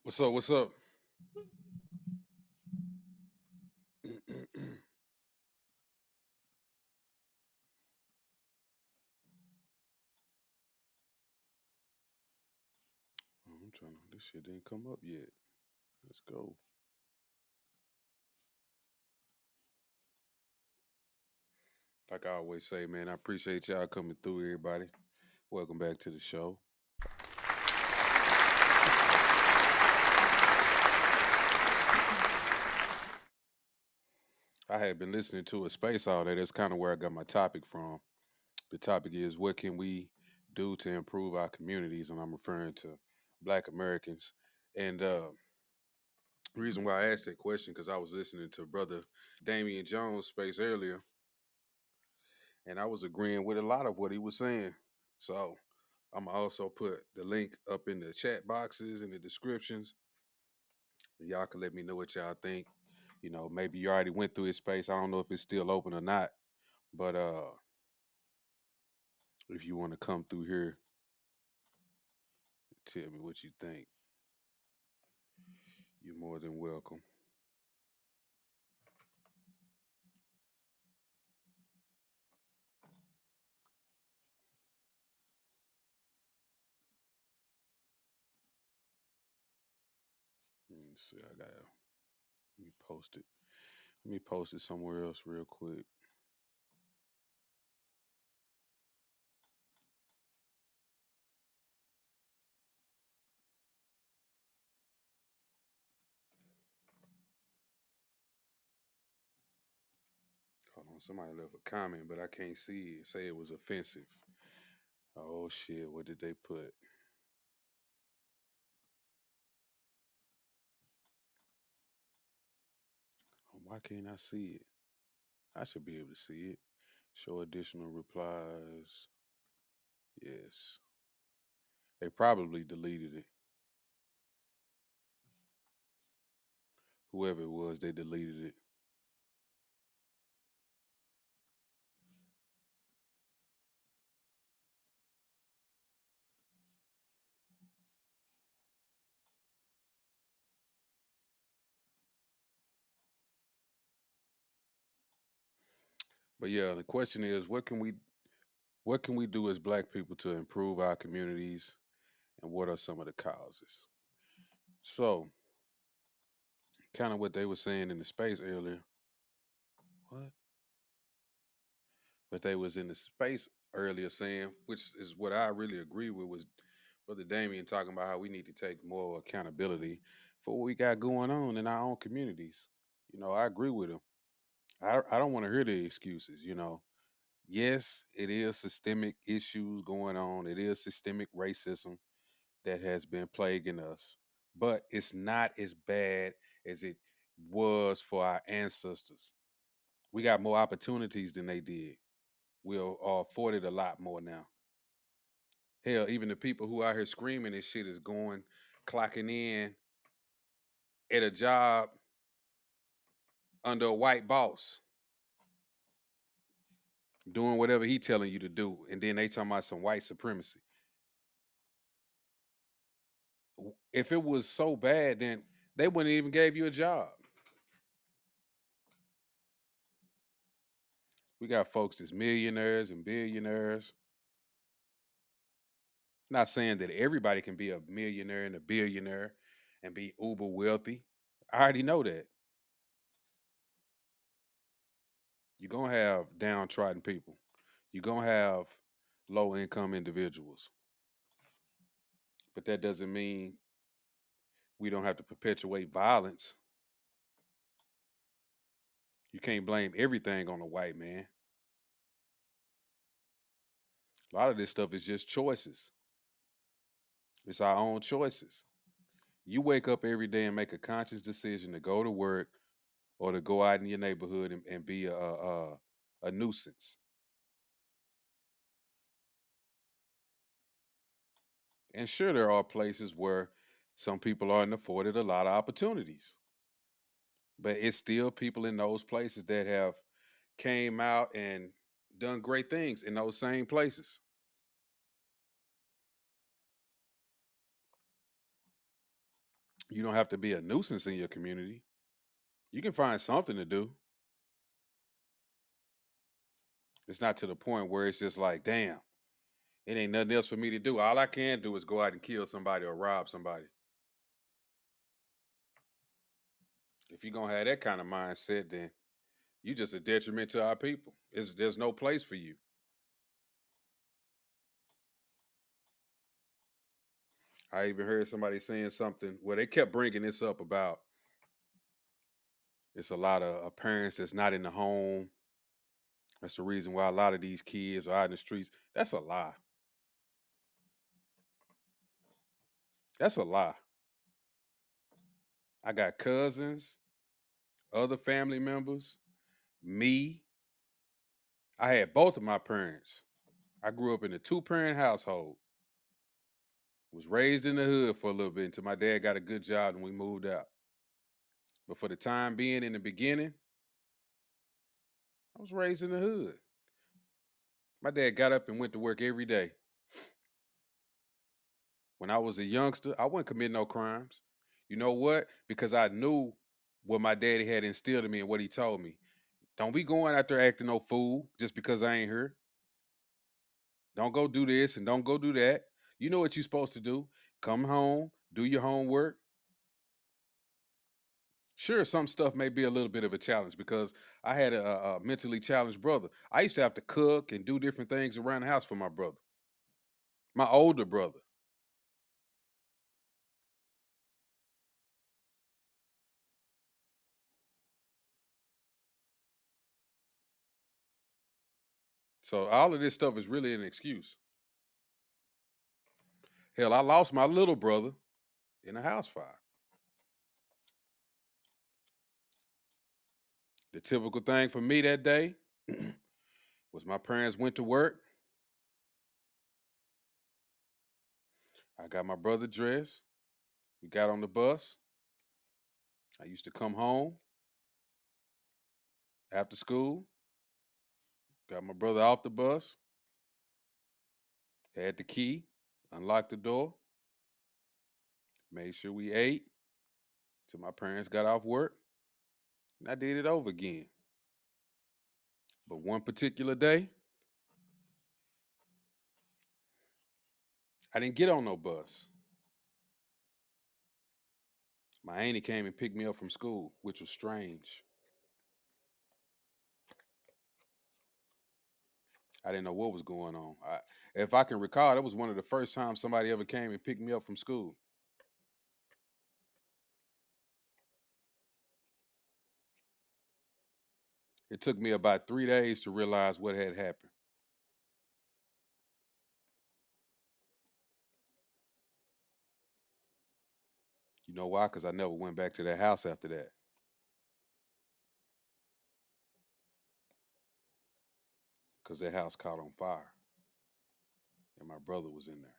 What's up? What's up? I'm trying to. This shit didn't come up yet. Let's go. Like I always say, man, I appreciate y'all coming through, everybody. Welcome back to the show. I had been listening to a space all day. That's kind of where I got my topic from. The topic is what can we do to improve our communities, and I'm referring to Black Americans. And the reason why I asked that question because I was listening to Brother Damian Jones' space earlier, and I was agreeing with a lot of what he was saying. So I'm gonna also put the link up in the chat boxes and the descriptions. Y'all can let me know what y'all think. Maybe you already went through his space. I don't know if it's still open or not, but if you want to come through here, tell me what you think. You're more than welcome. Let me see. Let me post it. Let me post it somewhere else real quick. Hold on. Somebody left a comment, but I can't see it. Say it was offensive. Oh shit! What did they put? Why can't I see it? I should be able to see it. Show additional replies. Yes. They probably deleted it. Whoever it was, they deleted it. But yeah, the question is, what can we do as Black people to improve our communities, and what are some of the causes? So, kind of what they were saying in the space earlier. What? What they was in the space earlier saying, which is what I really agree with, was Brother Damien talking about how we need to take more accountability for what we got going on in our own communities. I agree with him. I don't want to hear the excuses. Yes, it is systemic issues going on. It is systemic racism that has been plaguing us, but it's not as bad as it was for our ancestors. We got more opportunities than they did. We are afforded a lot more now. Hell, even the people who out here screaming this shit is going, clocking in at a job under a white boss, doing whatever he telling you to do, and then they talking about some white supremacy. If it was so bad, then they wouldn't even gave you a job. We got folks that's millionaires and billionaires. Not saying that everybody can be a millionaire and a billionaire and be uber wealthy. I already know that. You're gonna have downtrodden people. You're gonna have low income individuals. But that doesn't mean we don't have to perpetuate violence. You can't blame everything on the white man. A lot of this stuff is just choices. It's our own choices. You wake up every day and make a conscious decision to go to work or to go out in your neighborhood and be a nuisance. And sure, there are places where some people aren't afforded a lot of opportunities, but it's still people in those places that have came out and done great things in those same places. You don't have to be a nuisance in your community. You can find something to do. It's not to the point where it's just like, damn, it ain't nothing else for me to do. All I can do is go out and kill somebody or rob somebody. If you're gonna have that kind of mindset, then you just a detriment to our people. There's no place for you. I even heard somebody saying something where they kept bringing this up about it's a lot of parents that's not in the home. That's the reason why a lot of these kids are out in the streets. That's a lie. That's a lie. I got cousins, other family members, me. I had both of my parents. I grew up in a two-parent household. Was raised in the hood for a little bit until my dad got a good job and we moved out. But for the time being in the beginning, I was raised in the hood. My dad got up and went to work every day. When I was a youngster, I wasn't committing no crimes. You know what? Because I knew what my daddy had instilled in me and what he told me. Don't be going out there acting no fool just because I ain't here. Don't go do this and don't go do that. You know what you're supposed to do. Come home, do your homework. Sure, some stuff may be a little bit of a challenge because I had a mentally challenged brother. I used to have to cook and do different things around the house for my brother, my older brother. So all of this stuff is really an excuse. Hell, I lost my little brother in a house fire. The typical thing for me that day was my parents went to work. I got my brother dressed. We got on the bus. I used to come home after school, got my brother off the bus, had the key, unlocked the door, made sure we ate till my parents got off work, and I did it over again. But one particular day, I didn't get on no bus. My auntie came and picked me up from school, which was strange. I didn't know what was going on. If I can recall, that was one of the first times somebody ever came and picked me up from school. It took me about 3 days to realize what had happened. You know why? Because I never went back to that house after that. Because that house caught on fire and my brother was in there.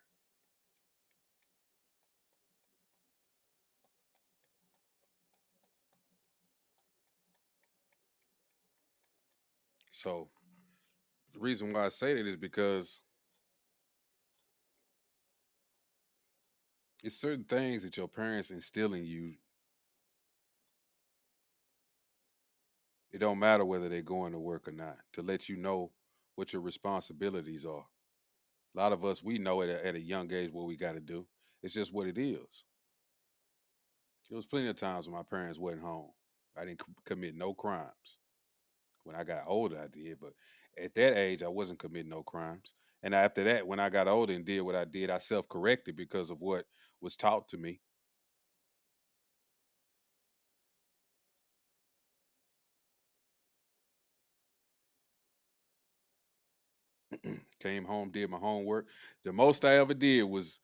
So the reason why I say that is because it's certain things that your parents instill in you. It don't matter whether they're going to work or not, to let you know what your responsibilities are. A lot of us, we know at a young age what we got to do. It's just what it is. There was plenty of times when my parents wasn't home. I didn't commit no crimes. When I got older, I did, but at that age, I wasn't committing no crimes. And after that, when I got older and did what I did, I self-corrected because of what was taught to me. Came home, did my homework. The most I ever did was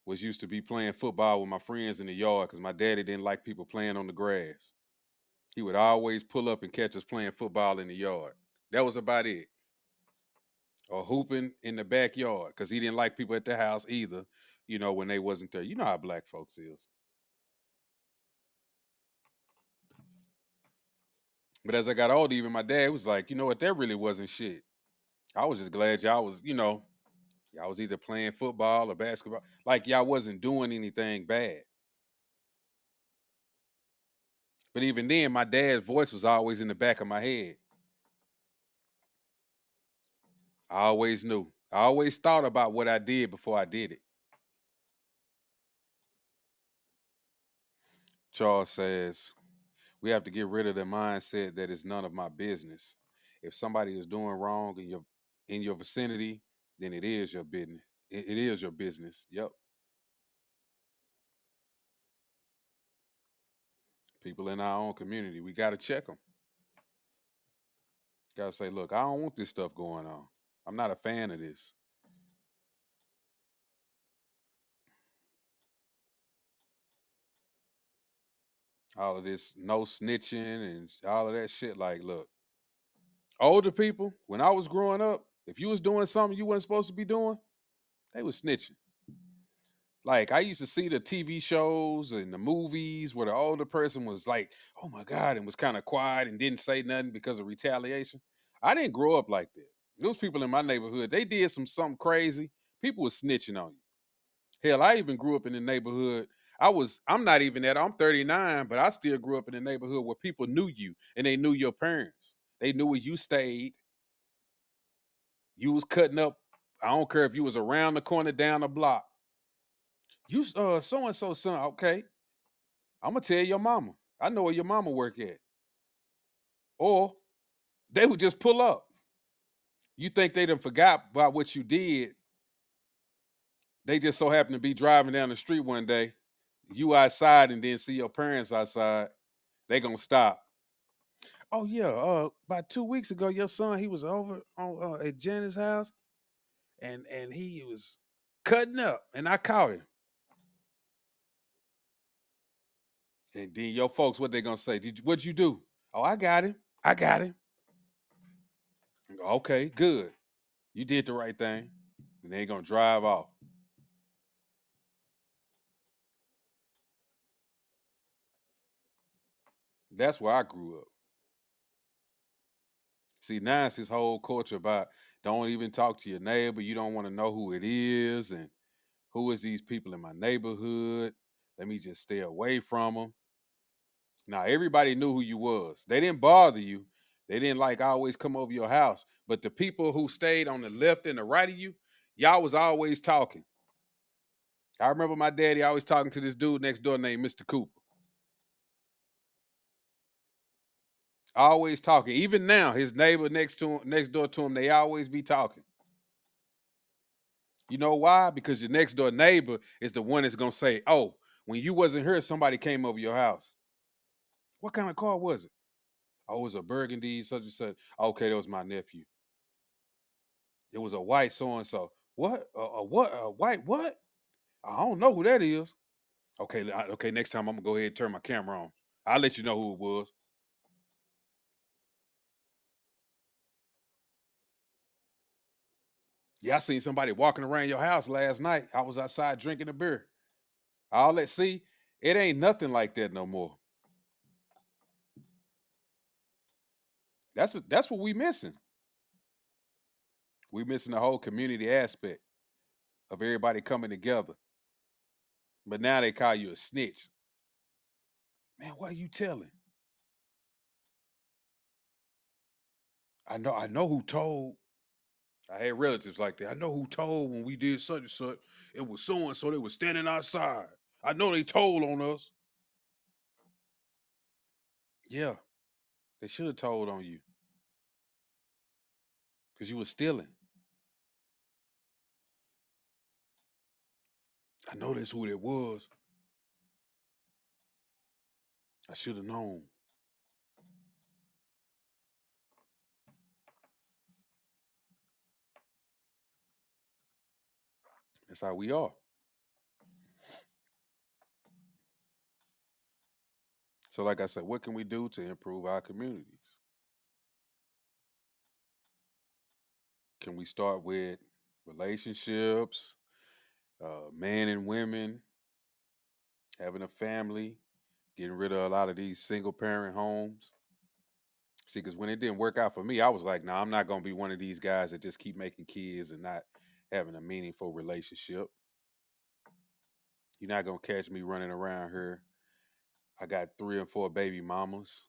used to be playing football with my friends in the yard because my daddy didn't like people playing on the grass. He would always pull up and catch us playing football in the yard. That was about it. Or hooping in the backyard because he didn't like people at the house either. When they wasn't there. You know how black folks is. But as I got older, even my dad was like, you know what, that really wasn't shit. I was just glad y'all was either playing football or basketball. Like y'all wasn't doing anything bad. But even then, my dad's voice was always in the back of my head. I always knew. I always thought about what I did before I did it. Charles says, we have to get rid of the mindset that it's none of my business. If somebody is doing wrong in your vicinity, then it is your business. It is your business. Yep. People in our own community, we got to check them. Got to say, look, I don't want this stuff going on. I'm not a fan of this. All of this no snitching and all of that shit. Like, look, older people, when I was growing up, if you was doing something you wasn't supposed to be doing, they was snitching. Like I used to see the TV shows and the movies where the older person was like, "Oh my god," and was kind of quiet and didn't say nothing because of retaliation. I didn't grow up like that. Those people in my neighborhood, they did something crazy. People was snitching on you. Hell, I even grew up in the neighborhood. I'm not even that. I'm 39, but I still grew up in the neighborhood where people knew you and they knew your parents. They knew where you stayed. You was cutting up. I don't care if you was around the corner, down the block. You so and so son. Okay, I'm gonna tell your mama. I know where your mama work at. Or they would just pull up. You think they done forgot about what you did. They just so happen to be driving down the street one day. You outside and then see your parents outside. They gonna stop. Oh yeah, about 2 weeks ago, your son he was over on at Jenny's house, and he was cutting up, and I caught him. And then your folks, what they gonna say? What'd you do? Oh, I got him. I got him. Okay, good. You did the right thing. And they gonna drive off. That's where I grew up. See, now it's this whole culture about don't even talk to your neighbor. You don't want to know who it is and who is these people in my neighborhood. Let me just stay away from them. Now everybody knew who you was. They didn't bother you. They didn't like always come over your house. But the people who stayed on the left and the right of you, y'all was always talking. I remember my daddy always talking to this dude next door named Mr. Cooper. Always talking. Even now, his neighbor next door to him, they always be talking. You know why? Because your next door neighbor is the one that's gonna say, "Oh, when you wasn't here, somebody came over your house. What kind of car was it? Oh, it was a burgundy, such and such. Okay, that was my nephew. It was a white so and so. What? What? A white what? I don't know who that is. Okay, okay. Next time I'm gonna go ahead and turn my camera on. I'll let you know who it was. Yeah, I seen somebody walking around your house last night. I was outside drinking a beer. All that. See, it ain't nothing like that no more. That's what we missing. We missing the whole community aspect of everybody coming together. But now they call you a snitch. Man, why you telling? I know who told. I had relatives like that. I know who told when we did such and such. It was so and so. They was standing outside. I know they told on us. Yeah, they should have told on you because you was stealing. I know that's who it was. I should have known. That's how we are. So, like I said, what can we do to improve our communities? Can we start with relationships, men and women, having a family, getting rid of a lot of these single parent homes? See, because when it didn't work out for me, I was like, nah, I'm not going to be one of these guys that just keep making kids and not having a meaningful relationship. You're not going to catch me running around here I got 3 and 4 baby mamas.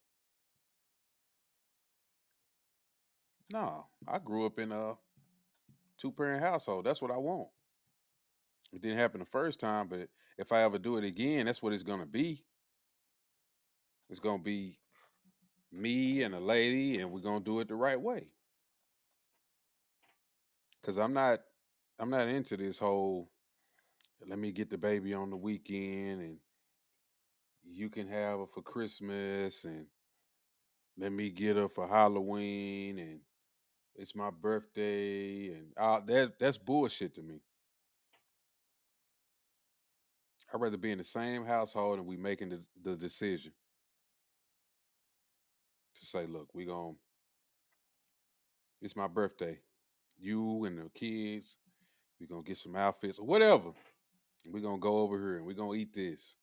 No, I grew up in a 2 parent household. That's what I want. It didn't happen the first time, but if I ever do it again, that's what it's gonna be. It's gonna be me and a lady, and we're gonna do it the right way. Cause I'm not into this whole let me get the baby on the weekend and you can have her for Christmas and let me get her for Halloween and it's my birthday and that's bullshit to me. I'd rather be in the same household and we making the decision to say, look, it's my birthday. You and the kids, we gonna get some outfits or whatever. We're gonna go over here and we're gonna eat this.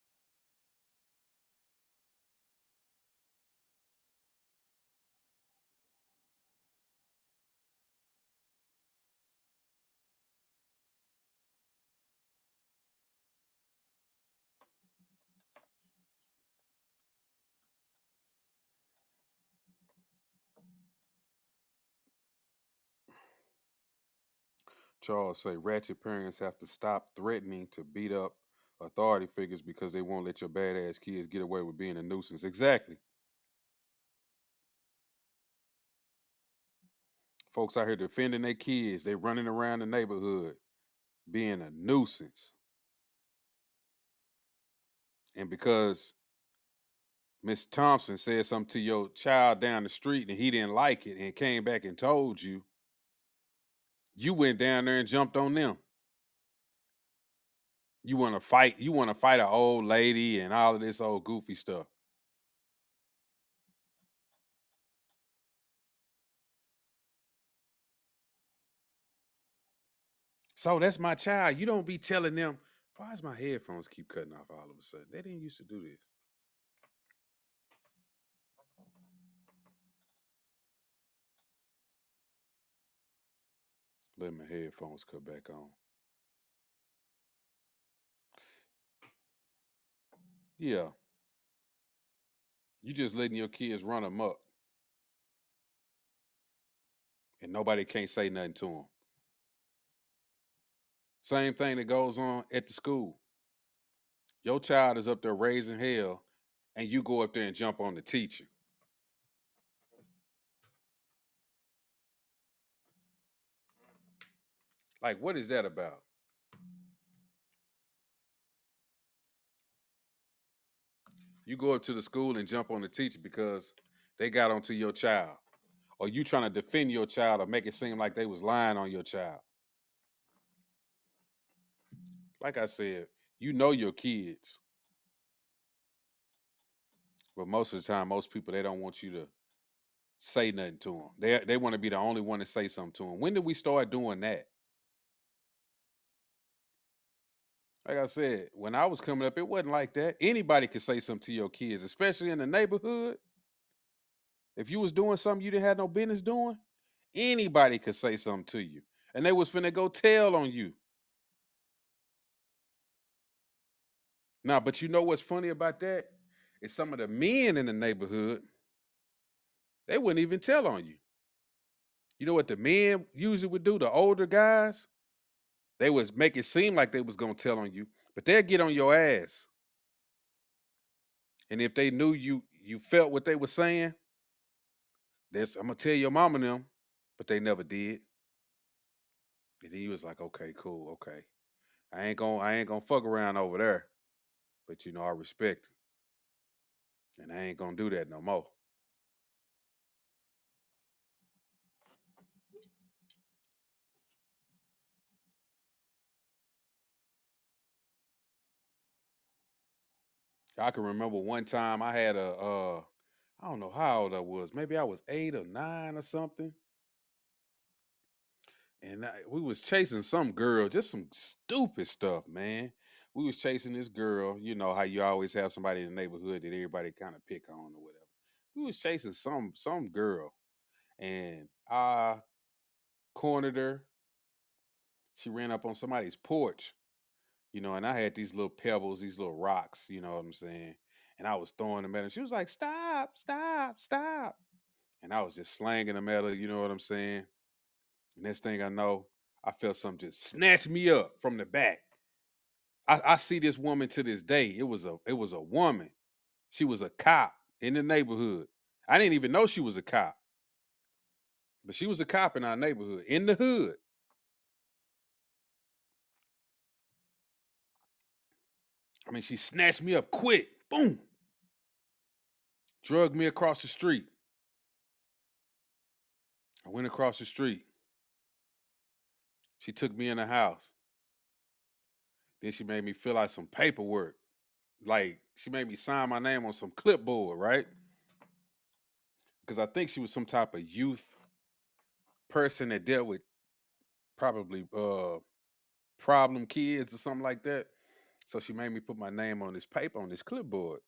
Charles say ratchet parents have to stop threatening to beat up authority figures because they won't let your badass kids get away with being a nuisance. Exactly. Folks out here defending their kids, they running around the neighborhood being a nuisance. And because Miss Thompson said something to your child down the street and he didn't like it and came back and told you, you went down there and jumped on them. You want to fight an old lady and all of this old goofy stuff. So that's my child. You don't be telling them, why does my headphones keep cutting off all of a sudden? They didn't used to do this. Let my headphones cut back on. Yeah, you just letting your kids run amok and nobody can't say nothing to them. Same thing that goes on at the school. Your child is up there raising hell and you go up there and jump on the teacher. Like, what is that about? You go up to the school and jump on the teacher because they got onto your child. Or you trying to defend your child or make it seem like they was lying on your child. Like I said, you know your kids, but most of the time, most people they don't want you to say nothing to them. They want to be the only one to say something to them. When did we start doing that? Like I said, when I was coming up, it wasn't like that. Anybody could say something to your kids, especially in the neighborhood. If you was doing something you didn't have no business doing, anybody could say something to you, and they was finna go tell on you. Now, but you know what's funny about that? Is some of the men in the neighborhood they wouldn't even tell on you. You know what the men usually would do? The older guys, they would make it seem like they was gonna tell on you, but they'll get on your ass. And if they knew you felt what they were saying, that's I'm gonna tell your mama and them, but they never did. And he was like, okay, cool, okay. I ain't gonna fuck around over there. But I respect it. And I ain't gonna do that no more. I can remember one time I had I don't know how old I was. Maybe I was 8 or 9 or something. And we was chasing some girl, just some stupid stuff, man. We was chasing this girl. You know how you always have somebody in the neighborhood that everybody kind of pick on or whatever. We was chasing some girl, and I cornered her. She ran up on somebody's porch, and I had these little pebbles, these little rocks, you know what I'm saying? and I was throwing them at her. She was like, "Stop, stop, stop!" And I was just slanging them at her. You know what I'm saying? And next thing I know, I felt something just snatch me up from the back. I see this woman to this day. It was a woman. She was a cop in the neighborhood. I didn't even know she was a cop, but she was a cop in our neighborhood, in the hood. I mean, she snatched me up quick, boom, drugged me across the street. I went across the street. She took me in the house. Then she made me fill out some paperwork. Like she made me sign my name on some clipboard, right? Because I think she was some type of youth person that dealt with probably problem kids or something like that. So she made me put my name on this paper on this clipboard.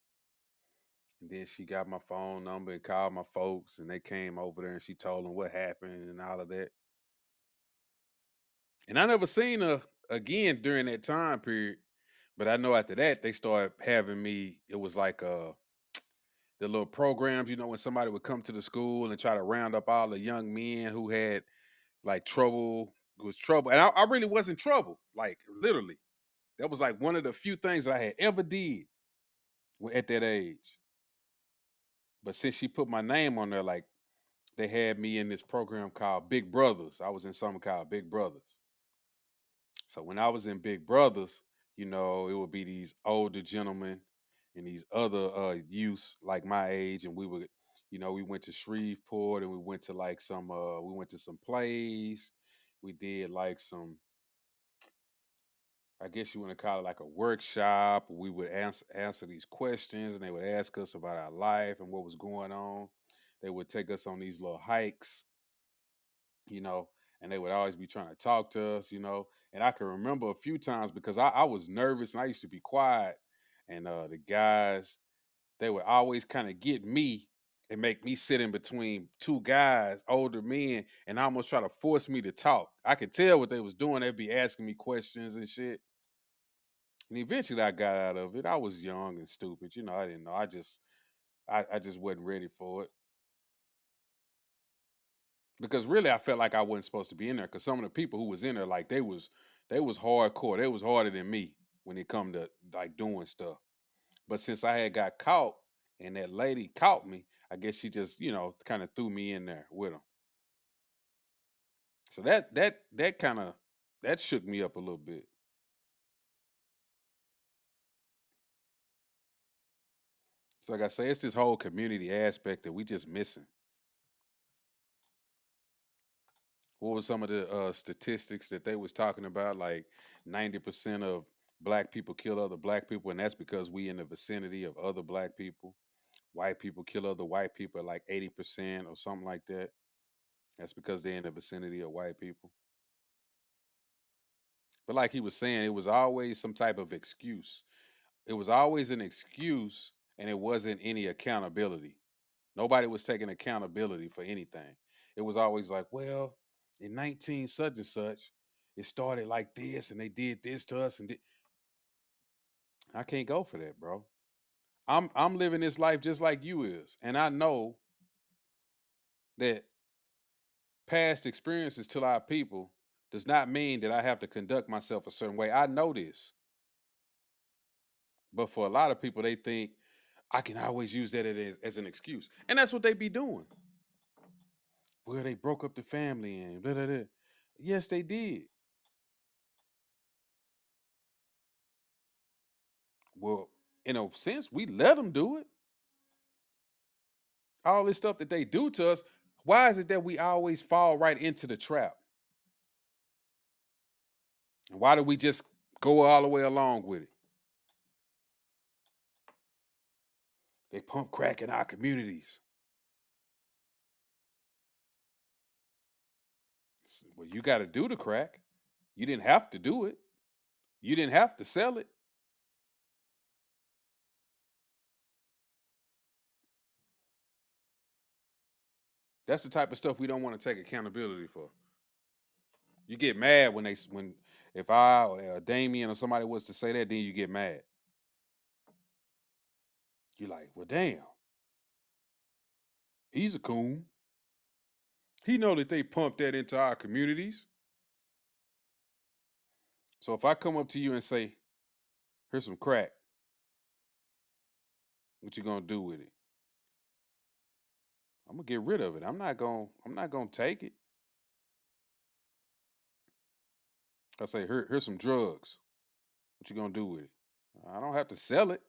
And then she got my phone number and called my folks, and they came over there and she told them what happened and all of that. And I never seen her again during that time period. But I know after that they started having me. It was like the little programs, when somebody would come to the school and try to round up all the young men who had like trouble. And I really wasn't trouble, like literally. That was like one of the few things that I had ever did at that age. But since she put my name on there, like they had me in this program called Big Brothers. I was in something called Big Brothers. So when I was in Big Brothers, it would be these older gentlemen and these other youths like my age, and we would, we went to Shreveport and we went to like we went to some plays. We did like some, I guess you want to call it like a workshop. We would answer these questions, and they would ask us about our life and what was going on. They would take us on these little hikes, you know, and they would always be trying to talk to us, And I can remember a few times because I was nervous and I used to be quiet. And the guys, they would always kind of get me and make me sit in between two guys, older men, and almost try to force me to talk. I could tell what they was doing. They'd be asking me questions and shit. And eventually I got out of it. I was young and stupid, I didn't know. I just wasn't ready for it. Because really I felt like I wasn't supposed to be in there because some of the people who was in there, like they was hardcore. They was harder than me when it come to like doing stuff. But since I had got caught and that lady caught me, I guess she just, kind of threw me in there with them. So that kind of that shook me up a little bit. So like I say, it's this whole community aspect that we just missing. What were some of the statistics that they was talking about? Like 90% of black people kill other black people, and that's because we in the vicinity of other black people. White people kill other white people at like 80% or something like that. That's because they're in the vicinity of white people. But like he was saying, it was always some type of excuse. It was always an excuse, and it wasn't any accountability. Nobody was taking accountability for anything. It was always like, well, in 19 such and such, it started like this, and they did this to us, and I can't go for that, bro. I'm living this life just like you is, and I know that past experiences to our people does not mean that I have to conduct myself a certain way. I know this, but for a lot of people, they think I can always use that as an excuse, and that's what they be doing. Well, they broke up the family and blah, blah, blah. Yes, they did. Well, in a sense, we let them do it. All this stuff that they do to us. Why is it that we always fall right into the trap? And why do we just go all the way along with it? They pump crack in our communities. Well, you got to do the crack. You didn't have to do it. You didn't have to sell it. That's the type of stuff we don't want to take accountability for. You get mad when if I or Damien or somebody was to say that, then you get mad. You're like, well, damn, he's a coon. He know that they pump that into our communities. So if I come up to you and say, here's some crack, what you gonna do with it? I'm gonna get rid of it. I'm not gonna take it. I say, here's some drugs. What you gonna do with it? I don't have to sell it.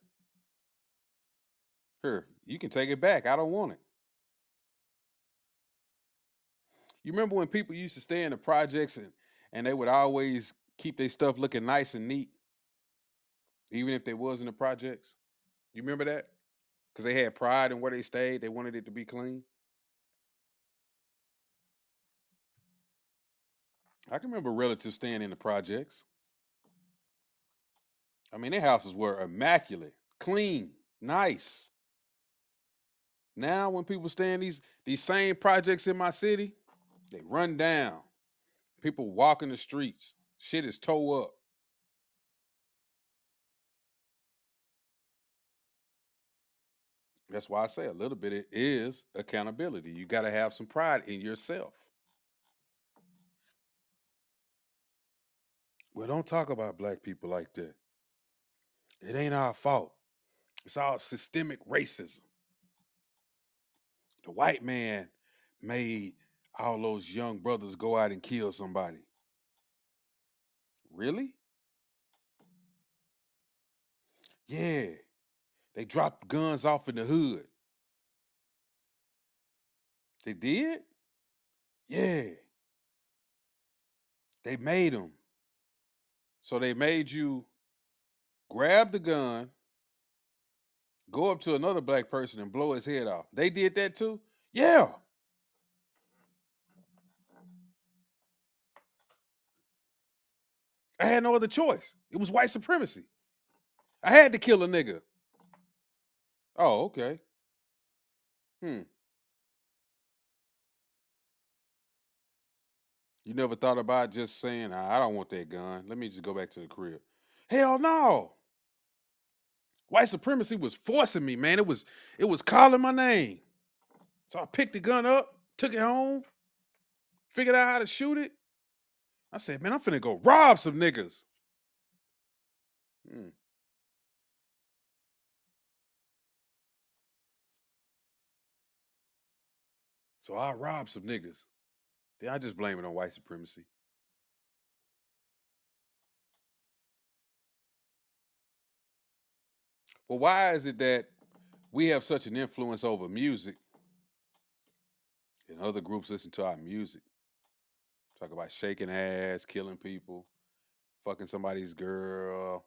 Here, you can take it back. I don't want it. You remember when people used to stay in the projects and they would always keep their stuff looking nice and neat, even if they was in the projects? You remember that? Because they had pride in where they stayed. They wanted it to be clean. I can remember relatives staying in the projects. I mean, their houses were immaculate, clean, nice. Now, when people stay in these same projects in my city, they run down. People walking the streets. Shit is toe up. That's why I say a little bit it is accountability. You got to have some pride in yourself. Well, don't talk about black people like that. It ain't our fault. It's all systemic racism. The white man made all those young brothers go out and kill somebody. Really? Yeah. They dropped guns off in the hood. They did? Yeah. They made them. So they made you grab the gun, go up to another black person and blow his head off. They did that too? Yeah. I had no other choice. It was white supremacy. I had to kill a nigga. Oh, okay. Hmm. You never thought about just saying, I don't want that gun. Let me just go back to the crib. Hell no. White supremacy was forcing me, man. It was calling my name. So I picked the gun up, took it home, figured out how to shoot it. I said, man, I'm finna go rob some niggas. Hmm. So I robbed some niggas. Then I just blame it on white supremacy. Well, why is it that we have such an influence over music and other groups listen to our music? Talk about shaking ass, killing people, fucking somebody's girl,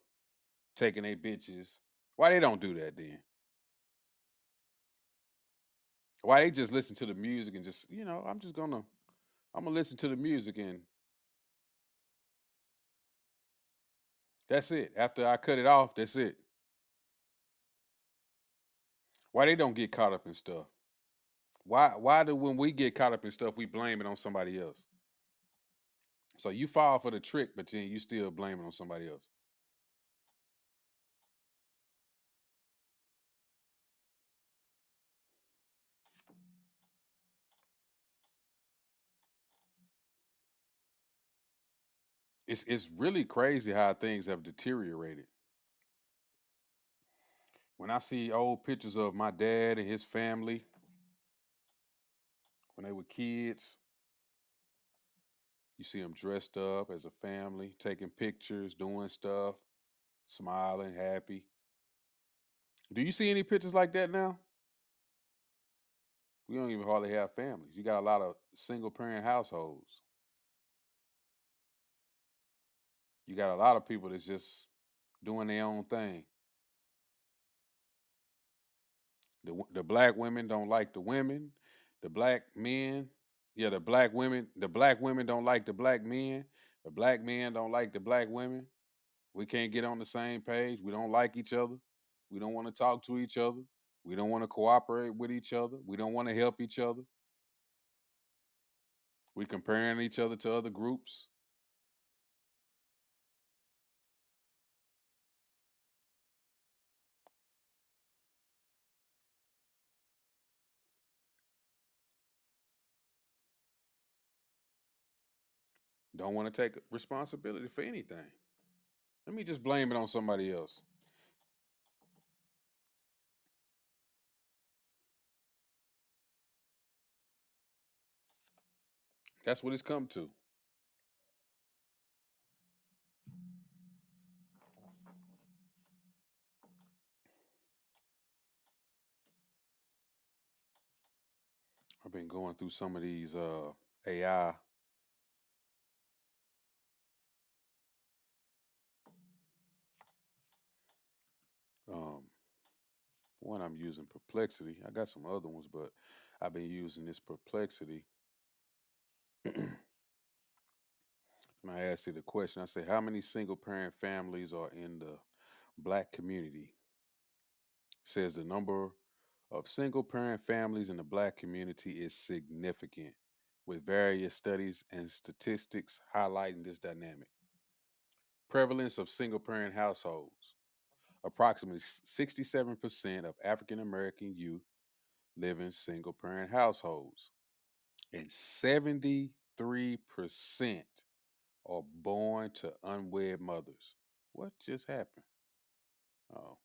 taking their bitches. Why they don't do that then? Why they just listen to the music and just, I'm gonna listen to the music and that's it. After I cut it off, that's it. Why they don't get caught up in stuff? Why do when we get caught up in stuff we blame it on somebody else? So you fall for the trick, but then you still blame it on somebody else. It's really crazy how things have deteriorated. When I see old pictures of my dad and his family when they were kids, you see them dressed up as a family, taking pictures, doing stuff, smiling, happy. Do you see any pictures like that now? We don't even hardly have families. You got a lot of single parent households. You got a lot of people that's just doing their own thing. The black women don't like the women. The black men, yeah, the black women don't like the black men. The black men don't like the black women. We can't get on the same page. We don't like each other. We don't want to talk to each other. We don't want to cooperate with each other. We don't want to help each other. We comparing each other to other groups. Don't want to take responsibility for anything. Let me just blame it on somebody else. That's what it's come to. I've been going through some of these AI. Um, one I'm using Perplexity. I got some other ones, but I've been using this Perplexity. And I asked it a question. I said, "How many single parent families are in the black community?" It says the number of single parent families in the black community is significant, with various studies and statistics highlighting this dynamic. Prevalence of single parent households. Approximately 67% of African American youth live in single parent households, and 73% are born to unwed mothers. What just happened? Oh,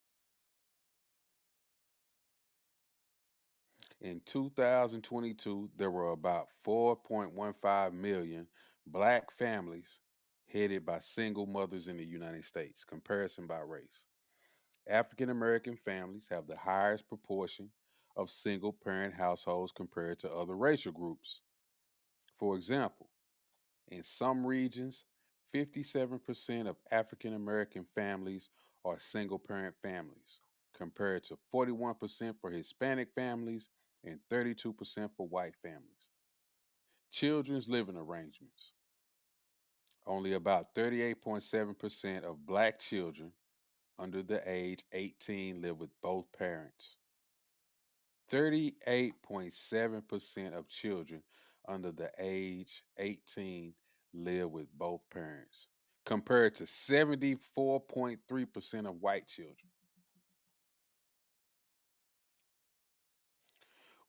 in 2022, there were about 4.15 million black families headed by single mothers in the United States. Comparison by race. African American families have the highest proportion of single parent households compared to other racial groups. For example, in some regions, 57% of African American families are single parent families, compared to 41% for Hispanic families and 32% for white families. Children's living arrangements. Only about 38.7% of black children under the age 18 live with both parents. 38.7% of children under the age 18 live with both parents, compared to 74.3% of white children.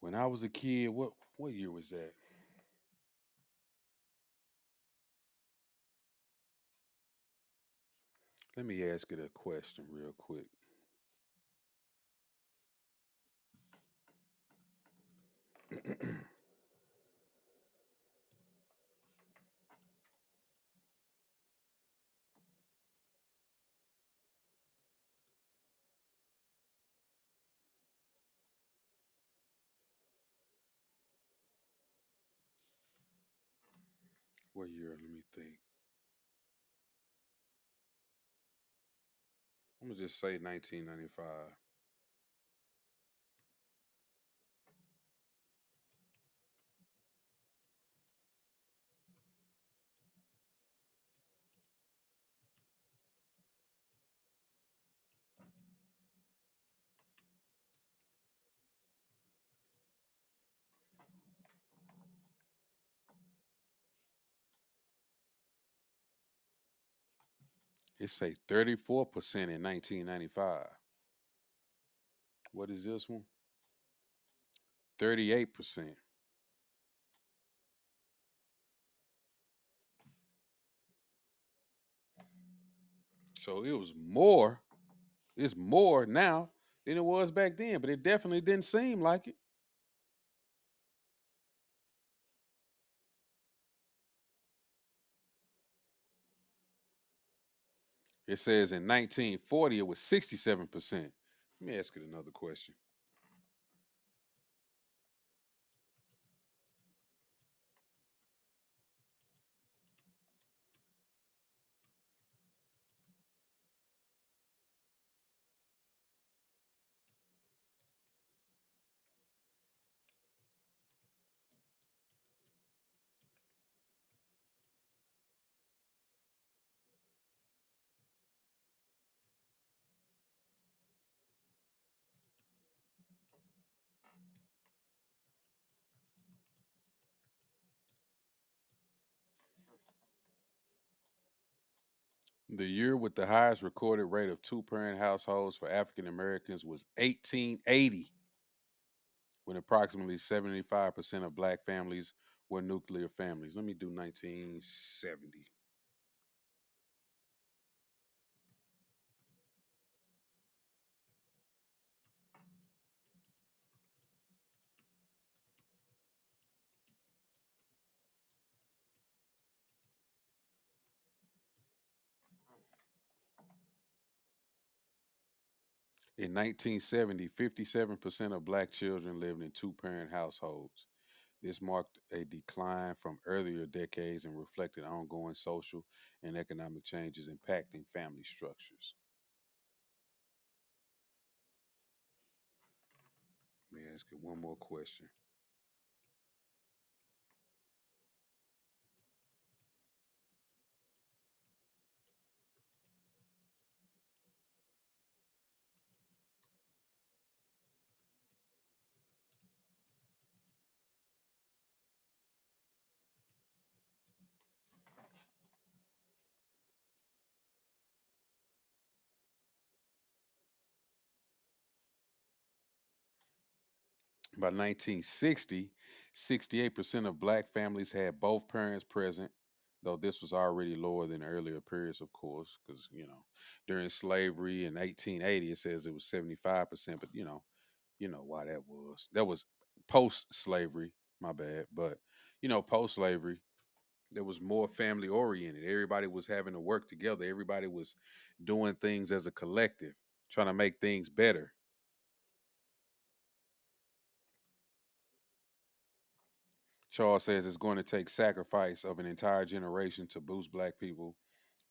When I was a kid, what year was that? Let me ask it a question real quick. What year? Let me think. I'm gonna just say 1995. It say 34% in 1995. What is this one? 38%. So it was more. It's more now than it was back then, but it definitely didn't seem like it. It says in 1940 it was 67%. Let me ask you another question. The year with the highest recorded rate of two parent households for African Americans was 1880, when approximately 75% of black families were nuclear families. Let me do 1970. In 1970, 57% of black children lived in two parent households. This marked a decline from earlier decades and reflected ongoing social and economic changes impacting family structures. Let me ask you one more question. By 1960, 68% of black families had both parents present, though this was already lower than earlier periods, of course, because, during slavery in 1880, it says it was 75%, but, you know why that was. That was post slavery, my bad. But, post slavery, there was more family oriented. Everybody was having to work together, everybody was doing things as a collective, trying to make things better. Charles says it's going to take sacrifice of an entire generation to boost black people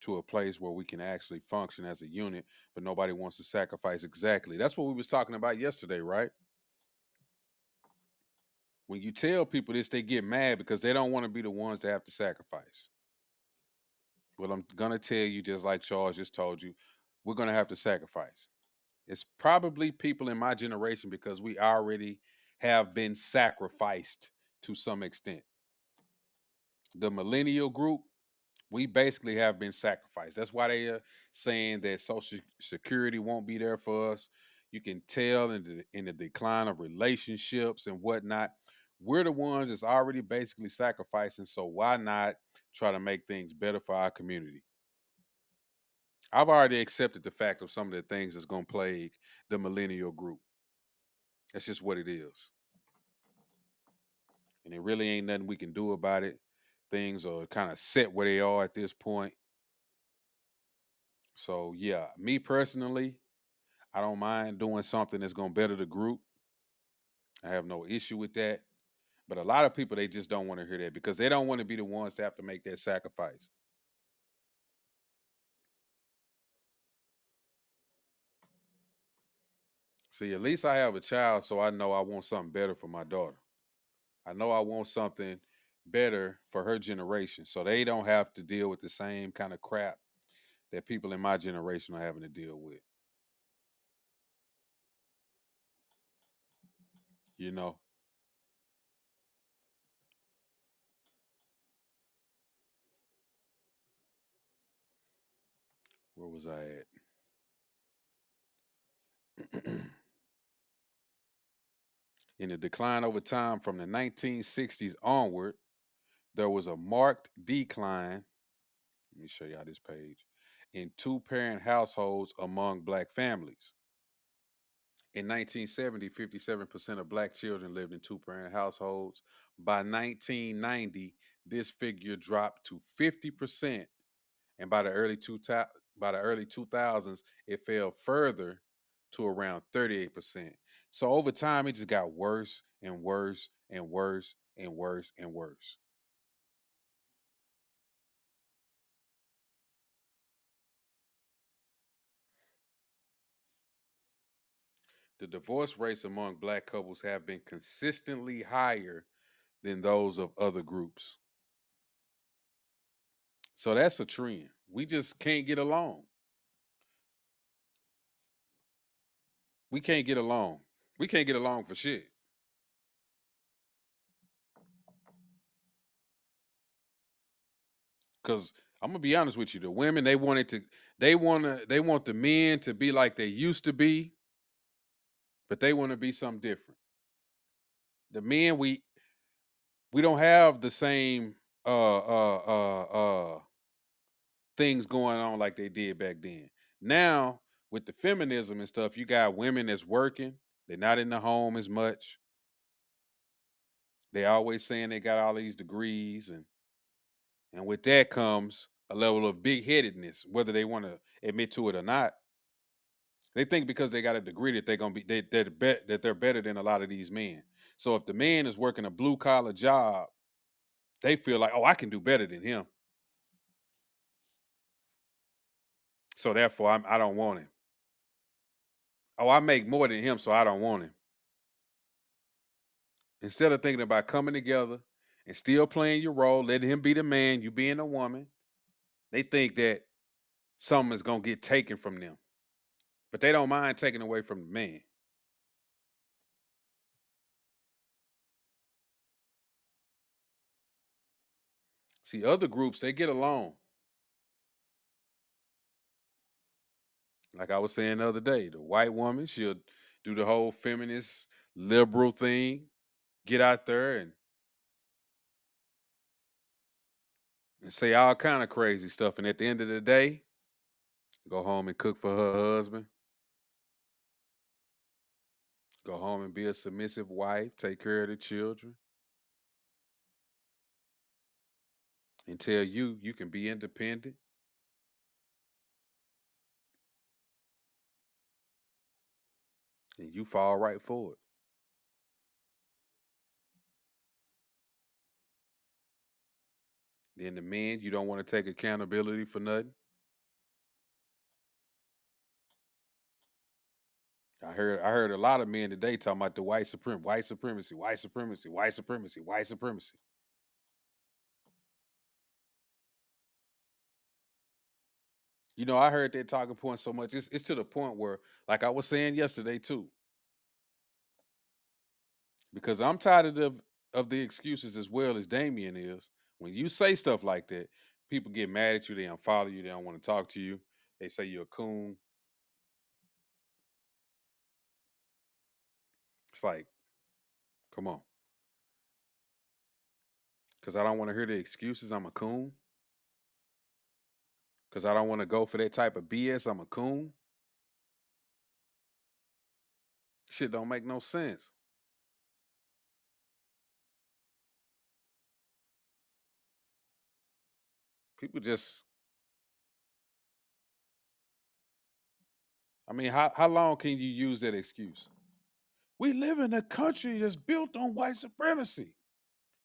to a place where we can actually function as a unit, but nobody wants to sacrifice. Exactly. That's what we was talking about yesterday, right? When you tell people this, they get mad because they don't want to be the ones to have to sacrifice. Well, I'm gonna tell you, just like Charles just told you, we're gonna have to sacrifice. It's probably people in my generation because we already have been sacrificed to some extent. The millennial group, we basically have been sacrificed. That's why they are saying that Social Security won't be there for us. You can tell in the decline of relationships and whatnot. We're the ones that's already basically sacrificing. So why not try to make things better for our community? I've already accepted the fact of some of the things that's going to plague the millennial group. That's just what it is. And it really ain't nothing we can do about it. Things are kind of set where they are at this point. So, yeah, me personally, I don't mind doing something that's going to better the group. I have no issue with that. But a lot of people, they just don't want to hear that because they don't want to be the ones to have to make that sacrifice. See, at least I have a child, so I know I want something better for my daughter. I know I want something better for her generation so they don't have to deal with the same kind of crap that people in my generation are having to deal with. You know, where was I at? In the decline over time from the 1960s onward, there was a marked decline. Let me show y'all this page. In two parent households among black families. In 1970, 57% of black children lived in two parent households. By 1990, this figure dropped to 50%. And by the early 2000s, it fell further to around 38%. So over time, it just got worse and worse and worse and worse and worse. The divorce rates among black couples have been consistently higher than those of other groups. So that's a trend. We just can't get along. We can't get along. We can't get along for shit. Cause I'm gonna be honest with you, the women they want the men to be like they used to be, but they want to be something different. The men We don't have the same things going on like they did back then. Now, with the feminism and stuff, you got women that's working. They're not in the home as much. They always saying they got all these degrees, and with that comes a level of big headedness, whether they want to admit to it or not. They think because they got a degree that they're gonna be that they're better than a lot of these men. So if the man is working a blue collar job, they feel like, oh, I can do better than him. So therefore, I don't want him. Oh, I make more than him, so I don't want him. Instead of thinking about coming together and still playing your role, letting him be the man, you being a woman, they think that something is gonna get taken from them. But they don't mind taking away from the man. See, other groups, they get along. Like I was saying the other day, the white woman, she'll do the whole feminist liberal thing, get out there and say all kind of crazy stuff. And at the end of the day, go home and cook for her husband, go home and be a submissive wife, take care of the children, and tell you you can be independent, and you fall right for it. Then the men, you don't want to take accountability for nothing. I heard a lot of men today talking about the white supremacy, white supremacy, white supremacy, white supremacy. You know, I heard that talking point so much. It's to the point where, like I was saying yesterday too, because I'm tired of the excuses as well as Damien is. When you say stuff like that, people get mad at you. They unfollow you. They don't want to talk to you. They say you're a coon. It's like, come on, because I don't want to hear the excuses. I'm a coon. Because I don't want to go for that type of BS. I'm a coon. Shit don't make no sense. People just, I mean, how long can you use that excuse? We live in a country that's built on white supremacy.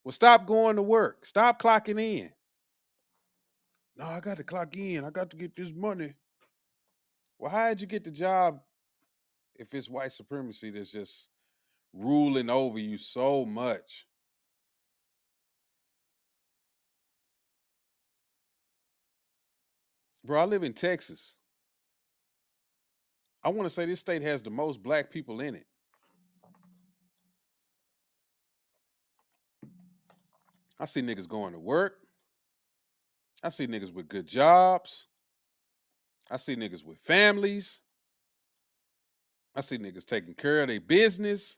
Well, stop going to work. Stop clocking in. No, I got to clock in. I got to get this money. Well, how did you get the job if it's white supremacy that's just ruling over you so much? Bro, I live in Texas. I want to say this state has the most black people in it. I see niggas going to work. I see niggas with good jobs. I see niggas with families. I see niggas taking care of their business.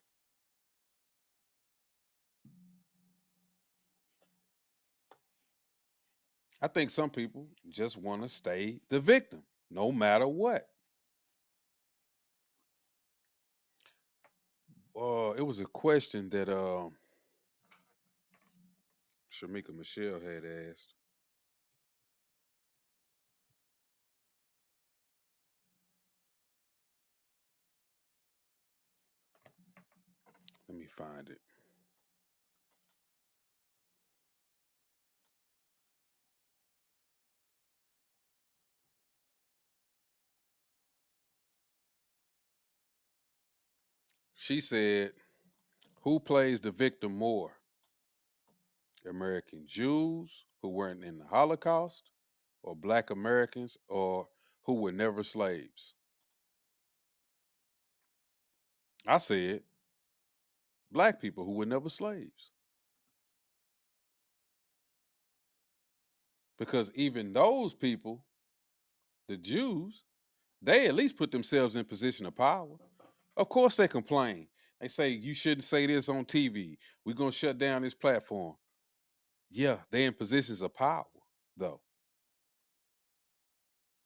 I think some people just want to stay the victim, no matter what. It was a question that Shamika Michelle had asked. Let me find it. She said, "Who plays the victim more? American Jews who weren't in the Holocaust, or Black Americans, or who were never slaves?" I said, Black people who were never slaves, because even those people, the Jews, they at least put themselves in position of power. Of course they complain. They say you shouldn't say this on TV. We're gonna shut down this platform. Yeah, they in positions of power, though.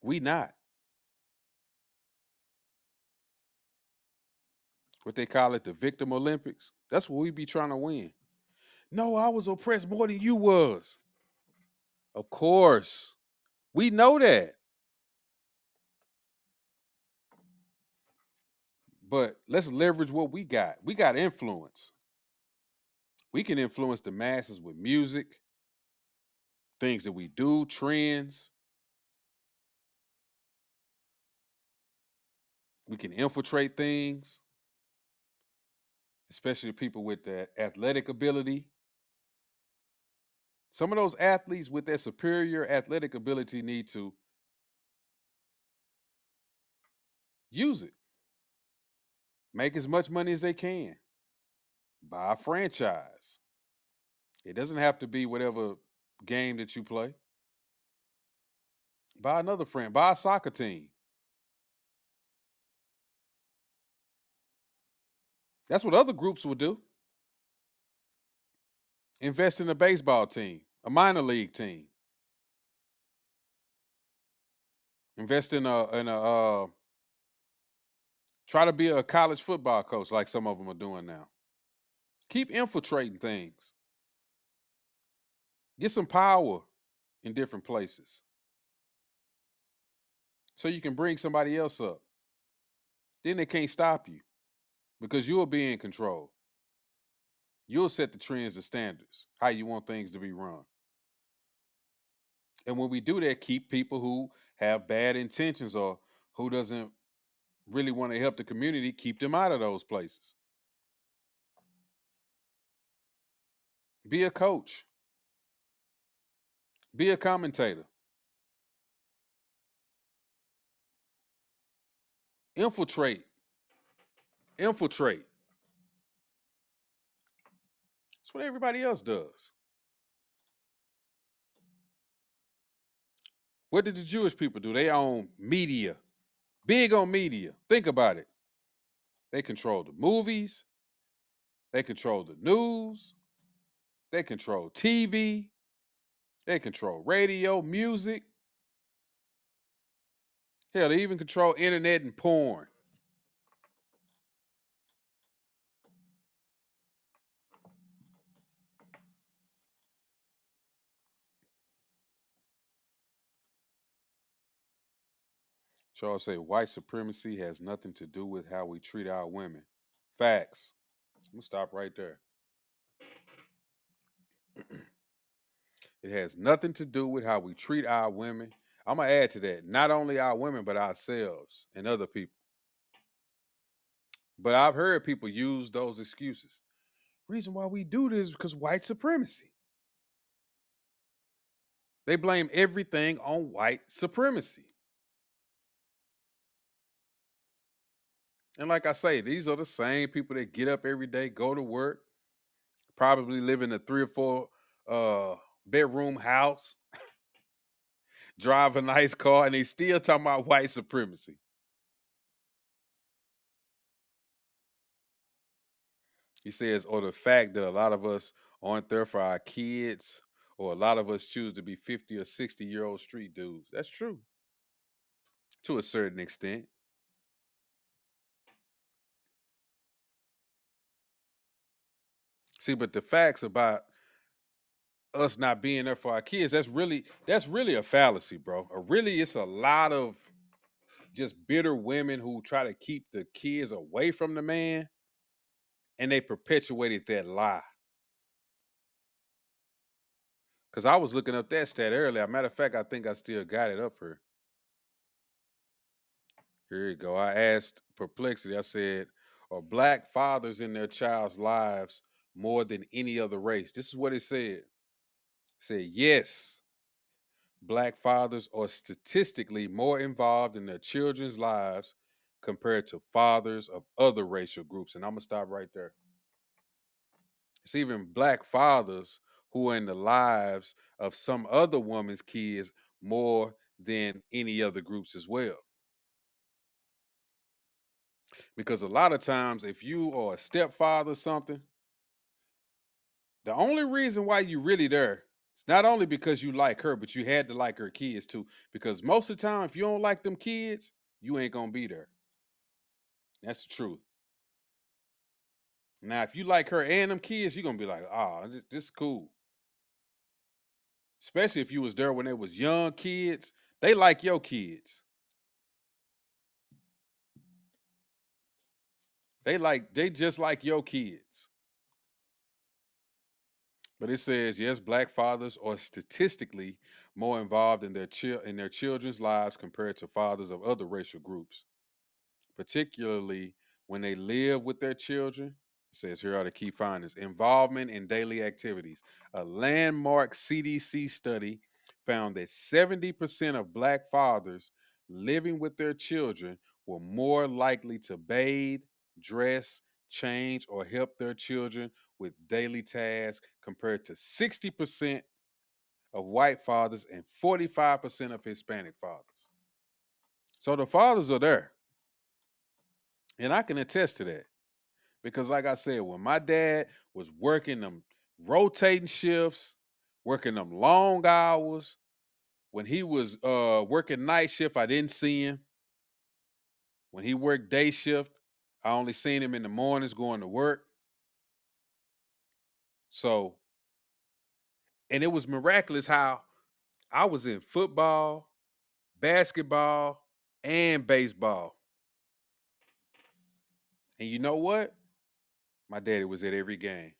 We not. What they call it, the victim Olympics. That's what we be trying to win. No, I was oppressed more than you was. Of course. We know that. But let's leverage what we got. We got influence. We can influence the masses with music, things that we do, trends. We can infiltrate things, especially people with that athletic ability. Some of those athletes with their superior athletic ability need to use it. Make as much money as they can. Buy a franchise. It doesn't have to be whatever game that you play. Buy another friend. Buy a soccer team. That's what other groups will do. Invest in a baseball team, a minor league team. Invest in a try to be a college football coach like some of them are doing now. Keep infiltrating things. Get some power in different places so you can bring somebody else up. Then they can't stop you because you'll be in control. You'll set the trends and standards, how you want things to be run. And when we do that, keep people who have bad intentions or who doesn't really want to help the community, keep them out of those places. Be a coach. Be a commentator. Infiltrate. Infiltrate. That's what everybody else does. What did the Jewish people do? They own media. Big on media. Think about it. They control the movies. They control the news. They control TV. They control radio, music. Hell, they even control internet and porn. Charles say white supremacy has nothing to do with how we treat our women. Facts. I'm gonna stop right there. It has nothing to do with how we treat our women. I'm gonna add to that. Not only our women, but ourselves and other people. But I've heard people use those excuses. Reason why we do this is because white supremacy. They blame everything on white supremacy. And like I say, these are the same people that get up every day, go to work, probably live in a 3 or 4 bedroom house, drive a nice car, and they still talking about white supremacy. He says, or the fact that a lot of us aren't there for our kids, or a lot of us choose to be 50 or 60-year-old street dudes. That's true to a certain extent. See, but the facts about us not being there for our kids, that's really a fallacy, bro. Or really, it's a lot of just bitter women who try to keep the kids away from the man, and they perpetuated that lie. Because I was looking up that stat earlier. Matter of fact, I think I still got it up here. Here you go. I asked Perplexity, I said, are black fathers in their child's lives more than any other race? This is what it said. It said, yes, black fathers are statistically more involved in their children's lives compared to fathers of other racial groups. And I'm going to stop right there. It's even black fathers who are in the lives of some other woman's kids more than any other groups as well. Because a lot of times, if you are a stepfather or something, the only reason why you really there is not only because you like her, but you had to like her kids too. Because most of the time, if you don't like them kids, you ain't gonna be there. That's the truth. Now, if you like her and them kids, you're gonna be like, oh, this is cool. Especially if you was there when they was young kids. They like your kids. They just like your kids. But it says yes, black fathers are statistically more involved in their children's lives compared to fathers of other racial groups, particularly when they live with their children. It says here are the key findings: involvement in daily activities. A landmark CDC study found that 70% of black fathers living with their children were more likely to bathe, dress, change, or help their children with daily tasks compared to 60% of white fathers and 45% of Hispanic fathers. So the fathers are there. And I can attest to that. Because, like I said, when my dad was working them rotating shifts, working them long hours, when he was working night shift, I didn't see him. When he worked day shift, I only seen him in the mornings going to work. So, and it was miraculous how I was in football, basketball, and baseball. And you know what? My daddy was at every game.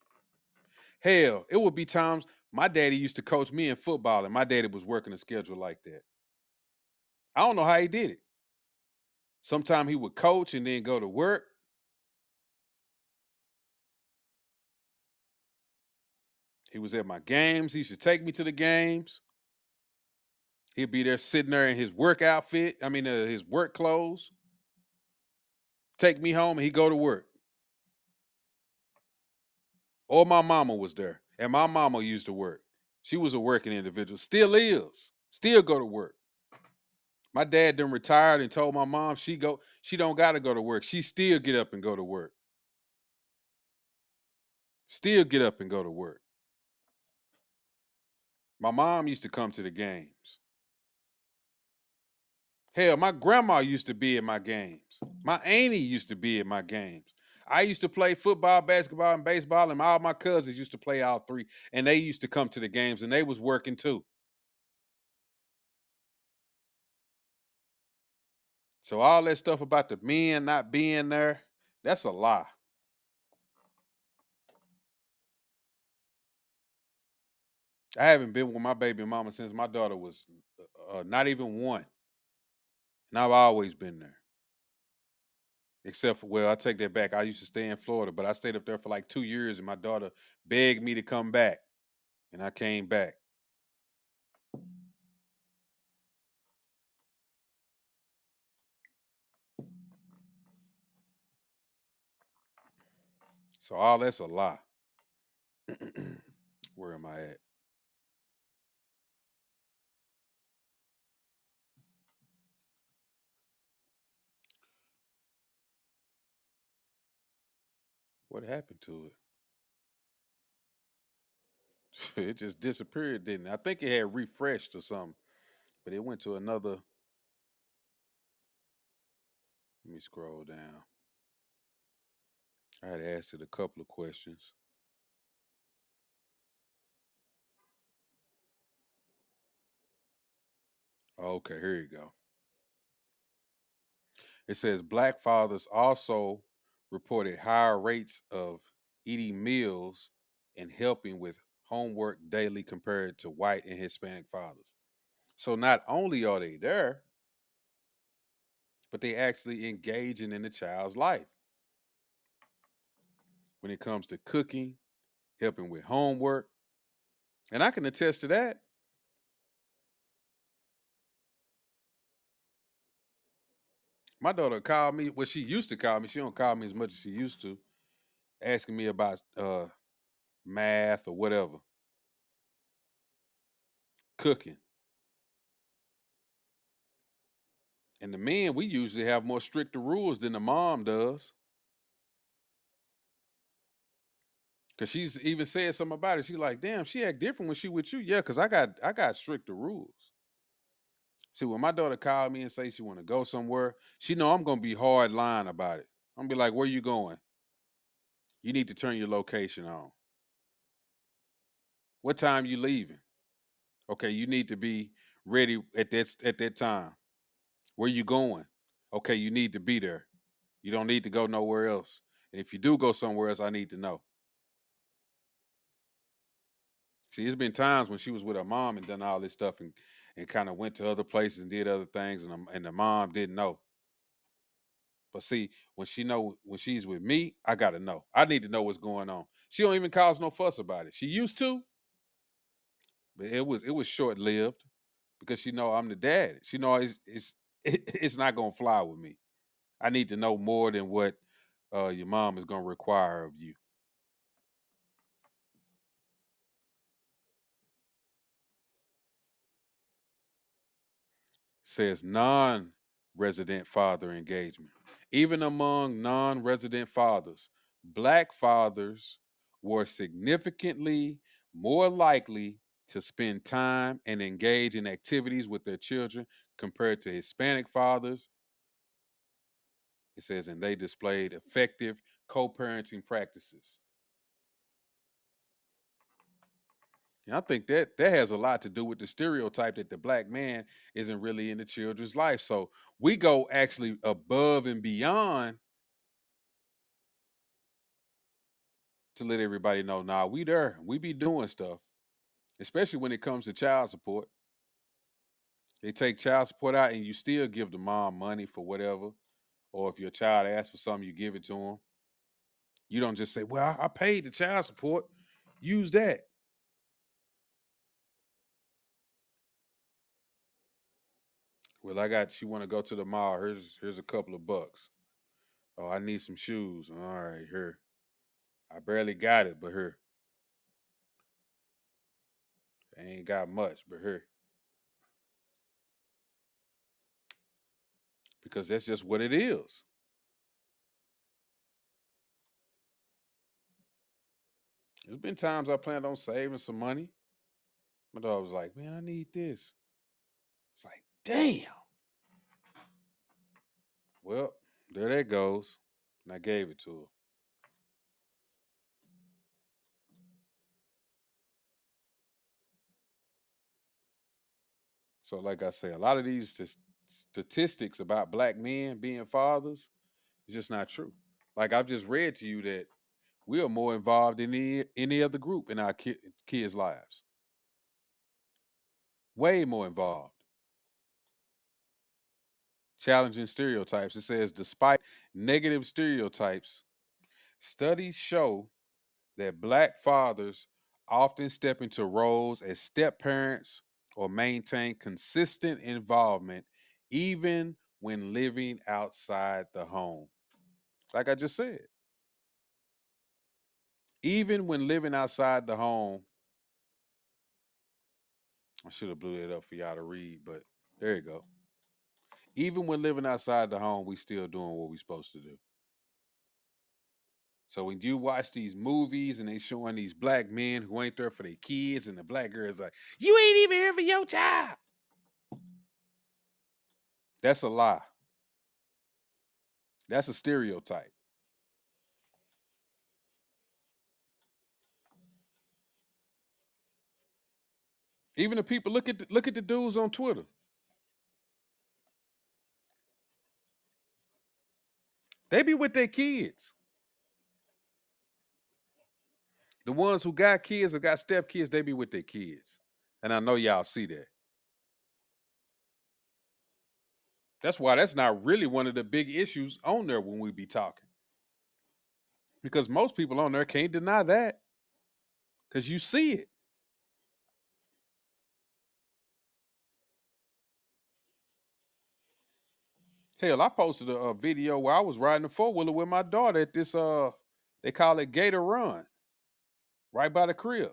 Hell, it would be times my daddy used to coach me in football, and my daddy was working a schedule like that. I don't know how he did it. Sometimes he would coach and then go to work. He was at my games. He used to take me to the games. He'd be there sitting there in his work outfit. I mean, his work clothes. Take me home and he'd go to work. Or my mama was there. And my mama used to work. She was a working individual. Still is. Still go to work. My dad then retired and told my mom she don't gotta go to work. She still get up and go to work. Still get up and go to work. My mom used to come to the games. Hell, my grandma used to be at my games. My auntie used to be at my games. I used to play football, basketball, and baseball, and all my cousins used to play all three, and they used to come to the games, and they was working too. So all that stuff about the men not being there, that's a lie. I haven't been with my baby mama since my daughter was not even one, and I've always been there. Except for, well, I take that back. I used to stay in Florida, but I stayed up there for like 2 years, and my daughter begged me to come back, and I came back. So all that's a lie. Where am I at? What happened to it? It just disappeared, didn't it? I think it had refreshed or something, but it went to another. Let me scroll down. I had asked it a couple of questions. Okay, here you go. It says black fathers also reported higher rates of eating meals and helping with homework daily compared to white and Hispanic fathers. So not only are they there, but they actually engaging in the child's life when it comes to cooking, helping with homework. And I can attest to that. My daughter called me, well, she used to call me. She don't call me as much as she used to, asking me about math or whatever, cooking. And the men, we usually have more stricter rules than the mom does. Cause she's even said something about it. She's like, damn, she act different when she with you. Yeah, cause I got stricter rules. See, when my daughter called me and say she want to go somewhere, she know I'm gonna be hard line about it. I'm gonna be like, where you going? You need to turn your location on. What time you leaving? Okay, you need to be ready at that time. Where you going? Okay, you need to be there. You don't need to go nowhere else. And if you do go somewhere else, I need to know. See, it's been times when she was with her mom and done all this stuff and kind of went to other places and did other things, and the mom didn't know. But see, when she's with me, I gotta know. I need to know what's going on. She don't even cause no fuss about it. She used to, but it was short lived because she know I'm the dad. She know it's not gonna fly with me. I need to know more than what your mom is gonna require of you. Says non-resident father engagement. Even among non-resident fathers, black fathers were significantly more likely to spend time and engage in activities with their children compared to Hispanic fathers. It says, and they displayed effective co-parenting practices. And I think that has a lot to do with the stereotype that the black man isn't really in the children's life. So we go actually above and beyond to let everybody know, nah, we there. We be doing stuff, especially when it comes to child support. They take child support out and you still give the mom money for whatever. Or if your child asks for something, you give it to them. You don't just say, well, I paid the child support. Use that. Well, she want to go to the mall. Here's a couple of bucks. Oh, I need some shoes. All right, here. I barely got it, but here. I ain't got much, but here. Because that's just what it is. There's been times I planned on saving some money. My dog was like, man, I need this. It's like, damn. Well, there that goes. And I gave it to her. So, like I say, a lot of these statistics about black men being fathers is just not true. Like I've just read to you that we are more involved in any other group in our kids' lives. Way more involved. Challenging stereotypes. It says, despite negative stereotypes, studies show that black fathers often step into roles as step parents or maintain consistent involvement even when living outside the home. Like I just said, even when living outside the home, I should have blew it up for y'all to read, but there you go. Even when living outside the home, we still doing what we supposed to do. So when you watch these movies and they showing these black men who ain't there for their kids, and the black girl's like, you ain't even here for your child. That's a lie. That's a stereotype. Even the people look at the dudes on Twitter. They be with their kids. The ones who got kids or got step kids, they be with their kids. And I know y'all see that. That's why that's not really one of the big issues on there when we be talking. Because most people on there can't deny that. Because you see it. Hell, I posted a video where I was riding a four-wheeler with my daughter at this they call it Gator Run, right by the crib.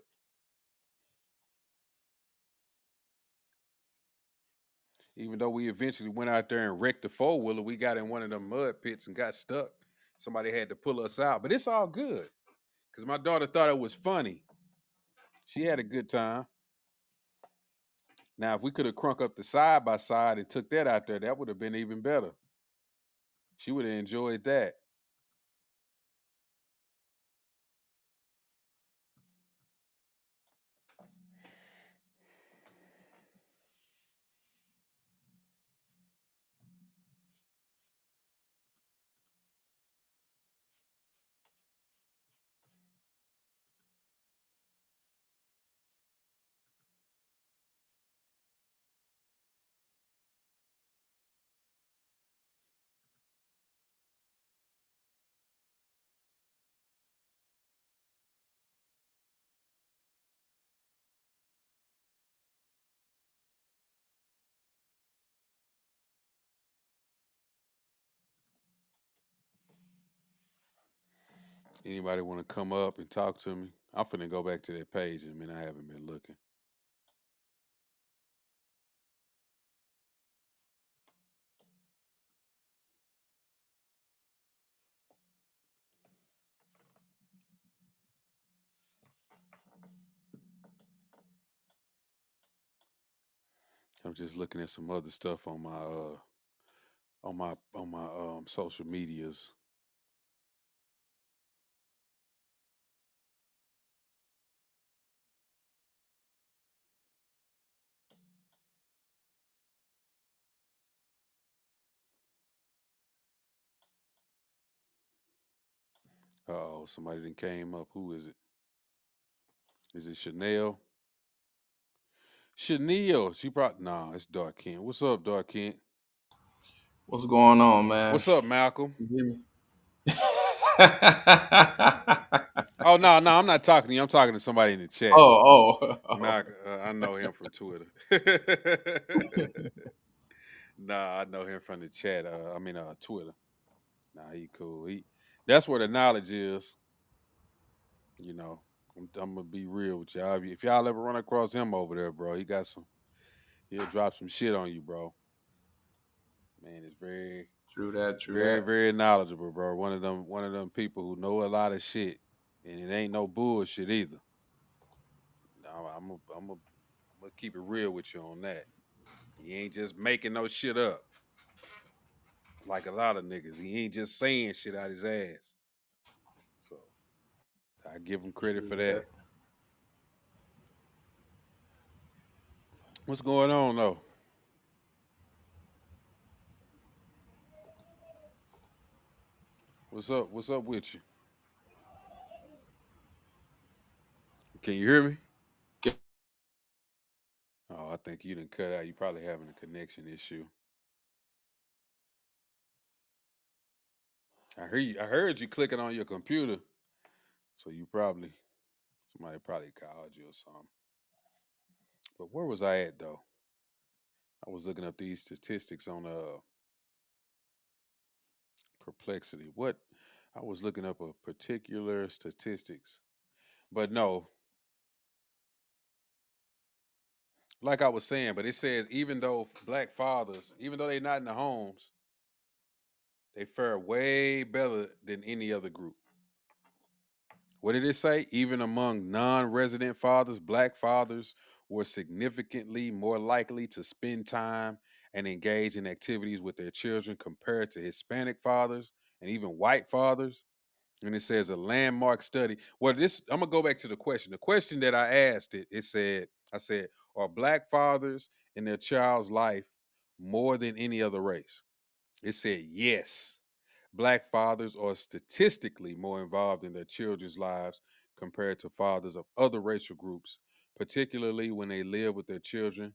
Even though we eventually went out there and wrecked the four wheeler, we got in one of them mud pits and got stuck. Somebody had to pull us out, but it's all good because my daughter thought it was funny. She had a good time. Now, if we could have crunk up the side by side and took that out there, that would have been even better. She would have enjoyed that. Anybody want to come up and talk to me? I'm finna go back to that page in a minute. I haven't been looking. I'm just looking at some other stuff on my social medias. Oh, somebody that came up. Who is it? Is it Chanel? Chanel. She brought. Nah, it's Dark Kent. What's up, Dark Kent? What's going on, man? What's up, Malcolm? You hear me? Oh no, I'm not talking to you. I'm talking to somebody in the chat. oh. Malcolm, I know him from Twitter. Nah, I know him from the chat. Twitter. Nah, he cool. That's where the knowledge is. You know, I'm gonna be real with y'all. If y'all ever run across him over there, bro, he got some. He'll drop some shit on you, bro. Man, it's very, True that, true very, that. very knowledgeable, bro. One of them people who know a lot of shit, and it ain't no bullshit either. No, I'm gonna keep it real with you on that. He ain't just making no shit up like a lot of niggas. He ain't just saying shit out his ass. So I give him credit True for that. that. What's going on though? What's up? What's up with you? Can you hear me? Get- Oh, I think you didn't cut out. You probably having a connection issue. I hear you. I heard you clicking on your computer. So somebody probably called you or something. But where was I at though? I was looking up these statistics on perplexity. What I was looking up a particular statistics. But no, like I was saying, but it says even though black fathers, even though they're not in the homes, they fare way better than any other group. What did it say? Even among non resident fathers, black fathers were significantly more likely to spend time and engage in activities with their children compared to Hispanic fathers and even white fathers. And it says a landmark study. Well, I'm gonna go back to the question. The question that I asked I said, are black fathers in their child's life more than any other race? It said yes. Black fathers are statistically more involved in their children's lives compared to fathers of other racial groups, particularly when they live with their children.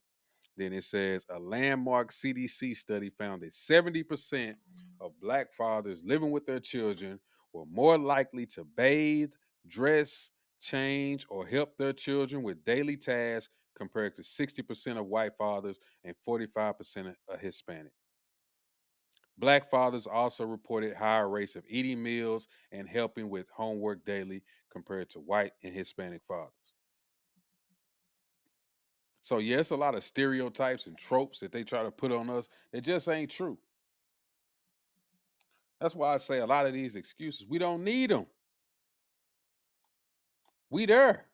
Then it says a landmark CDC study found that 70% of black fathers living with their children were more likely to bathe, dress, change, or help their children with daily tasks compared to 60% of white fathers and 45% of Hispanic. Black fathers also reported higher rates of eating meals and helping with homework daily compared to white and Hispanic fathers. So yeah, it's a lot of stereotypes and tropes that they try to put on us. It just ain't true. That's why I say a lot of these excuses, we don't need them. We there.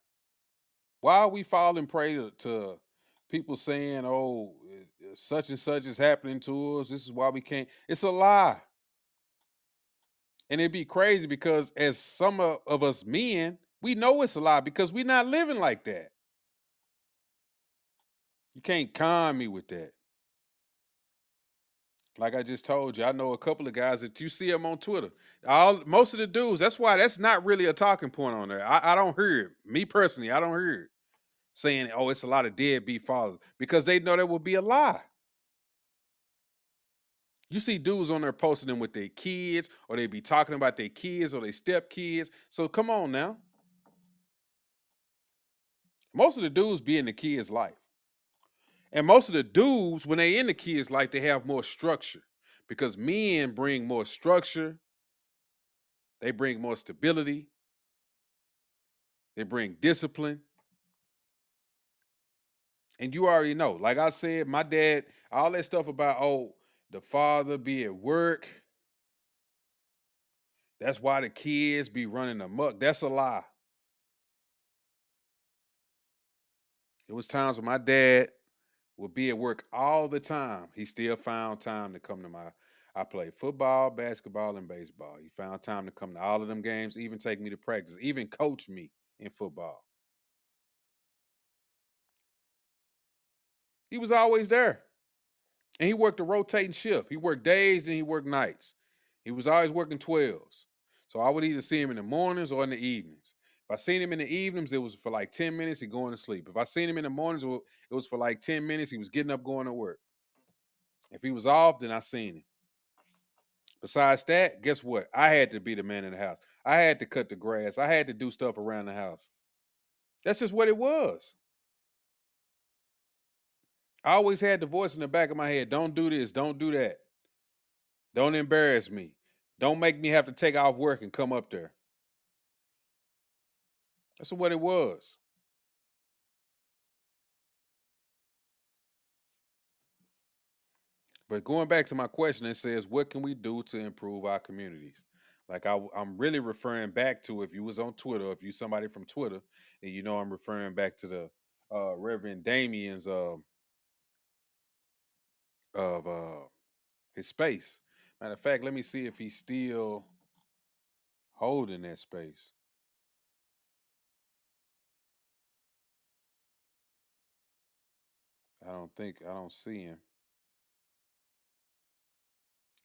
Why are we falling prey to people saying, "Oh, such and such is happening to us. This is why we can't." It's a lie, and it'd be crazy because as some of us men, we know it's a lie because we're not living like that. You can't con me with that. Like I just told you, I know a couple of guys that you see them on Twitter. Most of the dudes. That's why that's not really a talking point on there. I don't hear it. Me personally, I don't hear it saying, "Oh, it's a lot of deadbeat fathers," because they know that would be a lie. You see dudes on there posting them with their kids, or they be talking about their kids or their stepkids. So come on now. Most of the dudes be in the kids' life. And most of the dudes, when they in the kids' life, they have more structure. Because men bring more structure, they bring more stability, they bring discipline. And you already know, like I said, my dad, all that stuff about, oh, the father be at work. That's why the kids be running amok. That's a lie. It was times when my dad would be at work all the time. He still found time to come to my. I played football, basketball, and baseball. He found time to come to all of them games, even take me to practice, even coach me in football. He was always there. And he worked a rotating shift. He worked days and he worked nights. He was always working 12s. So I would either see him in the mornings or in the evenings. If I seen him in the evenings, it was for like 10 minutes, he going to sleep. If I seen him in the mornings, it was for like 10 minutes, he was getting up, going to work. If he was off, then I seen him. Besides that, guess what? I had to be the man in the house. I had to cut the grass. I had to do stuff around the house. That's just what it was. I always had the voice in the back of my head, don't do this, don't do that. Don't embarrass me. Don't make me have to take off work and come up there. That's what it was. But going back to my question, it says, what can we do to improve our communities? Like I'm really referring back to if you was on Twitter, if you somebody from Twitter, and you know I'm referring back to the Reverend Damien's of his space. Matter of fact, let me see if he's still holding that space. I don't see him.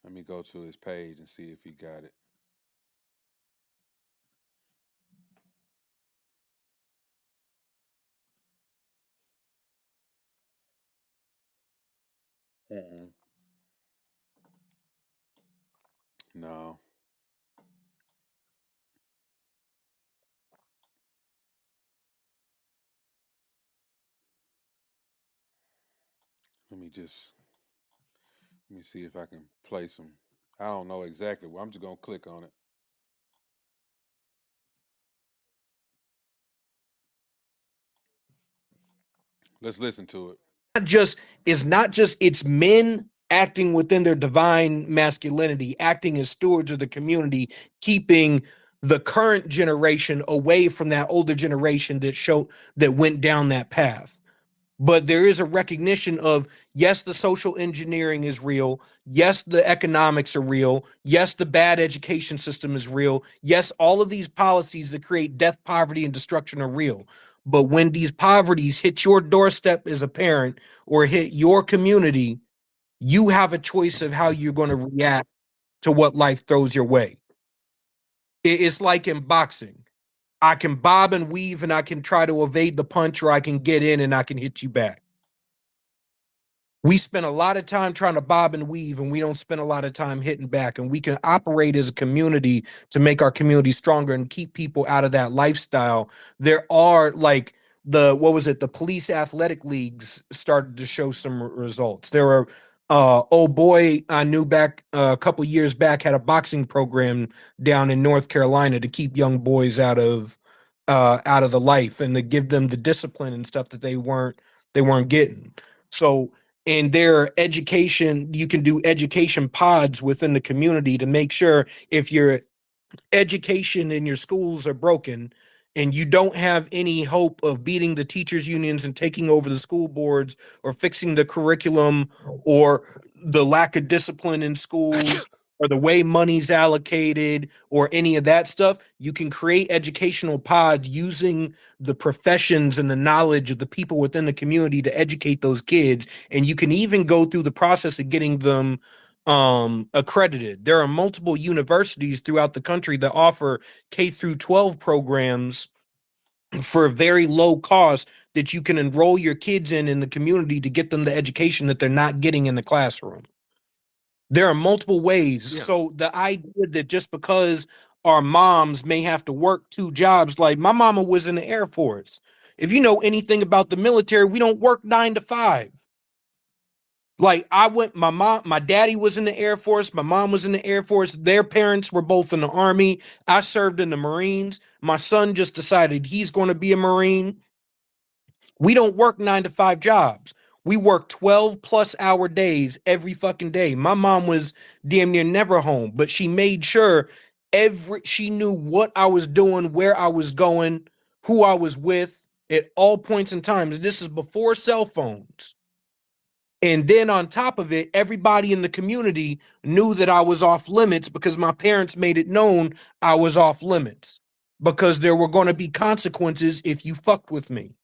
Let me go to his page and see if he got it. Mm-mm. No. Let me just let me see if I can play some. I don't know exactly. I'm just gonna click on it. Let's listen to it. Not just it's men acting within their divine masculinity, acting as stewards of the community, keeping the current generation away from that older generation that went down that path. But there is a recognition of, yes, the social engineering is real, yes, the economics are real, yes, the bad education system is real, yes, all of these policies that create death, poverty, and destruction are real. But when these poverties hit your doorstep as a parent or hit your community, you have a choice of how you're going to react to what life throws your way. It's like in boxing. I can bob and weave and I can try to evade the punch, or I can get in and I can hit you back. We spend a lot of time trying to bob and weave, and we don't spend a lot of time hitting back. And we can operate as a community to make our community stronger and keep people out of that lifestyle. There are like what was it? The police athletic leagues started to show some results. There are old boy I knew back a couple years back had a boxing program down in North Carolina to keep young boys out of the life and to give them the discipline and stuff they weren't getting. So in their education, you can do education pods within the community to make sure if your education in your schools are broken and you don't have any hope of beating the teachers unions and taking over the school boards or fixing the curriculum or the lack of discipline in schools or the way money's allocated or any of that stuff, you can create educational pods using the professions and the knowledge of the people within the community to educate those kids. And you can even go through the process of getting them accredited. There are multiple universities throughout the country that offer K through 12 programs for very low cost that you can enroll your kids in the community to get them the education that they're not getting in the classroom. There are multiple ways. Yeah. So the idea that just because our moms may have to work two jobs, like my mama was in the Air Force. If you know anything about the military, we don't work 9 to 5. Like my daddy was in the Air Force, my mom was in the Air Force, their parents were both in the Army. I served in the Marines. My son just decided he's going to be a Marine. We don't work 9 to 5 jobs. We work 12 plus hour days every fucking day. My mom was damn near never home, but she made sure she knew what I was doing, where I was going, who I was with at all points in times. This is before cell phones. And then on top of it, everybody in the community knew that I was off limits because my parents made it known I was off limits because there were going to be consequences if you fucked with me.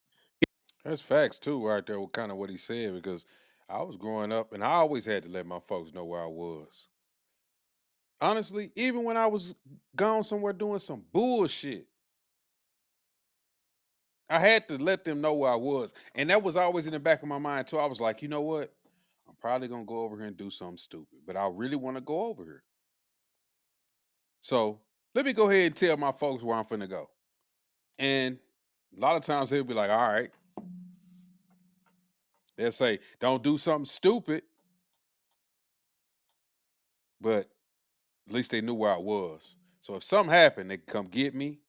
That's facts too, right there. With kind of what he said, because I was growing up and I always had to let my folks know where I was. Honestly, even when I was gone somewhere doing some bullshit, I had to let them know where I was, and that was always in the back of my mind too. I was like, you know what? I'm probably gonna go over here and do something stupid, but I really want to go over here. So let me go ahead and tell my folks where I'm finna go. And a lot of times they'll be like, all right. They'll say, don't do something stupid, but at least they knew where I was. So if something happened, they could come get me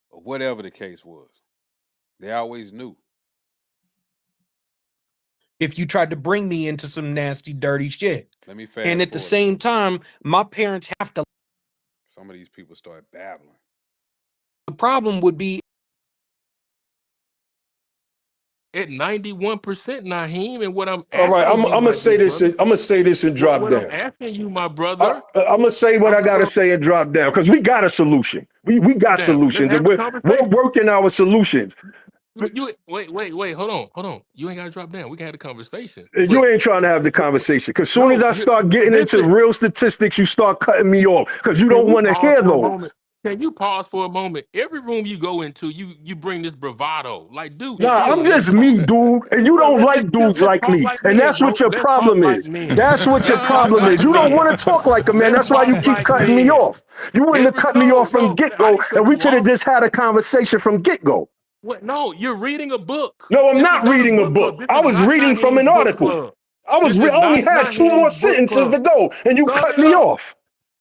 or whatever the case was. They always knew. If you tried to bring me into some nasty, dirty shit. Let me And fast at the forward a same little bit. time, my parents have to. Some of these people start babbling. The problem would be At 91%, Naheem, and what I'm All right, asking you, I'm gonna my say good this. brother, I'm gonna say this and drop what I'm down. asking you, my brother, I'm gonna say what I gotta I'm say and drop down because we got a solution. We got down. Let's solutions, and have a we're conversation. working our solutions. Wait, hold on. You ain't gotta drop down. We can have a conversation. You But ain't trying to have the conversation because soon as no, I start getting into listen, real statistics, you start cutting me off because you can don't you want to pause hear for a those. moment? Can you pause for a moment? Every room you go into, you bring this bravado. Like, dude, Nah, chill, I'm man. just Come on. me, dude, and you Well, don't let's like chill. dudes Let's like talk me, like and men, that's what bro. your Let's talk problem like is. men. That's what your Let's talk problem is. like You don't men. want to talk like a man. Let's That's why you talk keep like cutting me men. off. You wouldn't have cut me off from get I go, ain't and cut we you could have off. just had a conversation from get go. What? No, you're reading a book. No, I'm This is not not a reading a book club. book. This I is was not reading from Naheem's an book article. club. This I is only not had two more Naheem's book sentences club. to go, and you Sum cut it me up. off.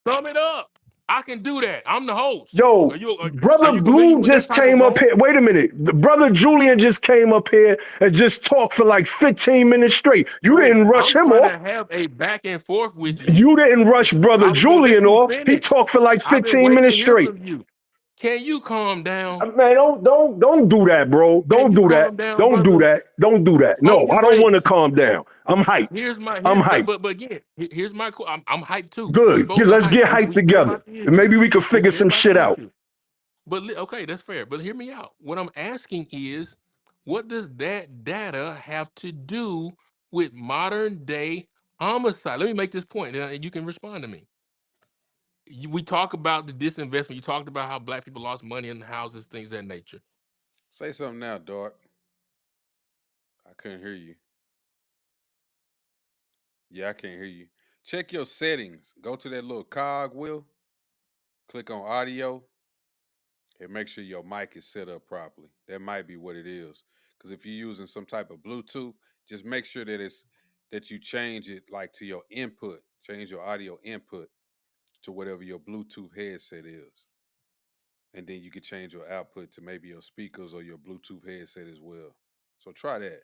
Sum it up. I can do that. I'm the host. Yo, Are brother you familiar Blue with that just type of came up role? here. Wait a minute. The brother Julian just came up here and just talked for like 15 minutes straight. You No, didn't rush I'm him trying to off. have a back and forth with you. You didn't rush brother I was gonna let Julian you off. He finish. talked for like I've been 15 waiting to minutes hear straight. from you. Can you calm down? Man, don't do that, bro. Can Don't you do that. calm down, Don't do brother? that. Don't do that. Talk No, your I don't want to base. calm down. I'm hyped. Here's my I'm here, hyped. but again, here's my. I'm hyped too. We Good. both are Let's hyped. get hyped We care together. about the And issue. maybe we could We figure care some about shit the out. issue. But okay, that's fair. But hear me out. What I'm asking is, what does that data have to do with modern day homicide? Let me make this point, and you can respond to me. We talk about the disinvestment. You talked about how black people lost money in houses, things of that nature. Say something now, Dart. I couldn't hear you. Yeah, I can't hear you. Check your settings. Go to that little cog wheel. Click on audio and make sure your mic is set up properly. That might be what it is. Because if you're using some type of Bluetooth, just make sure that you change it like to your input. Change your audio input to whatever your Bluetooth headset is. And then you can change your output to maybe your speakers or your Bluetooth headset as well. So try that.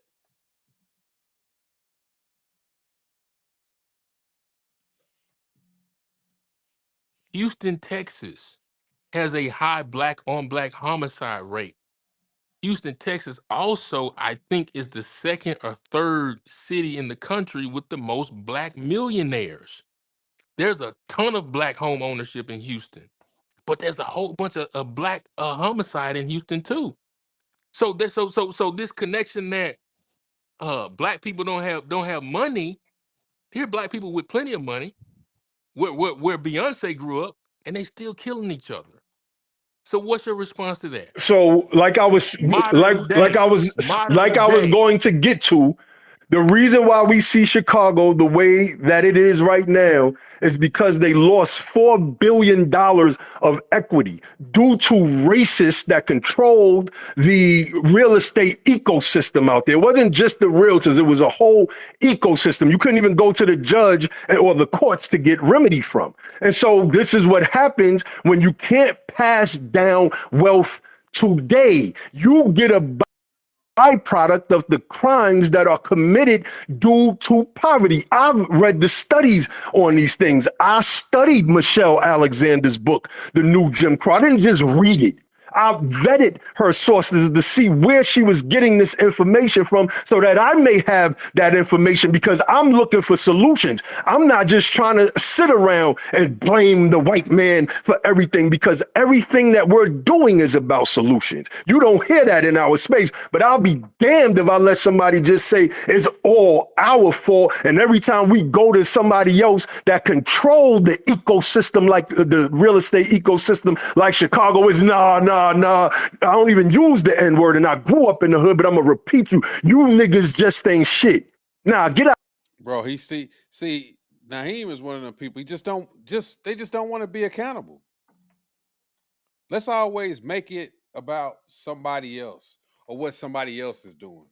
Houston, Texas has a high black on black homicide rate. Houston, Texas also, I think, is the second or third city in the country with the most black millionaires. There's a ton of black home ownership in Houston, but there's a whole bunch of black homicide in Houston too. So this connection that black people don't have money. Here, black people with plenty of money, where Beyonce grew up, and they still killing each other. So what's your response to that? So like I was Modern day, like modern I was day. going to get to, the reason why we see Chicago the way that it is right now is because they lost $4 billion of equity due to racists that controlled the real estate ecosystem out there. It wasn't just the realtors, it was a whole ecosystem. You couldn't even go to the judge or the courts to get remedy from. And so this is what happens when you can't pass down wealth today. You get a byproduct of the crimes that are committed due to poverty. I've read the studies on these things. I studied Michelle Alexander's book, The New Jim Crow. I didn't just read it. I vetted her sources to see where she was getting this information from so that I may have that information, because I'm looking for solutions. I'm not just trying to sit around and blame the white man for everything, because everything that we're doing is about solutions. You don't hear that in our space, but I'll be damned if I let somebody just say it's all our fault. And every time we go to somebody else that control the ecosystem, like the real estate ecosystem, like Chicago, is nah. I don't even use the N word, and I grew up in the hood, but I'm gonna repeat you. You niggas just ain't shit. Nah, get out. Bro, he see Naheem is one of them people. He they just don't want to be accountable. Let's always make it about somebody else or what somebody else is doing.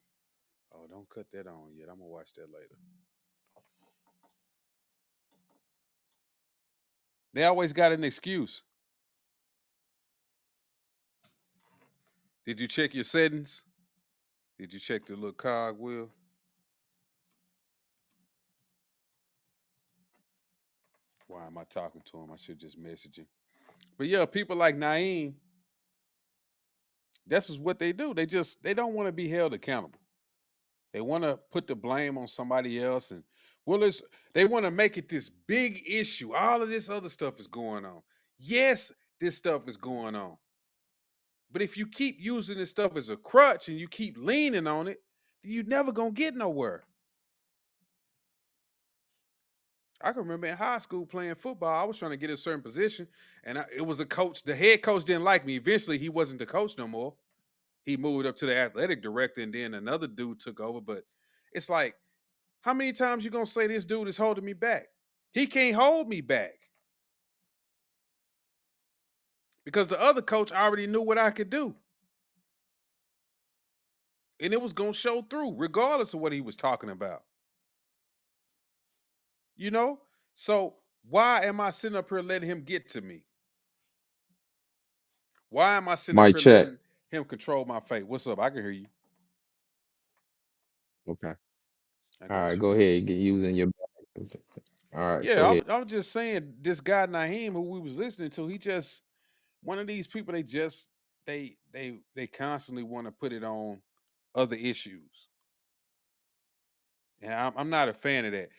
Oh, don't cut that on yet. I'm gonna watch that later. They always got an excuse. Did you check your settings? Did you check the little cog wheel? Why am I talking to him? I should just message him. But yeah, people like Naeem, this is what they do. They don't want to be held accountable. They want to put the blame on somebody else, and they want to make it this big issue. All of this other stuff is going on. Yes, this stuff is going on. But if you keep using this stuff as a crutch and you keep leaning on it, you're never gonna get nowhere. I can remember in high school playing football, I was trying to get a certain position, and it was a coach. The head coach didn't like me. Eventually, he wasn't the coach no more. He moved up to the athletic director, and then another dude took over. But it's like, how many times you gonna say this dude is holding me back? He can't hold me back because the other coach already knew what I could do, and it was gonna show through, regardless of what he was talking about. You know? So why am I sitting up here letting him get to me? Why am I sitting up Mic here check. letting him control my fate? What's up? I can hear you. Okay. I All got right. you, Go man. ahead. Get using your. All right. Yeah, Go ahead. I'm just saying this guy Naheem, who we was listening to, he just one of these people. They constantly want to put it on other issues, and I'm not a fan of that.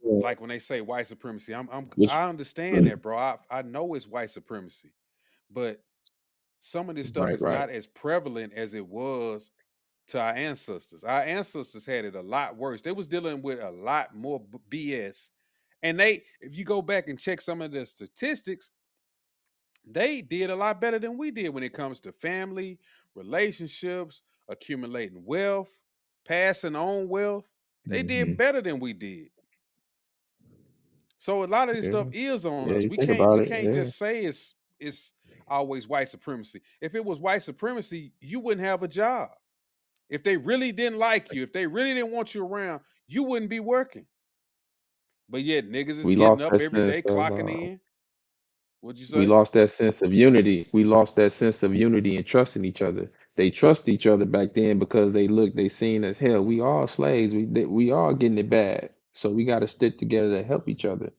Yeah. Like when they say white supremacy, Which, I understand that, bro. I know it's white supremacy, but some of this stuff right. is Right. not as prevalent as it was to our ancestors. Our ancestors had it a lot worse. They was dealing with a lot more BS. And if you go back and check some of the statistics, they did a lot better than we did when it comes to family, relationships, accumulating wealth, passing on wealth. They did Hmm. better than we did. So a lot of this Yeah. stuff is on Yeah. us. You We think can't about we it. can't Yeah. just say it's always white supremacy. If it was white supremacy, you wouldn't have a job. If they really didn't like you, if they really didn't want you around, you wouldn't be working. But yet niggas is We getting lost up that every day, sense of. clocking in. What'd you We say? lost that sense of unity. We lost that sense of unity and trust in each other. they trust each other back then because they seen as hell. We all slaves. We all getting it bad. So we got to stick together to help each other.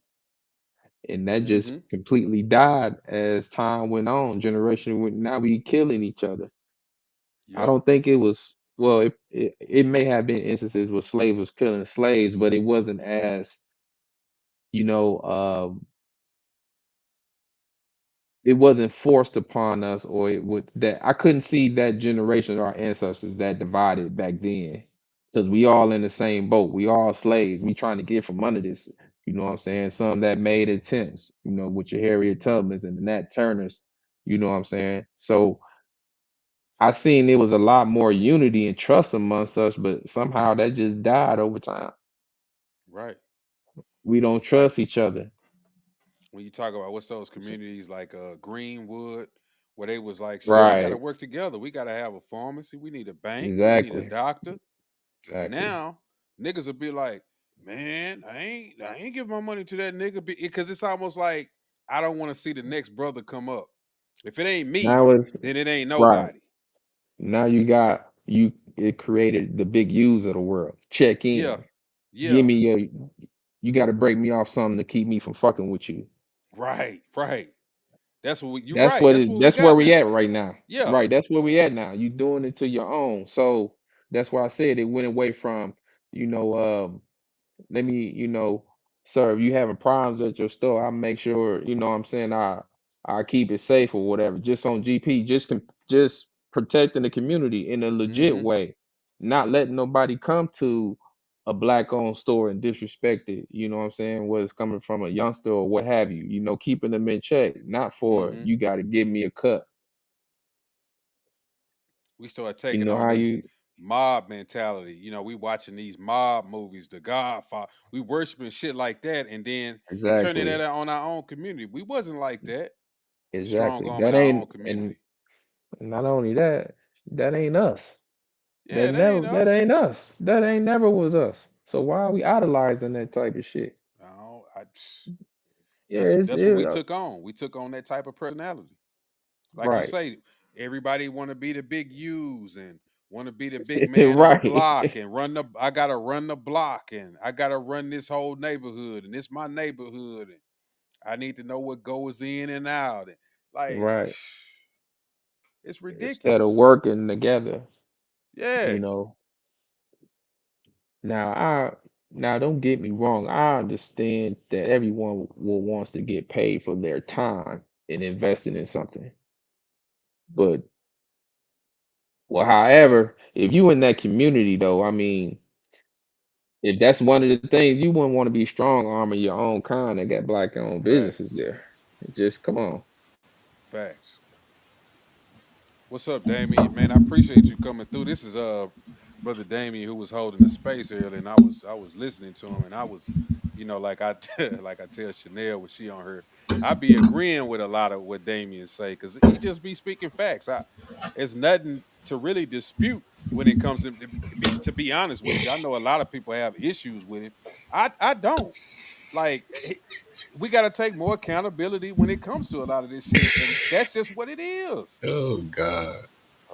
And that just Mm-hmm. completely died as time went on. Generation went now we killing each other. I Yep. don't think it was well. It may have been instances where slaves was killing slaves, but it wasn't as you know. It wasn't forced upon us, or it would that I couldn't see that generation of our ancestors that divided back then, because we all in the same boat. We all slaves. We trying to get from under this. You know what I'm saying? Some that made attempts. You know, with your Harriet Tubmans and the Nat Turners. You know what I'm saying? So I seen there was a lot more unity and trust amongst us, but somehow that just died over time. Right. We don't Like trust each other. when you talk about what's those communities like Greenwood, where they was like, shit, we got to Right. work together. We got to have a pharmacy. We need a bank. We need a Exactly. doctor. Exactly. Now niggas will be like, man, I ain't give my money to that nigga because it's almost like I don't want to see the next brother come up. If it ain't me, Now it's then it ain't right. nobody. Now you got you it created the big U's of the world. Check Yeah, in. Give yeah, me your you gotta break me off something to keep me from fucking with you. right, right. You right. That's what we That's where got we now. at right now. Yeah. Right, that's where we at now. You doing it to your own. So that's why I said it went away from, you know, let me, sir, if you having problems at your store, I make sure, what I'm saying, I keep it safe or whatever. Just on GP, just protecting the community in a legit Mm-hmm. way, not letting nobody come to a black owned store and disrespect it. You know what I'm saying? Whether it's coming from a youngster or what have you. Keeping them in check, not for Mm-hmm. you got to give me a cut. We start You taking know on how this you mob mentality. We watching these mob movies, The Godfather. We worshiping shit like that, and then turning that exactly, out on our own community. We wasn't like that. Strong exactly. arm in That our own ain't and community. not only that, that ain't us. Yeah, that ain't That us. ain't us. That ain't never was us. So why are we idolizing that type of shit? No, Yeah, that's what we took on. We took on that type of personality. Like you right, say, everybody want to be the big U's and want to be the big man of the right, block and I gotta run the block and I gotta run this whole neighborhood and it's my neighborhood and I need to know what goes in and out and like right. it's Instead of ridiculous. working together, Yeah. you know. Now now don't get me wrong. I understand that everyone will wants to get paid for their time and investing in something. But however, if you in that community though, I mean, if that's one of the things you wouldn't want to be strong arming your own kind that got black owned businesses Facts. there. Just come on. Facts. What's up, Damien? Man, I appreciate you coming through. This is brother Damien who was holding the space earlier, and I was listening to him, and I was, like like I tell Chanel when she on her, I be agreeing with a lot of what Damien say because he just be speaking facts. It's nothing to really dispute when it comes to be honest with you. I know a lot of people have issues with it. I don't like. We got to take more accountability when it comes to a lot of this shit, and that's just what it is. Oh God.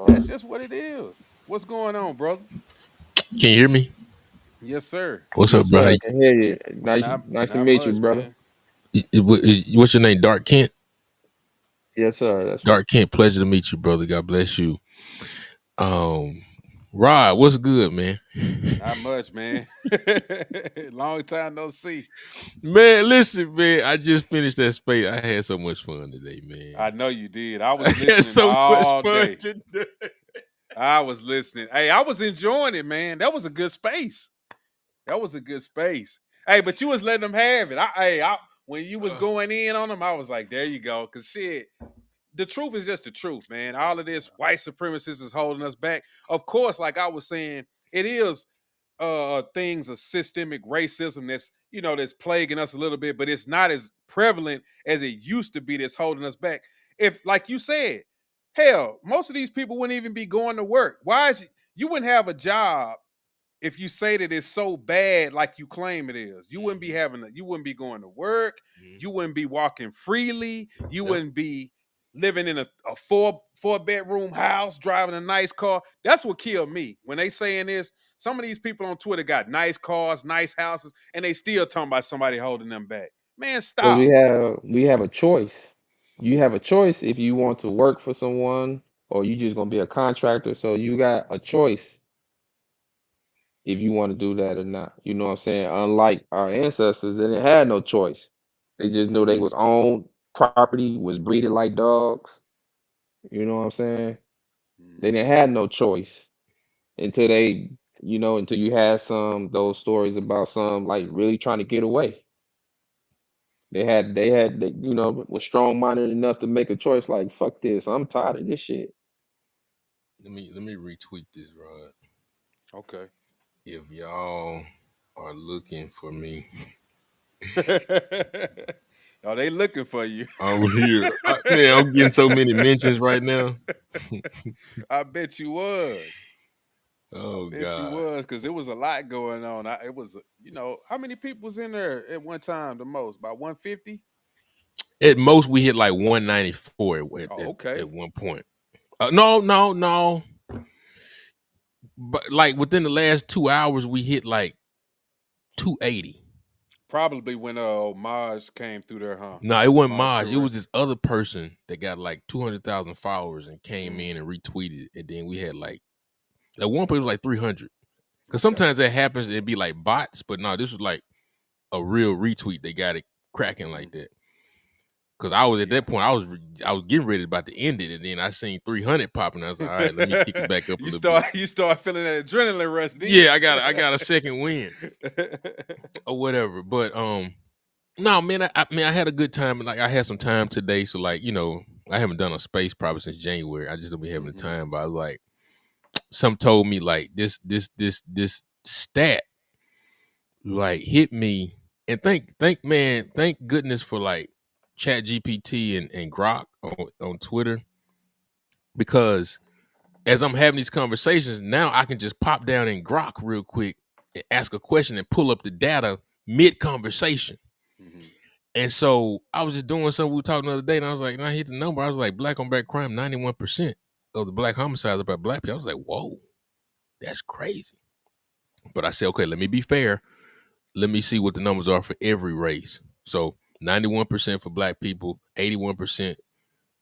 That's just what it is. What's going on, brother? Can you hear me? Yes, sir. What's up, Yes, bro? sir. I can hear you. Nice to Not meet you, much, brother. man. What's your name? Dark Kent? Yes, sir. That's Dark Kent, pleasure to meet you, brother. God bless you. Um, Rod, what's good, man? Not much, man. Long time no see. Man, listen, man. I just finished that space. I had so much fun today, man. I know you did. I was I had listening so much all fun day. today. I was listening. Hey, I was enjoying it, man. That was a good space. That was a good space. Hey, but you was letting them have it. When you was going in on them, I was like, there you go. Cause shit, the truth is just the truth, man. All of this white supremacists is holding us back. Of course, like I was saying, it is things of systemic racism that's plaguing us a little bit, but it's not as prevalent as it used to be that's holding us back. If, like you said, hell, most of these people wouldn't even be going to work. You wouldn't have a job if you say that it's so bad like you claim it is. You wouldn't be going to work, Mhm. you wouldn't be walking freely, you Yep. wouldn't be living in a four bedroom house, driving a nice car. That's what killed me. When they saying this, some of these people on Twitter got nice cars, nice houses, and they still talking about somebody holding them back. Man, Because stop. we have a choice. You have a choice if you want to work for someone or you just gonna be a contractor. So you got a choice if you want to do that or not. You know what I'm saying? Unlike our ancestors, they didn't have no choice. They just knew they was owned property, was breeded like dogs. You know what I'm saying? They didn't have no choice until they, until you had those stories about some like really trying to get away. Was strong-minded enough to make a choice like, fuck this, I'm tired of this shit. Let me retweet this, Rod. Okay. If y'all are looking for me, Oh, they looking for you. I'm here. Man, I'm getting so many mentions right now. I bet you was. Oh Bet you God. was, because it was a lot going on. It was, how many people was in there at one time? The most, about 150. At most, we hit like 194 Oh, okay. at one point. No. But like within the last 2 hours, we hit like 280. Probably when Maj came through there, huh? No, it wasn't Maj Maj. It was Toure. this other person that got like 200,000 followers and came Mm. in and retweeted. And then we had like, at one point, it was like 300. Because Okay. sometimes that happens, it'd be like bots. But no, this was like a real retweet. They got it cracking like that. Because I was at that point, I was getting ready about to end it. And then I seen 300 popping. I was like, all right, let me kick it back up a little bit. You start feeling that adrenaline rush, didn't Yeah, you? I got a second win or whatever. But no, man, I had a good time. Like I had some time today, so like I haven't done a space probably since January. I just don't be having the time. But I was like, some told me like this stat like hit me, and thank goodness for like Chat GPT and Grok on Twitter, because as I'm having these conversations now, I can just pop down in Grok real quick and ask a question and pull up the data mid conversation. And so I was just doing something we were talking the other day, and I was like, and I hit the number. I was like, black on black crime, 91% of the black homicides are by black people. I was like, whoa, that's crazy. But I said, okay, let me be fair. Let me see what the numbers are for every race. So 91% for black people, 81%,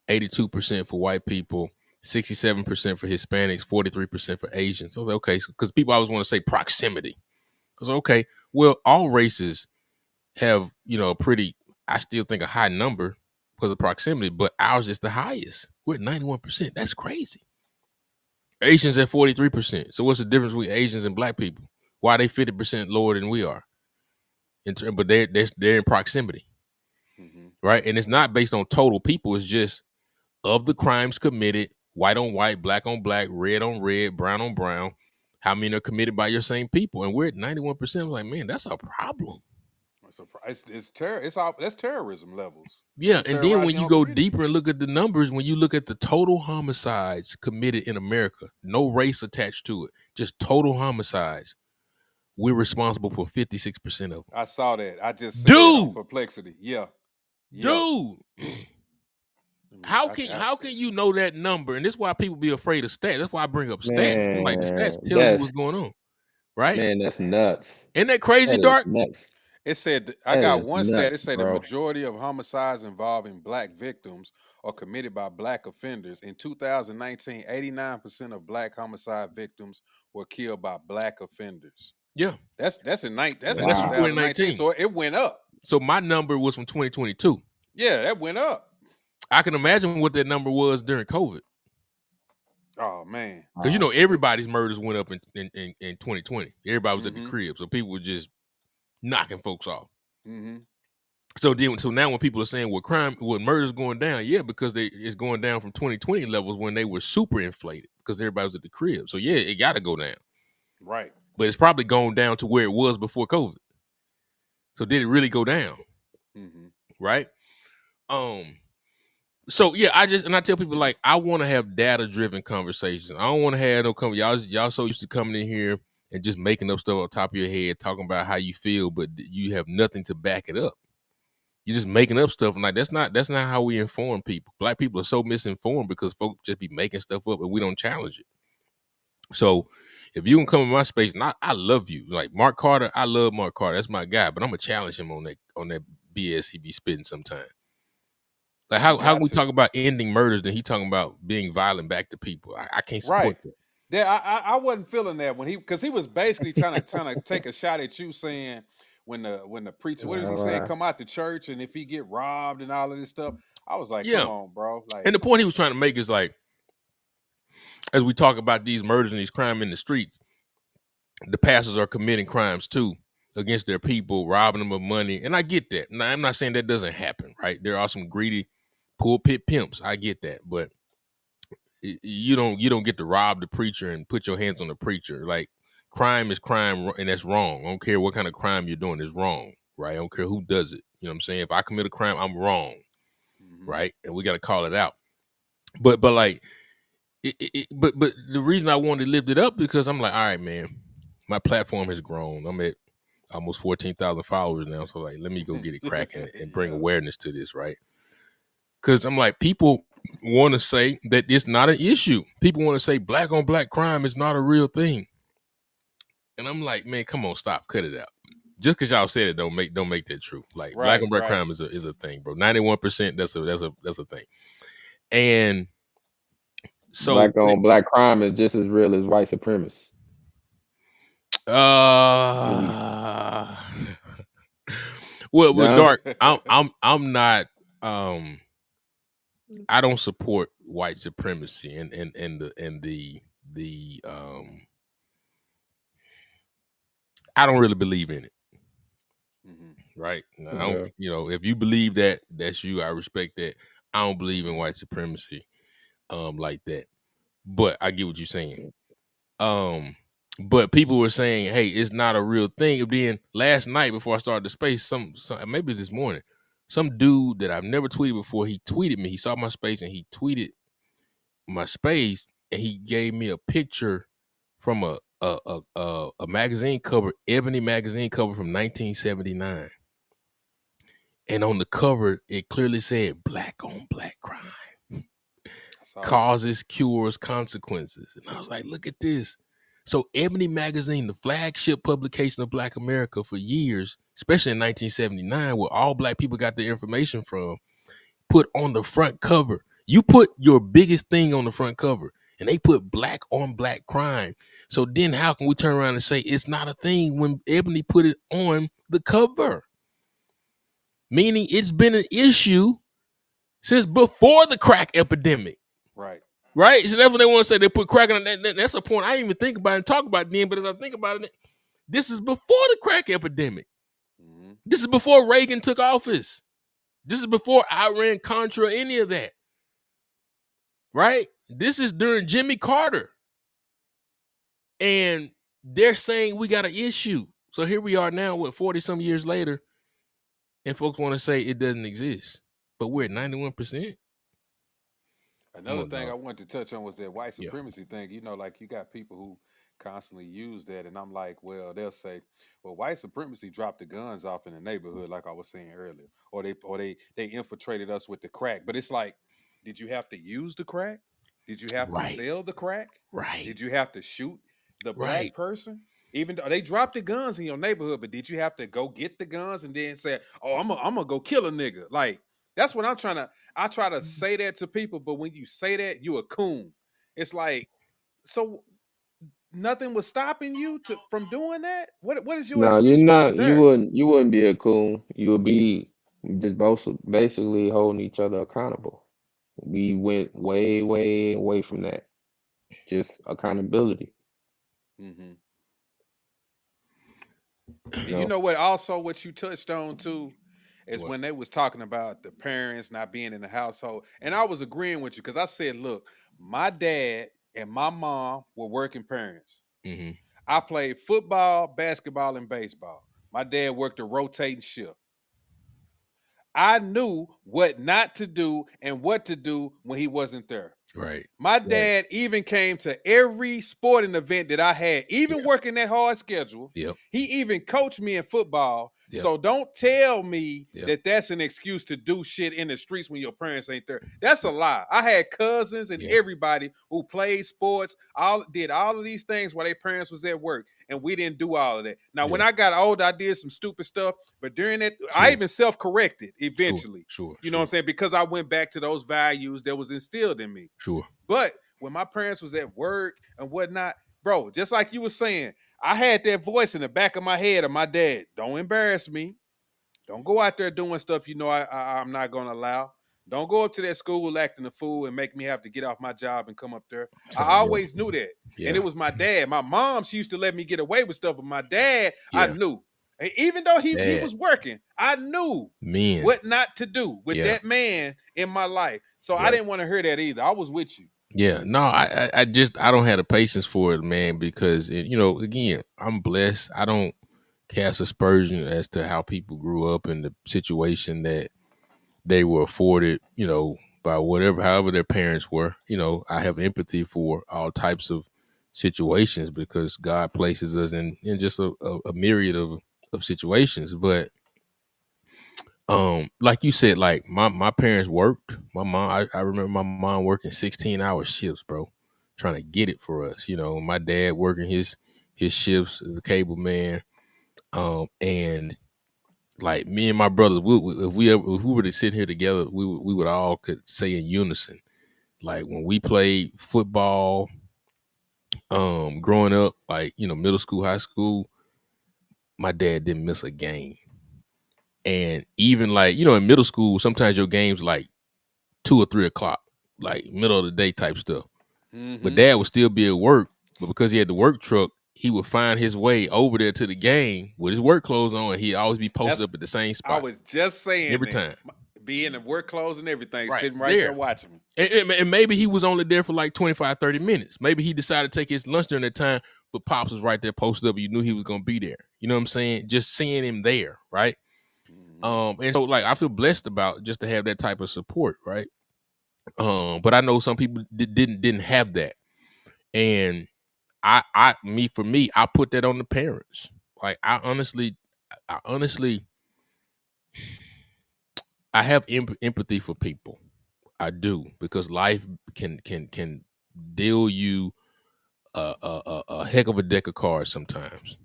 82% for white people, 67% for Hispanics, 43% for Asians. I was like, okay, because people always want to say proximity. I was like, okay, well, all races have, a pretty, I still think a high number because of proximity, but ours is the highest. We're at 91%. That's crazy. Asians at 43%. So what's the difference between Asians and black people? Why are they 50% lower than we are? But they're in proximity, right? And it's not based on total people. It's just of the crimes committed, white on white, black on black, red on red, brown on brown, how many are committed by your same people? And we're at 91%. I'm like, man, that's a problem. It's that's terrorism levels. Yeah, and then Terrorize when your you own go community. deeper and look at the numbers, when you look at the total homicides committed in America, no race attached to it, just total homicides, we're responsible for 56% of them. I saw that. I just seen that on Dude, Perplexity. Yeah. dude. How can you know that number? And this is why people be afraid of stats. That's why I bring up stats. I'm like, the stats Man, tell you what's going on, right? that's nuts. Isn't that crazy, That is Dark? nuts. It said I That got is one stat. It nuts, said the bro. majority of homicides involving black victims are committed by black offenders. In 2019, 89% of black homicide victims were killed by black offenders. Yeah. That's in And that's from 2019. 2019. So it went up. So my number was from 2022. Yeah, that went up. I can imagine what that number was during COVID. Oh man. Because everybody's murders went up in 2020. Everybody was at the crib. So people were just knocking folks off. So now when people are saying murder's going down, yeah, because it's going down from 2020 levels when they were super inflated because everybody was at the crib. So yeah, it got to go down. Right. But it's probably gone down to where it was before COVID. So did it really go down? Right? So yeah, I tell people like I want to have data-driven conversations. I don't want to have no y'all so used to coming in here and just making up stuff on top of your head, talking about how you feel, but you have nothing to back it up. You're just making up stuff. And like that's not how we inform people. Black people are so misinformed because folks just be making stuff up and we don't challenge it. So if you can come in my space, and I love you. Like Mark Carter, I love Mark Carter. That's my guy, but I'm gonna challenge him on that BS he be spitting sometime. Like You how can got we to. talk about ending murders and he talking about being violent back to people? I can't Right. support that. Yeah, I wasn't feeling that when because he was basically trying to take a shot at you saying when the preacher, what was he saying, Right. come out to church and if he get robbed and all of this stuff. I was like, come Yeah. on, bro. Like, And the point he was trying to make is like, as we talk about these murders and these crime in the streets, the pastors are committing crimes too against their people, robbing them of money. And I get that. Now, I'm not saying that doesn't happen, right? There are some greedy pulpit pimps. I get that. But you don't get to rob the preacher and put your hands on the preacher. Like crime is crime and that's wrong. I don't care what kind of crime you're doing, it's wrong, right? I don't care who does it. You know what I'm saying? If I commit a crime, I'm wrong, mhm. right? And we got to call it out. But like but the reason I wanted to lift it up because I'm like, all right, man, my platform has grown. I'm at almost 14,000 followers now. So like, let me go get it cracking and bring Yeah. awareness to this, right? Because I'm like, people want to say that it's not an issue. People want to say black on black crime is not a real thing. And I'm like, man, come on, stop, cut it out. Just because y'all said it don't make that true. Like black Right, on black right. crime is a thing, bro. 91%, that's a thing. And so Black on black crime is just as real as white supremacy. At least. uh well No. dark, I'm not I don't support white supremacy and the I don't really believe in it. Mhm. Right? I don't, Yeah. if you believe that, that's you. I respect that. I don't believe in white supremacy like that. But I get what you're saying. But people were saying, hey, it's not a real thing. And then last night before I started the space, some maybe this morning, some dude that I've never tweeted before, he tweeted me. He saw my space and he tweeted my space and he gave me a picture from a magazine cover, Ebony magazine cover from 1979. And on the cover, it clearly said black on black crime. I saw that. Causes, cures, consequences. And I was like, look at this. So Ebony magazine, the flagship publication of Black America for years, especially in 1979, where all black people got their information from, put on the front cover. You put your biggest thing on the front cover and they put black on black crime. So then how can we turn around and say it's not a thing when Ebony put it on the cover? Meaning it's been an issue since before the crack epidemic. Right. Right? So that's what they want to say. They put crack on that. That's a point I didn't even think about and talk about then. But as I think about it, this is before the crack epidemic. Mhm. This is before Reagan took office. This is before Iran Contra, any of that. Right? This is during Jimmy Carter. And they're saying we got an issue. So here we are now, what, 40 some years later, and folks want to say it doesn't exist. But we're at 91%. Come Another on, thing I dog. wanted to touch on was that white Yeah. supremacy thing. Like you got people who constantly use that, and I'm like, well, they'll say, well, white supremacy dropped the guns off in the neighborhood, like I was saying earlier, or they infiltrated us with the crack. But it's like, did you have to use the crack? Did you have to Right. sell the crack? Right. Did you have to shoot the black Right. person? Even though they dropped the guns in your neighborhood, but did you have to go get the guns and then say, "Oh, I'm gonna go kill a nigga"? Like that's what I'm trying to. I try to say that to people, but when you say that, you a coon. It's like, so nothing was stopping you from doing that. What is your No, you're excuse not. there? You wouldn't be a coon. You would be just both basically holding each other accountable. We went way, way away from that. Just accountability. Hmm. You And you know. know what? Also, what you touched on too is What? when they was talking about the parents not being in the household, and I was agreeing with you because I said, look, my dad and my mom were working parents. Mm-hmm. I played football, basketball, and baseball. My dad worked a rotating shift. I knew what not to do and what to do when he wasn't there. Right. My Right. dad even came to every sporting event that I had, even Yeah. working that hard schedule. Yep. He even coached me in football. Yep. So don't tell me Yep. that that's an excuse to do shit in the streets when your parents ain't there. That's a lie. I had cousins and Yeah. everybody who played sports, did all of these things while their parents was at work, and we didn't do all of that. Now, when Yeah. I got older, I did some stupid stuff, but during that, I Sure. even self-corrected Sure. eventually. Sure. You know what I'm saying? Because I went back to those values that was instilled in me. Sure. But when my parents was at work and whatnot, bro, just like you were saying, I had that voice in the back of my head of my dad. Don't embarrass me. Don't go out there doing stuff you know I'm not going to allow. Don't go up to that school acting a fool and make me have to get off my job and come up there. I always knew that. Yeah. And it was my dad. My mom, she used to let me get away with stuff, but my dad, I Yeah. knew. And even though he Dad. was working, I knew Men. what not to do with Yeah. that man in my life. So I Right. didn't want to hear that either. I was with you. Yeah, no, I don't have the patience for it, man, because again, I'm blessed. I don't cast aspersion as to how people grew up in the situation that they were afforded, by however their parents were. I have empathy for all types of situations because God places us in just a myriad of situations. But like you said, like my parents worked. My mom, I remember my mom working 16-hour shifts, bro, trying to get it for us. My dad working his shifts as a cable man. And like me and my brothers, if we were to sit here together, we would all could say in unison, like when we played football, growing up, like middle school, high school, my dad didn't miss a game. And even like in middle school, sometimes your games like 2 or 3 o'clock, like middle of the day type stuff. But dad would still be at work, but because he had the work truck, he would find his way over there to the game with his work clothes on, and he'd always be posted up at the same spot. I was just saying every that. time. Be in the work clothes and everything, Right sitting right there watching me. And maybe he was only there for like 25, 30 minutes. Maybe he decided to take his lunch during that time, but Pops was right there posted up. You knew he was going to be there. You know what I'm saying? Just seeing him there, right? And so like I feel blessed about just to have that type of support, right? But I know some people didn't have that. And I put that on the parents. Like I honestly I have empathy for people. I do, because life can deal you a heck of a deck of cards sometimes.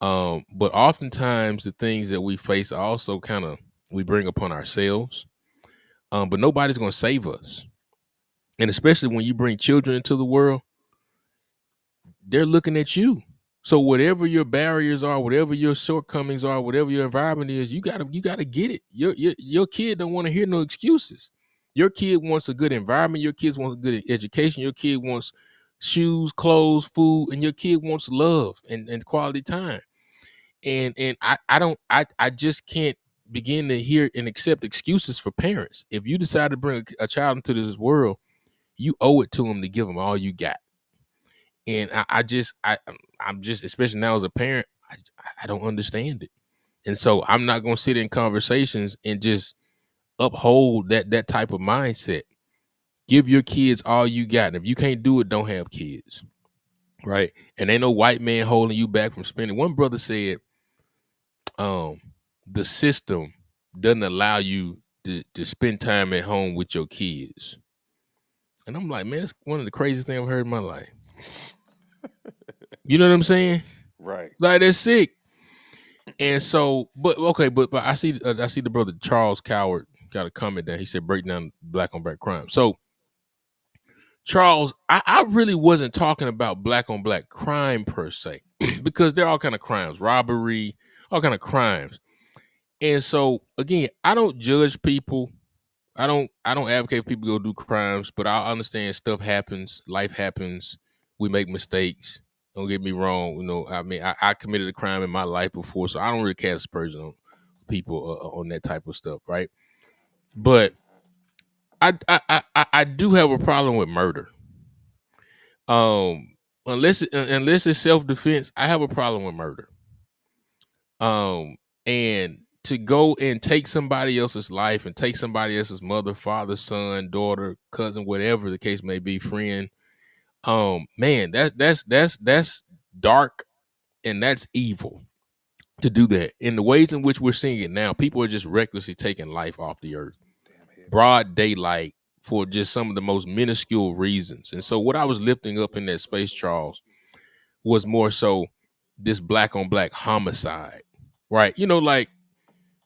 But oftentimes the things that we face also kind of we bring upon ourselves. But nobody's going to save us. And especially when you bring children into the world, they're looking at you. So whatever your barriers are, whatever your shortcomings are, whatever your environment is, you gotta get it. Your kid don't want to hear no excuses. Your kid wants a good environment. Your kids want a good education. Your kid wants shoes, clothes, food, and your kid wants love and quality time. And I just can't begin to hear and accept excuses for parents. If you decide to bring a child into this world, you owe it to them to give them all you got. And I'm just, especially now as a parent, I don't understand it. And so I'm not going to sit in conversations and just uphold that type of mindset. Give your kids all you got. And if you can't do it, don't have kids. Right. And ain't no white man holding you back from spending. One brother said, the system doesn't allow you to spend time at home with your kids. And I'm like, man, it's one of the craziest things I've heard in my life. You know what I'm saying? Right. Like, that's sick. And so, but I see the brother Charles Coward got a comment there. He said, break down black on black crime. So, Charles, I really wasn't talking about black on black crime per se, because there are all kind of crimes, robbery, all kind of crimes. And so, again, I don't judge people. I don't advocate for people to go do crimes, but I understand stuff happens, life happens, we make mistakes. Don't get me wrong. I mean, I committed a crime in my life before, so I don't really cast aspersion on people on that type of stuff, right? But I do have a problem with murder. Unless it's self-defense, I have a problem with murder. And to go and take somebody else's life and take somebody else's mother, father, son, daughter, cousin, whatever the case may be, friend. Man, that's dark and that's evil to do that. In the ways in which we're seeing it now, people are just recklessly taking life off the earth, Damn heavy. broad daylight, for just some of the most minuscule reasons. And so, what I was lifting up in that space, Charles, was more so this black on black homicide, right? You know, like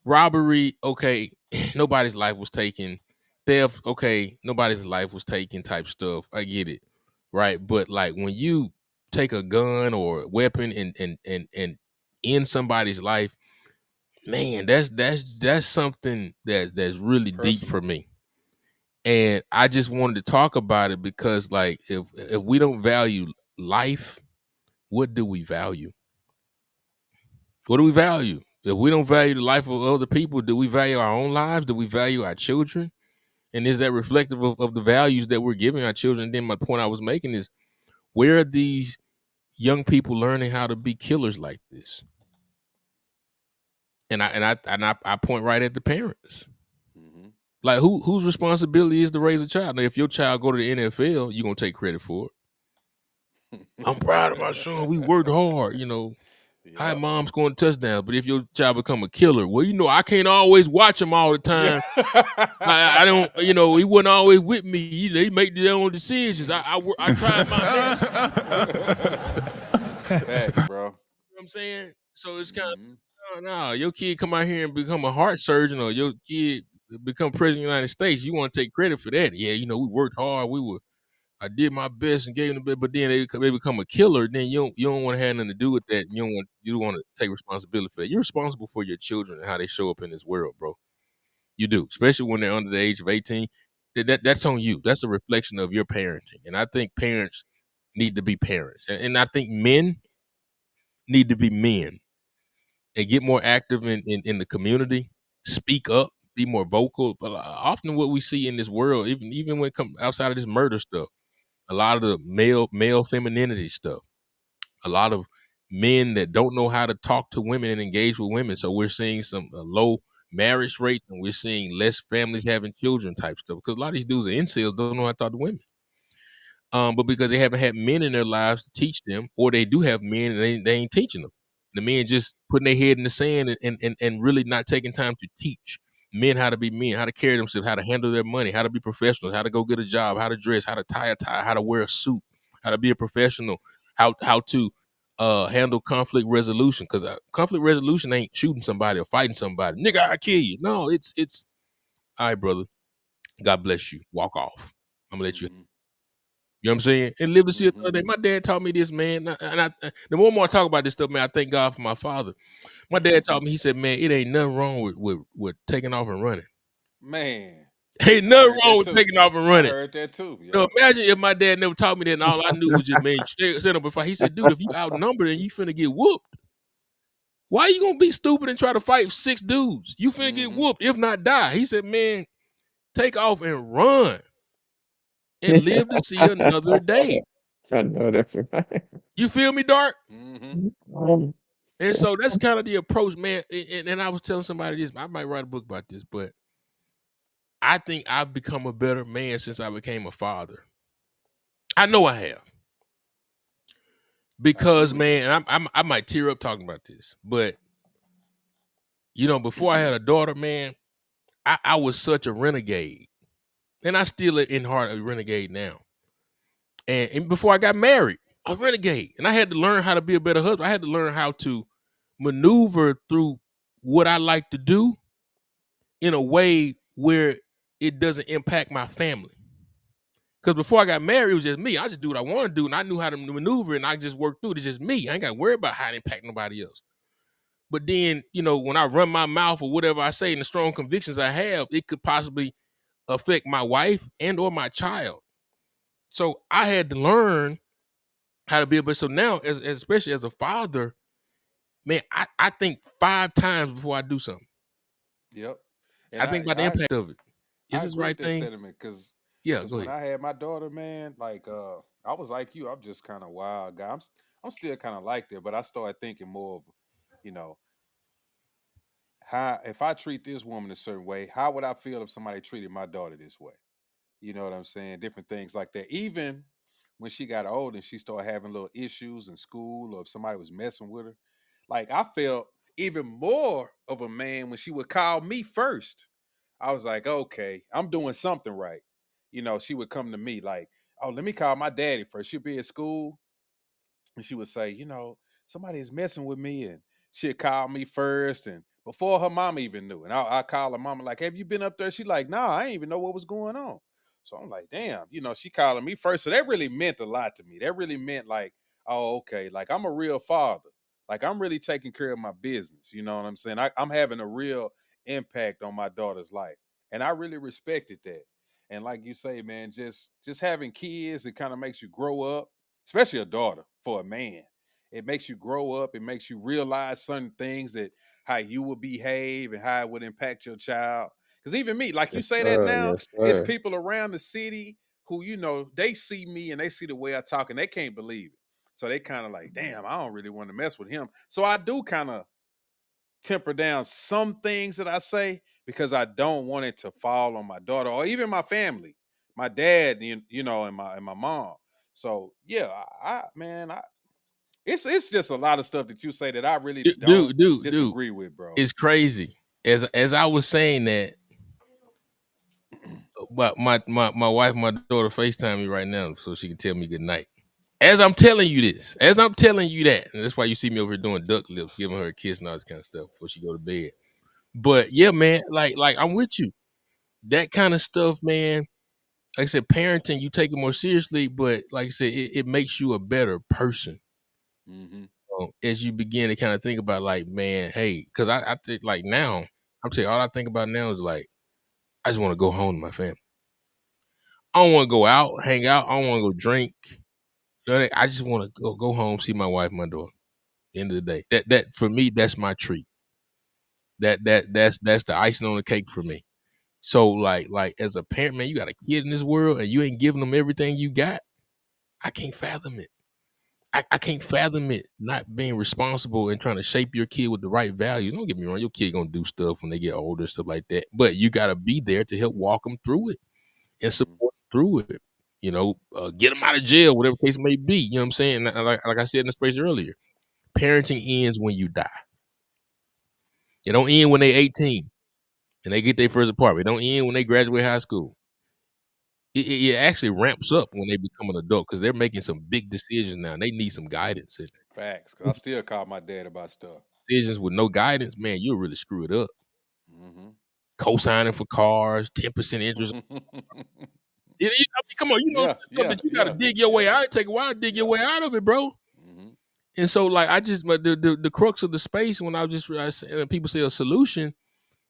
robbery, okay, nobody's life was taken. Theft, okay, nobody's life was taken type stuff. I get it. Right. But like when you take a gun or a weapon and end somebody's life, man, that's something that's really deep for Personal. me. And I just wanted to talk about it because like if we don't value life, what do we value? What do we value? If we don't value the life of other people, do we value our own lives? Do we value our children? And is that reflective of the values that we're giving our children? And then my point I was making is, where are these young people learning how to be killers like this? And I point right at the parents. Mm-hmm. Like whose responsibility is to raise a child? Now, if your child go to the NFL, you're gonna take credit for it. I'm proud of my son. We worked hard, you know. Hi, Yep. mom scoring touchdowns. But if your child become a killer, well, you know, I can't always watch him all the time. Yeah. I don't, you know, he wasn't always with me. He make their own decisions. I tried my best. Facts, bro. You know what I'm saying? So it's kind Mm-hmm. of, no, your kid come out here and become a heart surgeon, or your kid become president of the United States. You want to take credit for that. Yeah, you know, we worked hard. I did my best and gave them the best, but then they become a killer. Then you don't want to have nothing to do with that. You don't want to take responsibility for that. You're responsible for your children and how they show up in this world, bro. You do, especially when they're under the age of 18. That's on you. That's a reflection of your parenting. And I think parents need to be parents. And I think men need to be men and get more active in the community, speak up, be more vocal. But often what we see in this world, even when it comes outside of this murder stuff, a lot of the male femininity stuff, a lot of men that don't know how to talk to women and engage with women. So we're seeing some low marriage rates, and we're seeing less families having children type stuff, because a lot of these dudes are incels, don't know how to talk to women. But because they haven't had men in their lives to teach them, or they do have men and they ain't teaching them. The men just putting their head in the sand and really not taking time to teach men how to be men, how to carry themselves, how to handle their money, how to be professionals, how to go get a job, how to dress, how to tie a tie, how to wear a suit, how to be a professional, how to handle conflict resolution. Because conflict resolution ain't shooting somebody or fighting somebody. Nigga, I kill you. No, it's all right, brother. God bless you. Walk off. I'm gonna let you. Mm-hmm. You know what I'm saying? And live to see Mm-hmm. another day. My dad taught me this, man. The more and more I talk about this stuff, man, I thank God for my father. My dad taught me, he said, man, it ain't nothing wrong with taking off and running. Man, Ain't I nothing heard wrong that with too. taking off and I running. heard that too. You know, Yep. imagine if my dad never taught me that and all I knew was just, man, stand up and fight. He said, dude, if you outnumbered and you finna get whooped, why you gonna be stupid and try to fight 6 dudes? You finna get Mm-hmm. whooped, if not die. He said, man, take off and run and live to see another day. I know that's right. You feel me, Dark? Mm-hmm. Um, And so that's kind of the approach, man. And I was telling somebody this, I might write a book about this, but I think I've become a better man since I became a father. I know I have. I agree Because, with you. man, I might tear up talking about this, but, you know, before I had a daughter, man, I was such a renegade. And I still in heart a renegade now. And before I got married, a renegade. And I had to learn how to be a better husband. I had to learn how to maneuver through what I like to do in a way where it doesn't impact my family. Because before I got married, it was just me. I just do what I want to do, and I knew how to maneuver, and I just worked through it. It's just me. I ain't got to worry about how it impact nobody else. But then, you know, when I run my mouth or whatever I say and the strong convictions I have, it could possibly affect my wife and or my child. So I had to learn how to be able. So now, especially as a father, man, I think 5 times before I do something. Yep. And I think about the impact of it. Is I this the agree with right that thing? sentiment because Yeah, go when ahead. I had my daughter, man, like I was like you. I'm just kind of wild guy. I'm still kind of like that, but I started thinking more of, you know, how if I treat this woman a certain way, how would I feel if somebody treated my daughter this way? You know what I'm saying? Different things like that. Even when she got old and she started having little issues in school, or if somebody was messing with her, like I felt even more of a man when she would call me first. I was like, okay, I'm doing something right. You know, she would come to me like, oh, let me call my daddy first. She'd be at school and she would say, somebody is messing with me, and she'd call me first, and before her mom even knew. And I call her mama like, have you been up there? She's like, nah, I didn't even know what was going on. So I'm like, damn, she calling me first. So that really meant a lot to me. That really meant like, oh, okay, like I'm a real father. Like I'm really taking care of my business. You know what I'm saying? I'm having a real impact on my daughter's life. And I really respected that. And like you say, man, just having kids, it kind of makes you grow up, especially a daughter for a man. It makes you grow up. It makes you realize certain things, that how you would behave and how it would impact your child. Because even me, like you Yes, say that sir. now, Yes, it's sir. people around the city who, they see me and they see the way I talk and they can't believe it. So they kind of like, damn, I don't really want to mess with him. So I do kind of temper down some things that I say because I don't want it to fall on my daughter or even my family, my dad, and my mom. So yeah, man, it's just a lot of stuff that you say that I really don't Dude, disagree with, bro. it's crazy. As I was saying that, but my wife, my daughter FaceTime me right now so she can tell me good night. As I'm telling you this, as I'm telling you that, and that's why you see me over here doing duck lips, giving her a kiss and all this kind of stuff before she go to bed. But yeah, man, like I'm with you. That kind of stuff, man. Like I said, parenting, you take it more seriously, but like I said, it makes you a better person Mm-hmm. as you begin to kind of think about, like, man, hey, because I think like now, I'm saying all I think about now is like, I just want to go home to my family. I don't want to go out, hang out. I don't want to go drink. I just want to go home, see my wife, my daughter. At the end of the day, that for me, that's my treat. That's the icing on the cake for me. So like as a parent, man, you got a kid in this world and you ain't giving them everything you got. I can't fathom it. I can't fathom it not being responsible and trying to shape your kid with the right values. Don't get me wrong, your kid gonna do stuff when they get older, stuff like that. But you gotta be there to help walk them through it and Mm-hmm. support them through it. Get them out of jail, whatever case may be. You know what I'm saying? Like I said in the space earlier, parenting ends when you die. It don't end when they 18 and they get their first apartment. It don't end when they graduate high school. It actually ramps up when they become an adult because they're making some big decisions now. And they need some guidance. And Facts. 'Cause I still call my dad about stuff. decisions with no guidance, man, you'll really screw it up. Mm-hmm. Co-signing for cars, 10% interest. I mean, come on, Yeah, stuff yeah, that you got to yeah, dig your yeah, way out. It take a while to dig your yeah. way out of it, bro. Mm-hmm. And so, like, but the crux of the space when people say a solution,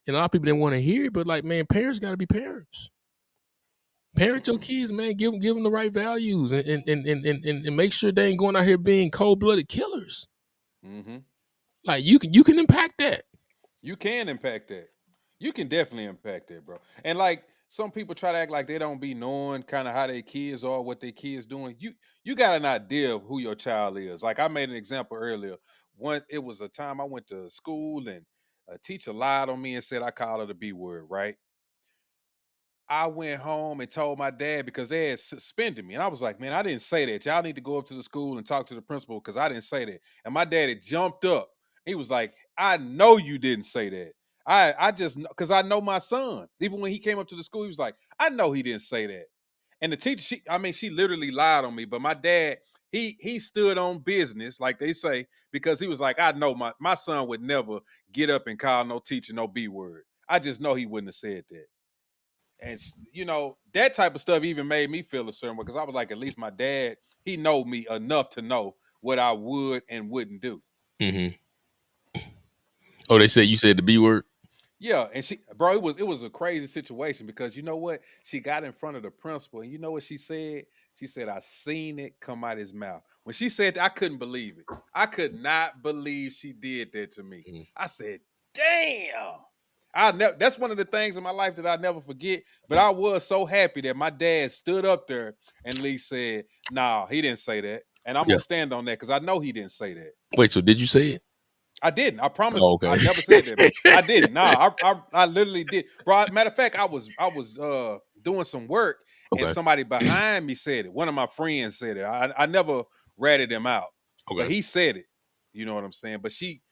and a lot of people didn't want to hear it, but like, man, parents got to be parents. Parent your kids, man. Give them the right values, and make sure they ain't going out here being cold blooded killers. Mm-hmm. Like you can impact that. You can impact that. You can definitely impact that, bro. And like some people try to act like they don't be knowing kind of how their kids are, what their kids doing. You got an idea of who your child is. Like I made an example earlier. It was a time I went to school and a teacher lied on me and said I called her the B word, right? I went home and told my dad because they had suspended me. And I was like, man, I didn't say that. Y'all need to go up to the school and talk to the principal because I didn't say that. And my dad had jumped up. He was like, I know you didn't say that. I just because I know my son. Even when he came up to the school, he was like, I know he didn't say that. And the teacher, she literally lied on me. But my dad, he stood on business, like they say, because he was like, I know my son would never get up and call no teacher no B word. I just know he wouldn't have said that. And that type of stuff even made me feel a certain way because I was like, at least my dad, he know me enough to know what I would and wouldn't do. Mm-hmm. Oh, they said you said the B word. Yeah, and bro, it was a crazy situation because you know what? She got in front of the principal, and you know what she said? She said, "I seen it come out his mouth." When she said that, I couldn't believe it. I could not believe she did that to me. Mm-hmm. I said, "Damn." That's one of the things in my life that I never forget. But I was so happy that my dad stood up there and at least said, "Nah, he didn't say that," and I'm Yeah. gonna stand on that because I know he didn't say that. Wait. So did you say it? I didn't. I promise. Oh, okay. I never said that, bro. I didn't. Nah, I literally did, bro. Matter of fact, I was doing some work, and Okay. somebody behind me said it. One of my friends said it. I never ratted him out, but Okay. he said it. You know what I'm saying? But she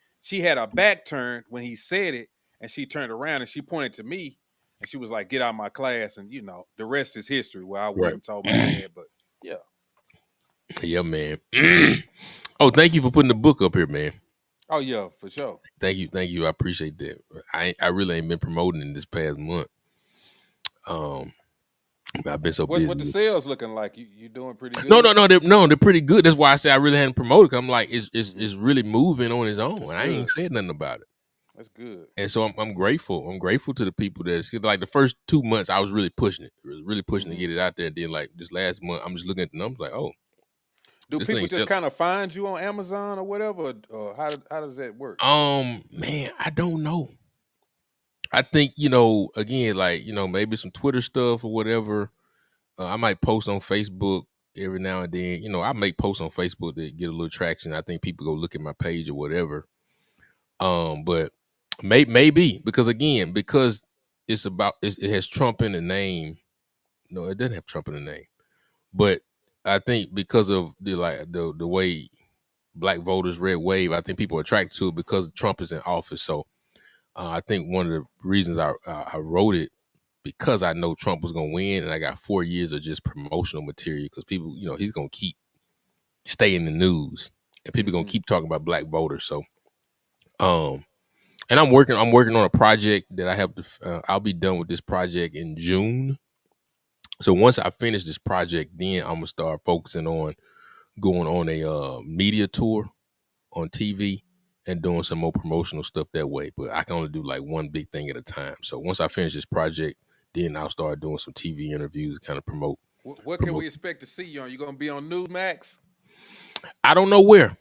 had her back turned when he said it, and she turned around and she pointed to me, and she was like, "Get out of my class." And the rest is history. Where I went Right. and told my dad, but yeah. Yeah, man. Oh, thank you for putting the book up here, man. Oh yeah, for sure. Thank you. I appreciate that. I really ain't been promoting in this past month. I've been so busy. What the sales looking like? You doing pretty No, good? they're pretty good. That's why I say I really hadn't promoted. 'Cause I'm like, Mhm. it's really moving on its own, That's and I ain't good. said nothing about it. That's good. And so I'm grateful. I'm grateful to the people that's like the first 2 months I was really pushing it, really pushing to Mhm. get it out there. And then like this last month, I'm just looking at the numbers like, oh, Do this people thing's just still. kind of find you on Amazon or whatever? Or how does that work? Man, I don't know. I think again, like maybe some Twitter stuff or whatever. I might post on Facebook every now and then. I make posts on Facebook that get a little traction. I think people go look at my page or whatever. But maybe because it has Trump in the name. No, it doesn't have Trump in the name. But I think because of the way black voters red wave, I think people are attracted to it because Trump is in office. So I think one of the reasons I wrote it because I know Trump was gonna win, and I got 4 years of just promotional material because people, he's gonna keep stay in the news, and people gonna Mhm. keep talking about black voters. So, and I'm working on a project that I have to. I'll be done with this project in June. So once I finish this project, then I'm gonna start focusing on going on a media tour on TV and doing some more promotional stuff that way. But I can only do like one big thing at a time. So once I finish this project, then I'll start doing some TV interviews, kind of promote. What can Promote. we expect to see you on? You gonna be on Newsmax? I don't know where.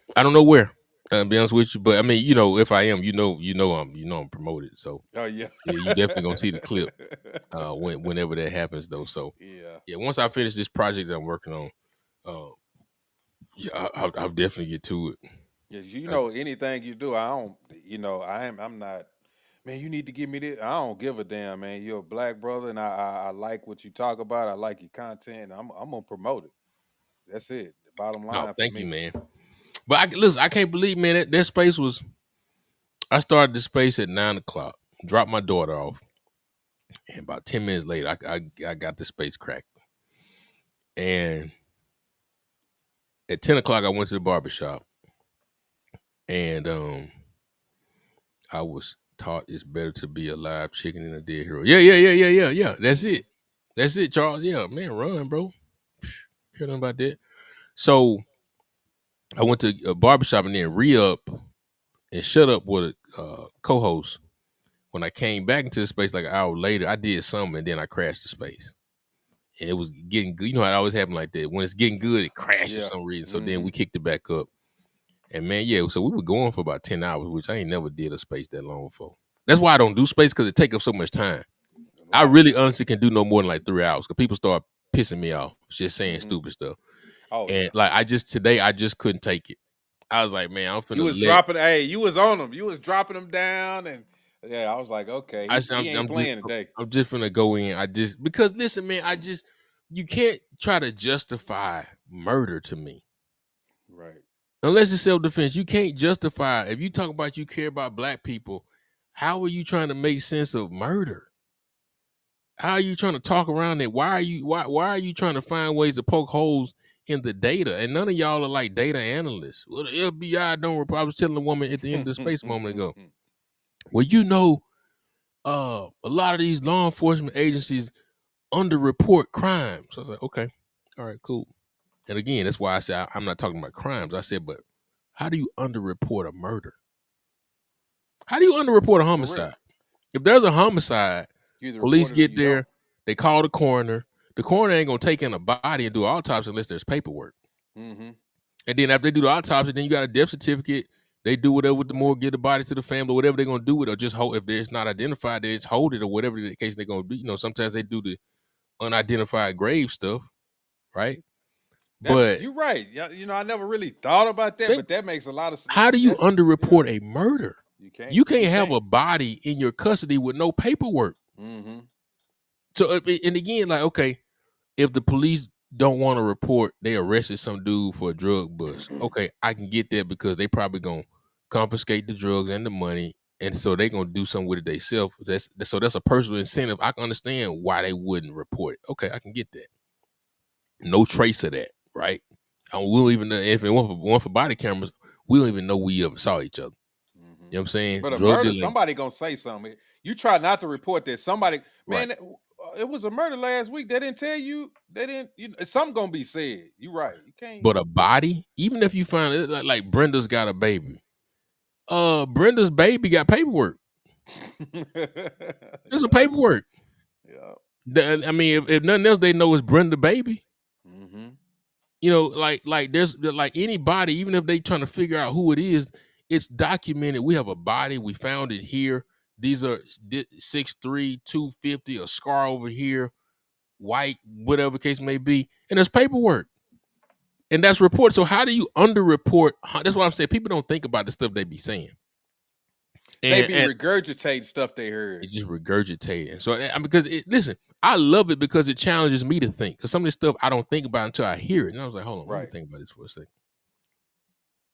To be honest with you, but I mean, if I am, I'm promoted. So Oh yeah. yeah, you definitely gonna see the clip whenever that happens, though. So Yeah. yeah, once I finish this project that I'm working on, uh, yeah, I'll definitely get to it. Yeah, I- anything you do, I don't. I'm not. Man, you need to give me this. I don't give a damn, man. You're a black brother, and I like what you talk about. I like your content. I'm gonna promote it. That's it. The bottom oh, line for thank you, me. man. But listen, I can't believe, man, that space was. I started the space at 9 o'clock. Dropped my daughter off, and about 10 minutes later, I got the space cracked. And at 10 o'clock, I went to the barbershop, and I was taught it's better to be a live chicken than a dead hero. Yeah. That's Hmm. it. That's it, Charles. Yeah, man, run, bro. Care nothing about that. So I went to a barbershop and then re-up and shut up with a co-host. When I came back into the space like an hour later, I did something and then I crashed the space. And it was getting good. You know how it always happens like that. When it's getting good, it crashes Yeah. for some reason. So then Hmm. we kicked it back up. And man, yeah, so we were going for about 10 hours, which I ain't never did a space that long for. That's why I don't do space because it take up so much time. A I lot of really time. honestly can do no more than like 3 hours because people start pissing me off just saying Hmm. stupid stuff. Oh And yeah. like today I just couldn't take it. I was like, man, I'm You finna was let dropping. Hey, you was on them. You was dropping them down, and yeah, I was like, okay, I he ain't playing today. I'm just finna go in. Because listen, man, you can't try to justify murder to me. Right. Unless it's self-defense. You can't justify if you talk about you care about black people, how are you trying to make sense of murder? How are you trying to talk around it? Why are you trying to find ways to poke holes in the data? And none of y'all are like data analysts. Well, the FBI don't report. I was telling a woman at the end of the space a moment ago. Well, a lot of these law enforcement agencies underreport crimes. So I was like, okay, all right, cool. And again, that's why I said I'm not talking about crimes. I said, but how do you underreport a murder? How do you underreport a For real. homicide? If there's a homicide, You either police report it or get you don't. there, they call the coroner. The coroner ain't gonna take in a body and do an autopsy unless there's paperwork. Hmm. And then after they do the autopsy, then you got a death certificate. They do whatever with the morgue, get the body to the family, whatever they're gonna do with it, or just hold. If it's not identified, they just hold it, or whatever the case they're gonna do. Sometimes they do the unidentified grave stuff, right? But you're right. Yeah, I never really thought about that, but that makes a lot of sense. how do you underreport a murder? You can't have a body in your custody with no paperwork. Mm-hmm. So, and again, like, okay, if the police don't want to report they arrested some dude for a drug bust, okay, I can get that because they probably gonna confiscate the drugs and the money, and so they gonna do something with it themselves. That's a personal incentive. I can understand why they wouldn't report it. Okay, I can get that. No trace of that, right? We don't even know if it weren't for body cameras. We don't even know we ever saw each other. Mm-hmm. You know what I'm saying? But a Drug murder, dealing. somebody gonna say something. You try not to report that. Somebody, Right. man, it was a murder last week. They didn't tell you. They didn't. Something gonna be said. You right. You can't. But a body, even if you find it, like Brenda's got a baby. Brenda's baby got paperwork. There's some paperwork. Yeah. I mean, if nothing else, they know it's Brenda baby. Mm-hmm. You know, like there's like anybody, even if they trying to figure out who it is, it's documented. We have a body. We found it here. These are 6'3", 250, a scar over here, white, whatever case may be, and there's paperwork, and that's reported. So how do you underreport? That's why I'm saying people don't think about the stuff they be saying. They be regurgitating stuff they heard. It just regurgitating. So because listen, I love it because it challenges me to think. Because some of this stuff I don't think about until I hear it, and I was like, hold on, let me think about this for a second.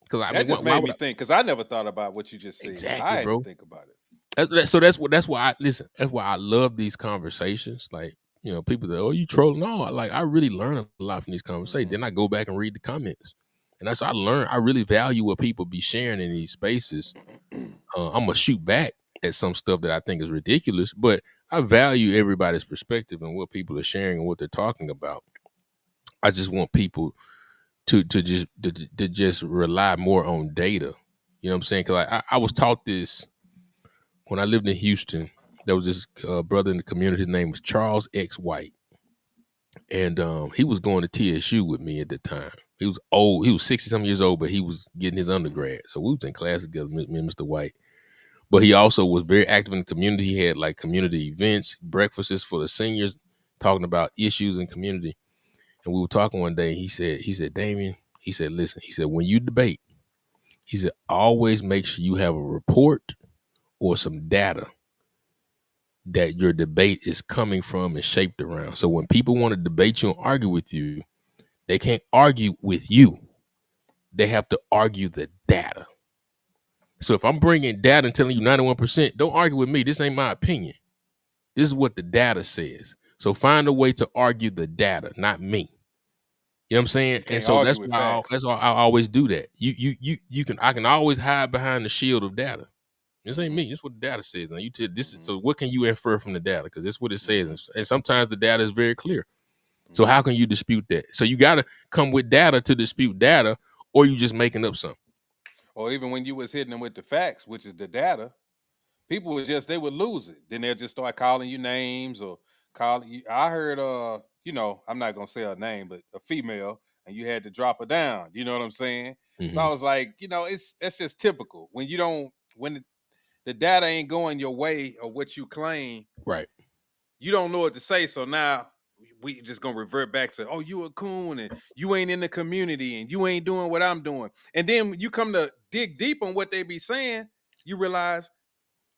Because that just made me think. Because I never thought about what you just said. Exactly, I had bro. to think about it. So that's why I listen. That's why I love these conversations. Like, people that, oh, you trolling? No, like I really learn a lot from these conversations. Then I go back and read the comments, and that's how I learn. I really value what people be sharing in these spaces. I'm gonna shoot back at some stuff that I think is ridiculous, but I value everybody's perspective and what people are sharing and what they're talking about. I just want people to just rely more on data. You know what I'm saying? Because I was taught this when I lived in Houston. There was this brother in the community. His name was Charles X. White, and he was going to TSU with me at the time. He was old. He was 60-some years old, but he was getting his undergrad. So we was in class together, me and Mr. White. But he also was very active in the community. He had like community events, breakfasts for the seniors, talking about issues in community. And we were talking one day. He said, Damien, he said, listen, he said, when you debate, he said, always make sure you have a report or some data that your debate is coming from and shaped around. So when people want to debate you and argue with you, they can't argue with you. They have to argue the data. So if I'm bringing data and telling you 91%, don't argue with me. This ain't my opinion. This is what the data says. So find a way to argue the data, not me. You know what I'm saying? And so that's why I always do that. I can always hide behind the shield of data. This ain't me. This is what the data says. Now you tell this is so. What can you infer from the data? Because this is what it says, and sometimes the data is very clear. So how can you dispute that? So you got to come with data to dispute data, or you just making up something. Or even when you was hitting them with the facts, which is the data, people they would lose it. Then they'll just start calling you names or calling you. I heard, I'm not gonna say her name, but a female, and you had to drop her down. You know what I'm saying? Mm-hmm. So I was like, that's just typical. When you don't, when the data ain't going your way or what you claim, right? You don't know what to say. So now we just gonna revert back to, oh, you a coon and you ain't in the community and you ain't doing what I'm doing. And then you come to dig deep on what they be saying, you realize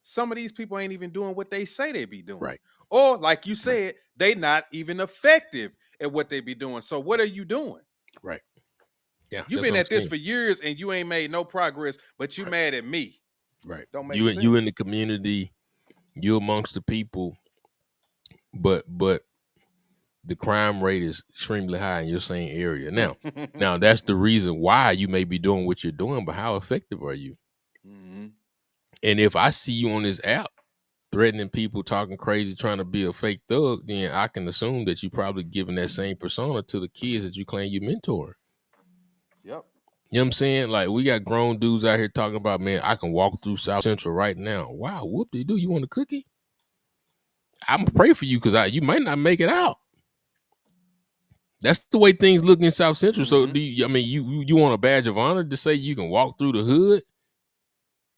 some of these people ain't even doing what they say they be doing. Right. Or like you said, they not even effective at what they be doing. So what are you doing? Right. Yeah. You've been at this for years and you ain't made no progress, but you mad at me. Right. Don't make sense. sense. You in the community, you amongst the people, but the crime rate is extremely high in your same area. Now that's the reason why you may be doing what you're doing, but how effective are you? Mm-hmm. And if I see you on this app threatening people, talking crazy, trying to be a fake thug, then I can assume that you probably giving that same persona to the kids that you claim you mentor. Yep. You know what I'm saying? Like, we got grown dudes out here talking about, man, I can walk through South Central right now. Wow, whoop-de-doo, you want a cookie? I'm going to pray for you because you might not make it out. That's the way things look in South Central. So, you want a badge of honor to say you can walk through the hood?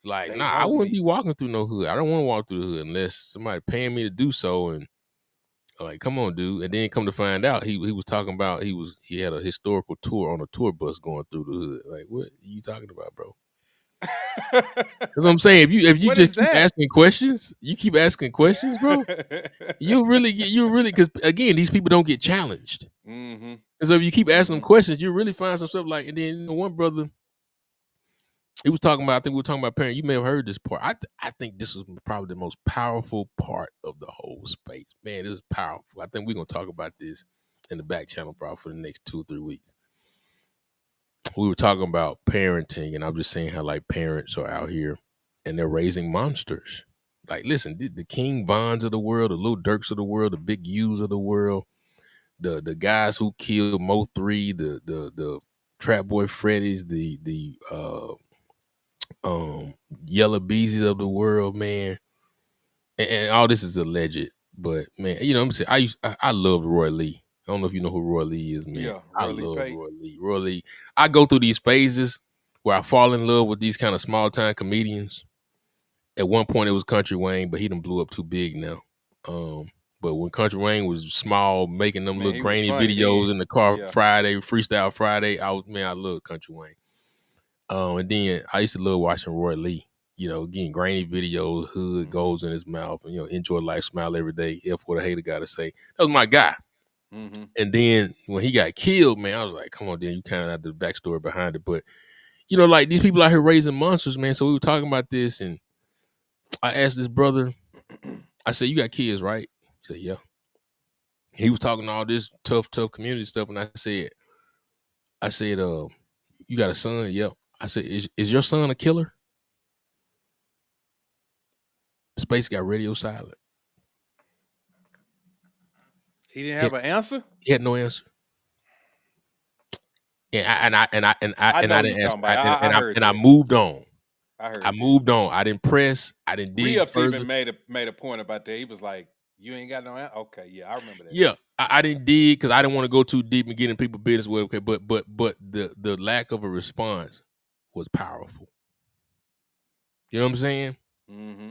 Like, nah, I wouldn't be walking through no hood. I don't want to walk through the hood unless somebody paying me to do so. And Like, come on, dude. And then come to find out, he was talking about he had a historical tour on a tour bus going through the hood. Like, what are you talking about, bro? That's what I'm saying. If you What just is keep that? asking questions, bro, you really because again, these people don't get challenged. Mm-hmm. And so if you keep asking them Mm-hmm. questions, you really find some stuff like. And then one brother, he was talking about. I think we were talking about parent. You may have heard this part. I think this is probably the most powerful part of the whole space. Man, this is powerful. I think we're gonna talk about this in the back channel probably for the next 2 or 3 weeks. We were talking about parenting, and I'm just saying how like parents are out here and they're raising monsters. Like, listen, the King Vons of the world, the Lil Durks of the world, the Big U's of the world, the guys who killed Mo3, the Trap Boy Freddy's, the Yellow Beezies of the world, man. And all this is alleged, but man, you know what I'm saying, I love Roy Lee. I don't know if you know who Roy Lee is, man. Yeah, I Roy Lee love Pate. Roy Lee. Roy Lee. I go through these phases where I fall in love with these kind of small time comedians. At one point it was Country Wayne, but he done blew up too big now. But when Country Wayne was small, making them Man, little he was grainy funny videos then. in the car Yeah. Friday, Freestyle Friday, I love Country Wayne. And then I used to love watching Roy Lee. You know, getting grainy videos, hood goals in his mouth, and enjoy life, smile every day. F what a hater got to say. That was my guy. Mm-hmm. And then when he got killed, man, I was like, come on, Dan, you kind of have the backstory behind it. But like these people out here raising monsters, man. So we were talking about this, and I asked this brother, I said, "You got kids, right?" He said, "Yeah." He was talking all this tough community stuff, and I said, "You got a son?" Yep. I said, "Is your son a killer?" Space got radio silent. He didn't have an answer? He had no answer. And I know I you didn't ask. talking about. I heard I that. moved on. I I heard that. moved on. I didn't press. I didn't dig Re-Ups further. even made a point about that. He was like, "You ain't got no answer." Okay, yeah, I remember that. Yeah, I didn't dig because I didn't want to go too deep and get in people's business. Well, okay, but the lack of a response was powerful. You know what I'm saying? Mm-hmm.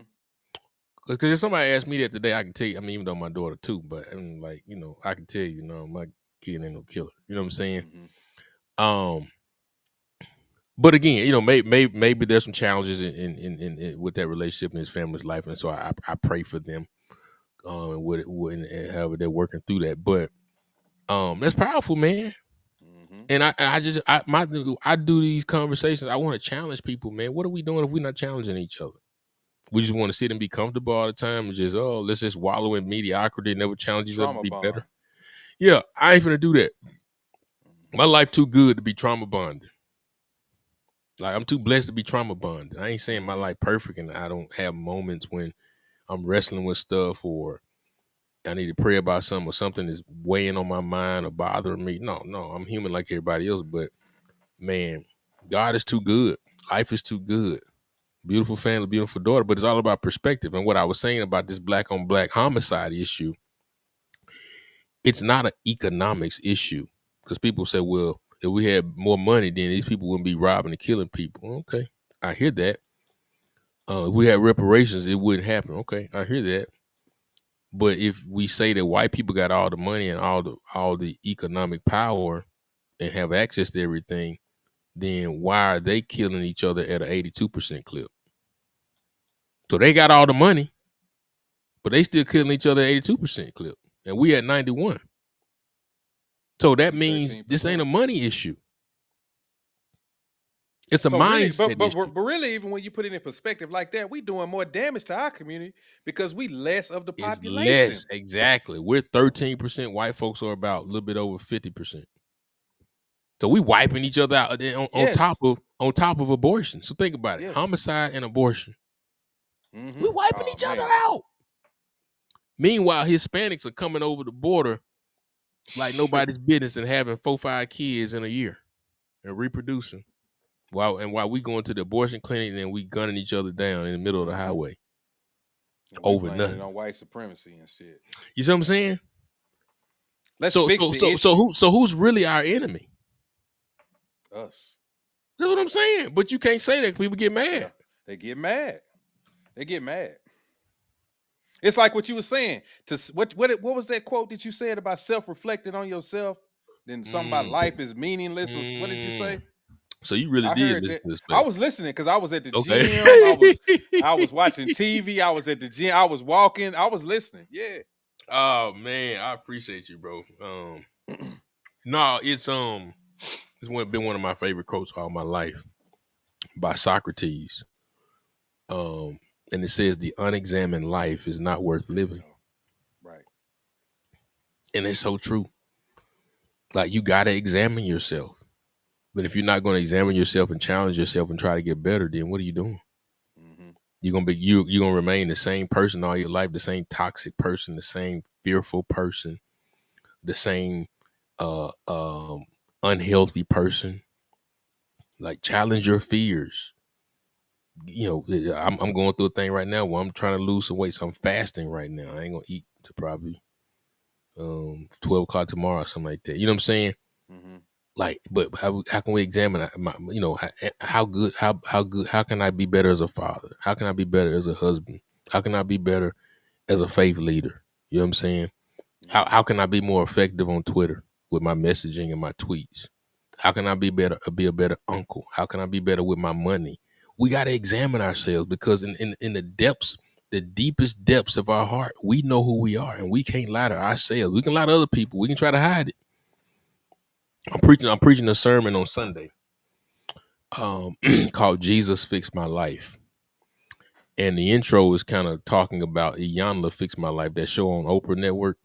Because if somebody asked me that today, I can tell you. I mean, even though my daughter too, but like I can tell you, my kid ain't no killer. You know what I'm saying? Mm-hmm. But again, maybe there's some challenges in with that relationship in his family's life, and so I pray for them, and however they're working through that. But that's powerful, man. Mm-hmm. And I do these conversations. I want to challenge people, man. What are we doing if we're not challenging each other? We just want to sit and be comfortable all the time and just let's just wallow in mediocrity and never challenge each other to Trauma be bond. better. Yeah, I ain't finna do that. Mm-hmm. My life too good to be trauma bonded. Like, I'm too blessed to be trauma bonded. I ain't saying my life perfect and I don't have moments when I'm wrestling with stuff or I need to pray about something or something is weighing on my mind or bothering me. No, I'm human like everybody else. But man, God is too good. Life is too good. Beautiful family, beautiful daughter. But it's all about perspective. And what I was saying about this black on black homicide issue, it's not an economics issue. Because people say, well, if we had more money, then these people wouldn't be robbing and killing people. Okay, I hear that. If we had reparations, it wouldn't happen. Okay, I hear that. But if we say that white people got all the money and all the economic power and have access to everything, then why are they killing each other at an 82% clip? So they got all the money, but they still killing each other at 82% clip, and we at 91. So that We means this ain't 13%. a money issue. It's a So really, mindset issue. but really, even when you put it in perspective like that, we doing more damage to our community because we less of the It's population. less, exactly. We're 13%. White folks are about a little bit over 50%. So we wiping each other out on Yes. top of abortion. So think about it: Yes. homicide and abortion. Mm-hmm. We wiping Oh each other man. out. Meanwhile, Hispanics are coming over the border like nobody's business and having 4-5 kids in a year and reproducing. While we going to the abortion clinic and then we gunning each other down in the middle of the highway And we over blaming it nothing. on white supremacy and shit. You see what I'm saying? Let's fix the issue. So who's really our enemy? Us. That's what I'm saying. But you can't say that. People get mad. Yeah. They get mad. They get mad. It's like what you were saying. What was that quote that you said about self-reflecting on yourself? Then something about Mm, life is meaningless. Or what did you mm. say? So you really I did heard listen that. to this I space. was listening because I was at the Okay. gym. I was watching TV. I was at the gym. I was walking. I was listening. Yeah. Oh man, I appreciate you, bro. No, it's been one of my favorite quotes all my life by Socrates. And it says the unexamined life is not worth living. Oh, right. And it's so true. Like you gotta examine yourself. But if you're not gonna examine yourself and challenge yourself and try to get better, then what are you doing? Mm-hmm. You're gonna remain the same person all your life, the same toxic person, the same fearful person, the same uh um unhealthy person. Like challenge your fears. I'm going through a thing right now where I'm trying to lose some weight, so I'm fasting right now. I ain't gonna eat to probably 12 o'clock tomorrow or something like that. You know what I'm saying? Mm-hmm. Like, but how can we examine how can I be better as a father? How can I be better as a husband? How can I be better as a faith leader? You know what I'm saying? Mm-hmm. How can I be more effective on Twitter with my messaging and my tweets? How can I be a better uncle? How can I be better with my money? We got to examine ourselves because in the depths, the deepest depths of our heart, we know who we are and we can't lie to ourselves. We can lie to other people. We can try to hide it. I'm preaching a sermon on Sunday called Jesus Fixed My Life. And the intro is kind of talking about Iyanla Fixed My Life, that show on Oprah Network.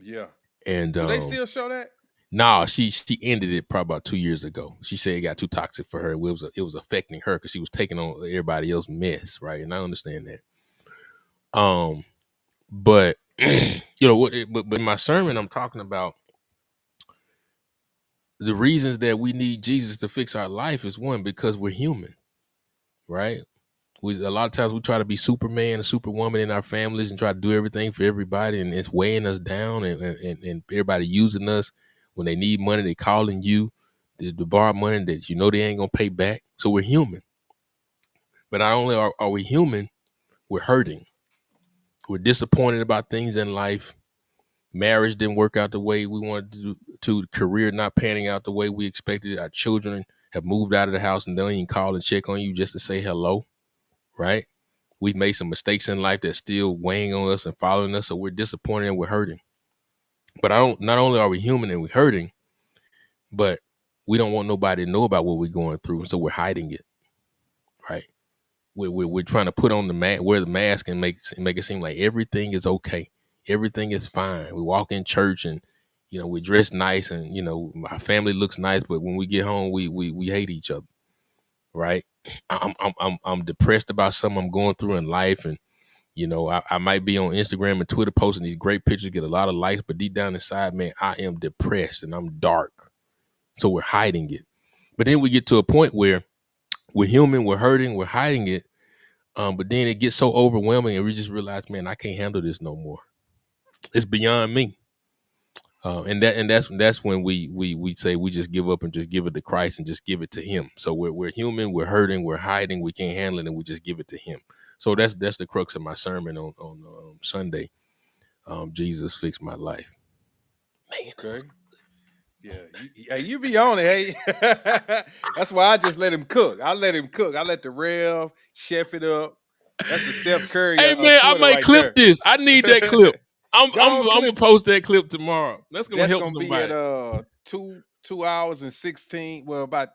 Yeah. And Do they still show that? nah, she ended it probably about 2 years ago. She said it got too toxic for her. It was affecting her because she was taking on everybody else's mess, right? And I understand that. But but in my sermon, I'm talking about the reasons that we need Jesus to fix our life is one, because we're human, right? A lot of times we try to be Superman and Superwoman in our families and try to do everything for everybody, and it's weighing us down, and everybody using us. When they need money, they calling you to borrow money that they ain't gonna pay back. So we're human. But not only are we human, we're hurting. We're disappointed about things in life. Marriage didn't work out the way we wanted to. Career not panning out the way we expected. Our children have moved out of the house and they don't even call and check on you just to say hello, right? We've made some mistakes in life that's still weighing on us and following us, so we're disappointed and we're hurting. But not only are we human and we're hurting, but we don't want nobody to know about what we're going through, and so we're hiding it, right? We're trying to put on wear the mask and make it seem like everything is okay, everything is fine. We walk in church and we dress nice and our family looks nice, but when we get home, we hate each other, right? I'm depressed about something I'm going through in life, and I might be on Instagram and Twitter posting these great pictures, get a lot of likes, but deep down inside, man, I am depressed and I'm dark. So we're hiding it. But then we get to a point where we're human, we're hurting, we're hiding it. But then it gets so overwhelming and we just realize, man, I can't handle this no more. It's beyond me. That's when we say we just give up and just give it to Christ and just give it to Him. So we're human, we're hurting, we're hiding, we can't handle it, and we just give it to Him. So that's the crux of my sermon on Sunday. Jesus fixed my life. Man, Okay. Yeah, you be on it, hey. That's why I just let him cook. I let him cook. I let the Rev chef it up. That's the Steph Curry hey of man, I Twitter might right clip there. this. I need that clip. I'm Go gonna clip it. post that clip tomorrow. That's gonna That's help gonna be at somebody. 2 hours and 16. Well, about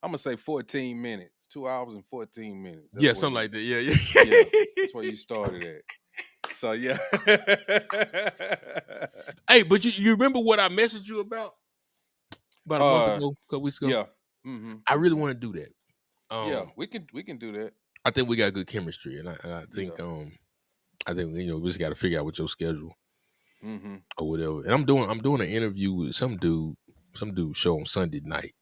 I'm gonna say 14 minutes. 2 hours and 14 minutes. That's Yeah, where something you like that. Yeah, yeah, yeah. that's where you started at. So yeah. Hey, but you remember what I messaged you about a month uh ago, a couple weeks ago? yeah. Mm-hmm. I really Mm-hmm. want to do that. Yeah, we can do that. I think we got good chemistry, and I Yeah. think we just got to figure out what your schedule Mm-hmm. or whatever. And I'm doing an interview with some dude show on Sunday night.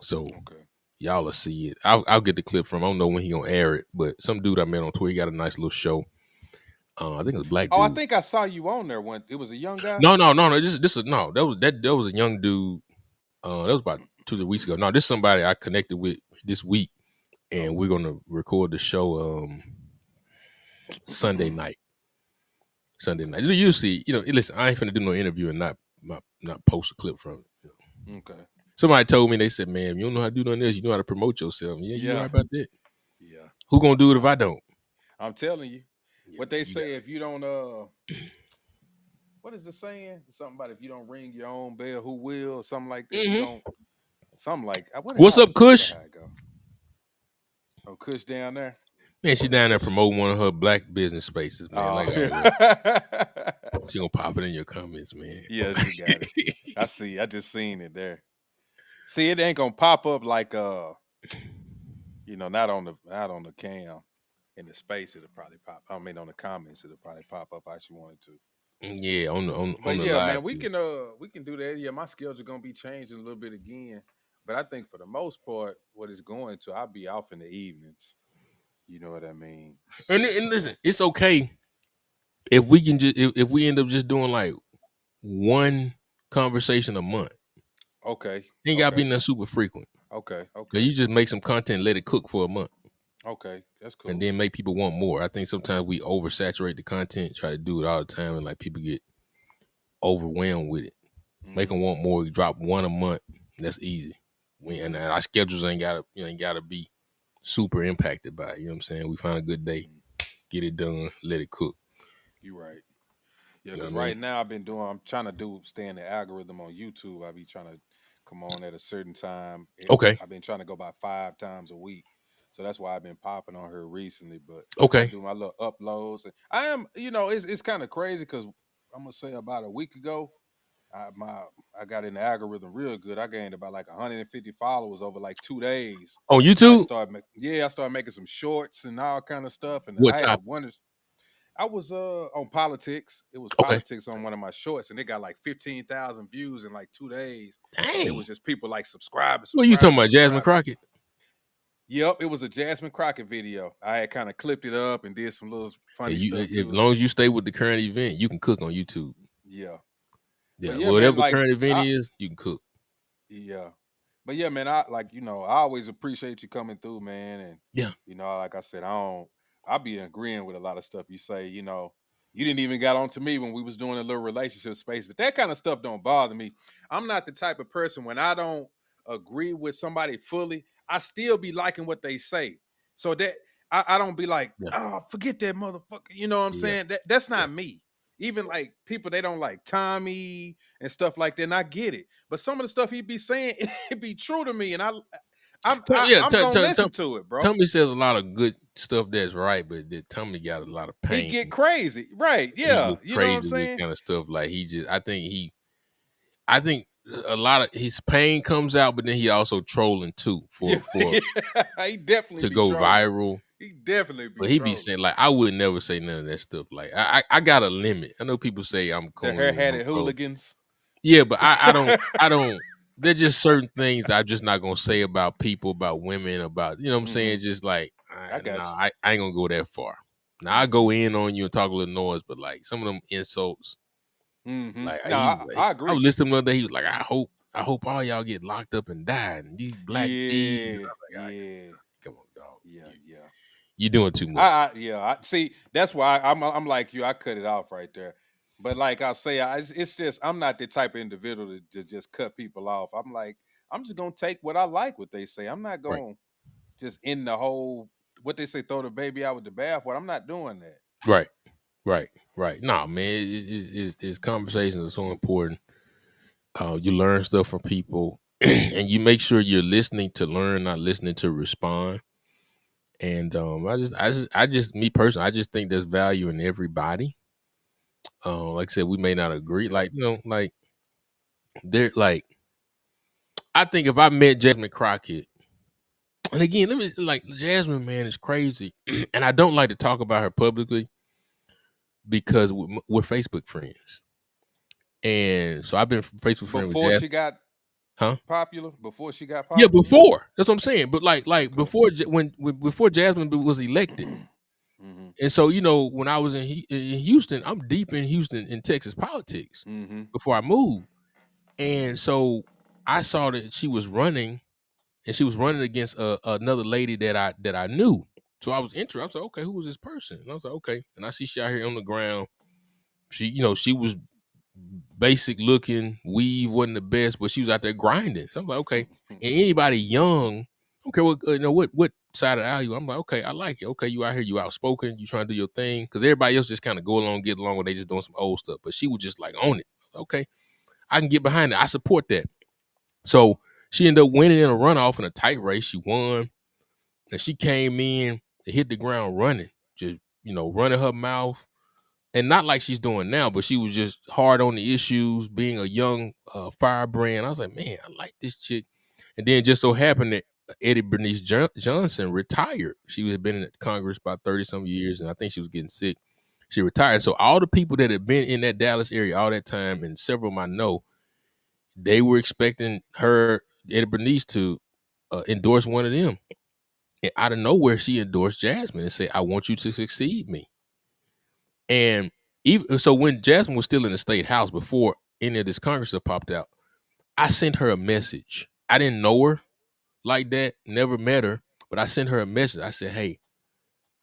So Okay. y'all will see it. I'll get the clip from. I don't know when he gonna air it, but some dude I met on Twitter, he got a nice little show. I think it was a black Oh, I dude. think I saw you on there when it was a young guy. No. This is no. That was a young dude. That was about 2 weeks ago. No, this is somebody I connected with this week, and we're Okay. gonna record the show Sunday night. Sunday night. You see, listen, I ain't finna do no interview and not post a clip from it. Okay. Somebody told me, they said, man, you don't know how to do none of this. You know how to promote yourself. Yeah, you Yeah. right about that. Yeah. Who gonna do it if I don't? I'm telling you. Yeah, What man, they you say, if you don't what is the saying? Something about if you don't ring your own bell, who will? Something like that. If you don't, something like What's up, I forgot Kush? how it go. Oh, Kush down there. Man, she down there Kush. promoting one of her black business spaces, man. Oh, Like, all she gonna pop it in your comments, man. yeah, she got it. I see. I just seen it there. See, it ain't gonna pop up like not on the cam. In the space, it'll probably pop. I mean, on the comments, it'll probably pop up how she wanted to. Yeah, on But the yeah, live. man, we can do that. Yeah, my schedule gonna be changing a little bit again. But I think for the most part, what it's going to, I'll be off in the evenings. You know what I mean? And listen, it's okay if we can just if we end up just doing like one conversation a month. Okay. Ain't gotta be Okay. nothing super frequent. Okay. Cause Okay. you just make some content, and let it cook for a month, Okay. That's and cool. then make people want more. I think sometimes we oversaturate the content, try to do it all the time, and like people get overwhelmed with it. Make them want more. We drop one a month. That's easy. And our schedules ain't gotta be super impacted by it. You know what I'm saying? We find a good day, get it done, let it cook. You're right. Yeah, You know because what I mean? right now I'm trying to stay in the algorithm on YouTube. I be trying to come on at a certain time. Okay. I've been trying to go by 5 times a week. So that's why I've been popping on her recently. But I Okay. do my little uploads. And I am, it's kind of crazy because I'm gonna say about a week ago, I got in the algorithm real good. I gained about like 150 followers over like 2 days. On And I YouTube? started making some shorts and all kind of stuff. And What I had topic? one. I was on politics. It was Okay. politics on one of my shorts, and it got like 15,000 views in like 2 days. And it Dang. was just people like subscribing, What you talking subscribing, about, Jasmine subscribing. Crockett? Yep, it was a Jasmine Crockett video. I had kind of clipped it up and did some little Hey, funny stuff as to it. long as you stay with the current event, you can cook on YouTube. Yeah, but Yeah, yeah, man, whatever the like current event is, you can cook. yeah. But yeah, man, I always appreciate you coming through, man. And Yeah. like I said, I'll be agreeing with a lot of stuff you say. You didn't even got on to me when we was doing a little relationship space, but that kind of stuff don't bother me. I'm not the type of person when I don't agree with somebody fully, I still be liking what they say. So that I don't be like, Yeah. oh, forget that motherfucker. You know what I'm Yeah. saying? That's Yeah. not me. Even like people they don't like Tommy and stuff like that, and I get it. But some of the stuff he be saying, it be true to me, and I'm gonna listen to it, bro. Tommy says a lot of good stuff that's right, but that Tommy got a lot of He pain. get crazy, right? He Yeah, gets you know what I'm crazy with saying. kind of stuff. Like I think a lot of his pain comes out, but then he also trolling too Yeah, for he definitely to be go trolling. viral. He definitely be But he be trolling. saying like I would never say none of that stuff. Like I got a limit. I know people say I'm The corny and I'm hair-hatted trolling. hooligans. Yeah, but I don't. There's just certain things I'm just not gonna say about people, about women, about what I'm saying. Just like I got you. I ain't gonna go that far. Now I Mm-hmm. go in on you and talk a little noise, but like some of them insults, Mm-hmm. like No, I I agree. was listening the other day. He was like, I hope all y'all get locked up and die, and these black thieves. And Yeah, I'm like, all right, yeah, come on, dog. yeah, yeah. You doing too much. I see. That's why I'm like you. I cut it off right there. But like I say, it's just I'm not the type of individual to just cut people off. I'm like I'm just gonna take what I like, what they say. I'm not Right, gonna just end the whole what they say, throw the baby out with the bathwater. I'm not doing that. right, right. Nah, man, it's conversations are so important. You learn stuff from people, and you make sure you're listening to learn, not listening to respond. And me personally, I just think there's value in everybody. Like I said, we may not agree. Like like they're like I think if I met Jasmine Crockett, and again, let me like Jasmine, man, is crazy, and I don't like to talk about her publicly because we're Facebook friends, and so I've been Facebook friend with Before Jasmine, she got huh? popular, before she got Yeah, popular. before. That's what I'm saying. But like Okay. before before Jasmine was elected, Mm-hmm. and so when I was in Houston, I'm deep in Houston in Texas politics Mm-hmm. before I moved, and so I saw that she was running, and she was running against another lady that I knew. So I was interested. I was like, okay, who is this person? And I was like, okay, and I see she out here on the ground she was basic looking, weave wasn't the best, but she was out there grinding. So I'm like, okay. And anybody young, okay, what what side of the aisle you? I'm like, okay, I like it. Okay, you out here, you outspoken, you trying to do your thing. Cause everybody else just kind of go along, get along, when they just doing some old stuff. But she was just like on it. Okay, I can get behind it. I support that. So she ended up winning in a runoff in a tight race. She won. And she came in and hit the ground running, just running her mouth, and not like she's doing now, but she was just hard on the issues, being a young firebrand. I was like, man, I like this chick. And then just so happened that Eddie Bernice Johnson retired. She had been in Congress about 30 some years, and I think she was getting sick. She retired. So all the people that had been in that Dallas area all that time, and several of them I know, they were expecting her, Eddie Bernice, to endorse one of them. And out of nowhere, she endorsed Jasmine and said, I want you to succeed me. And even so, when Jasmine was still in the state house before any of this Congress stuff popped out, I sent her a message. I didn't know her like that, never met her, but I sent her a message. I said, hey,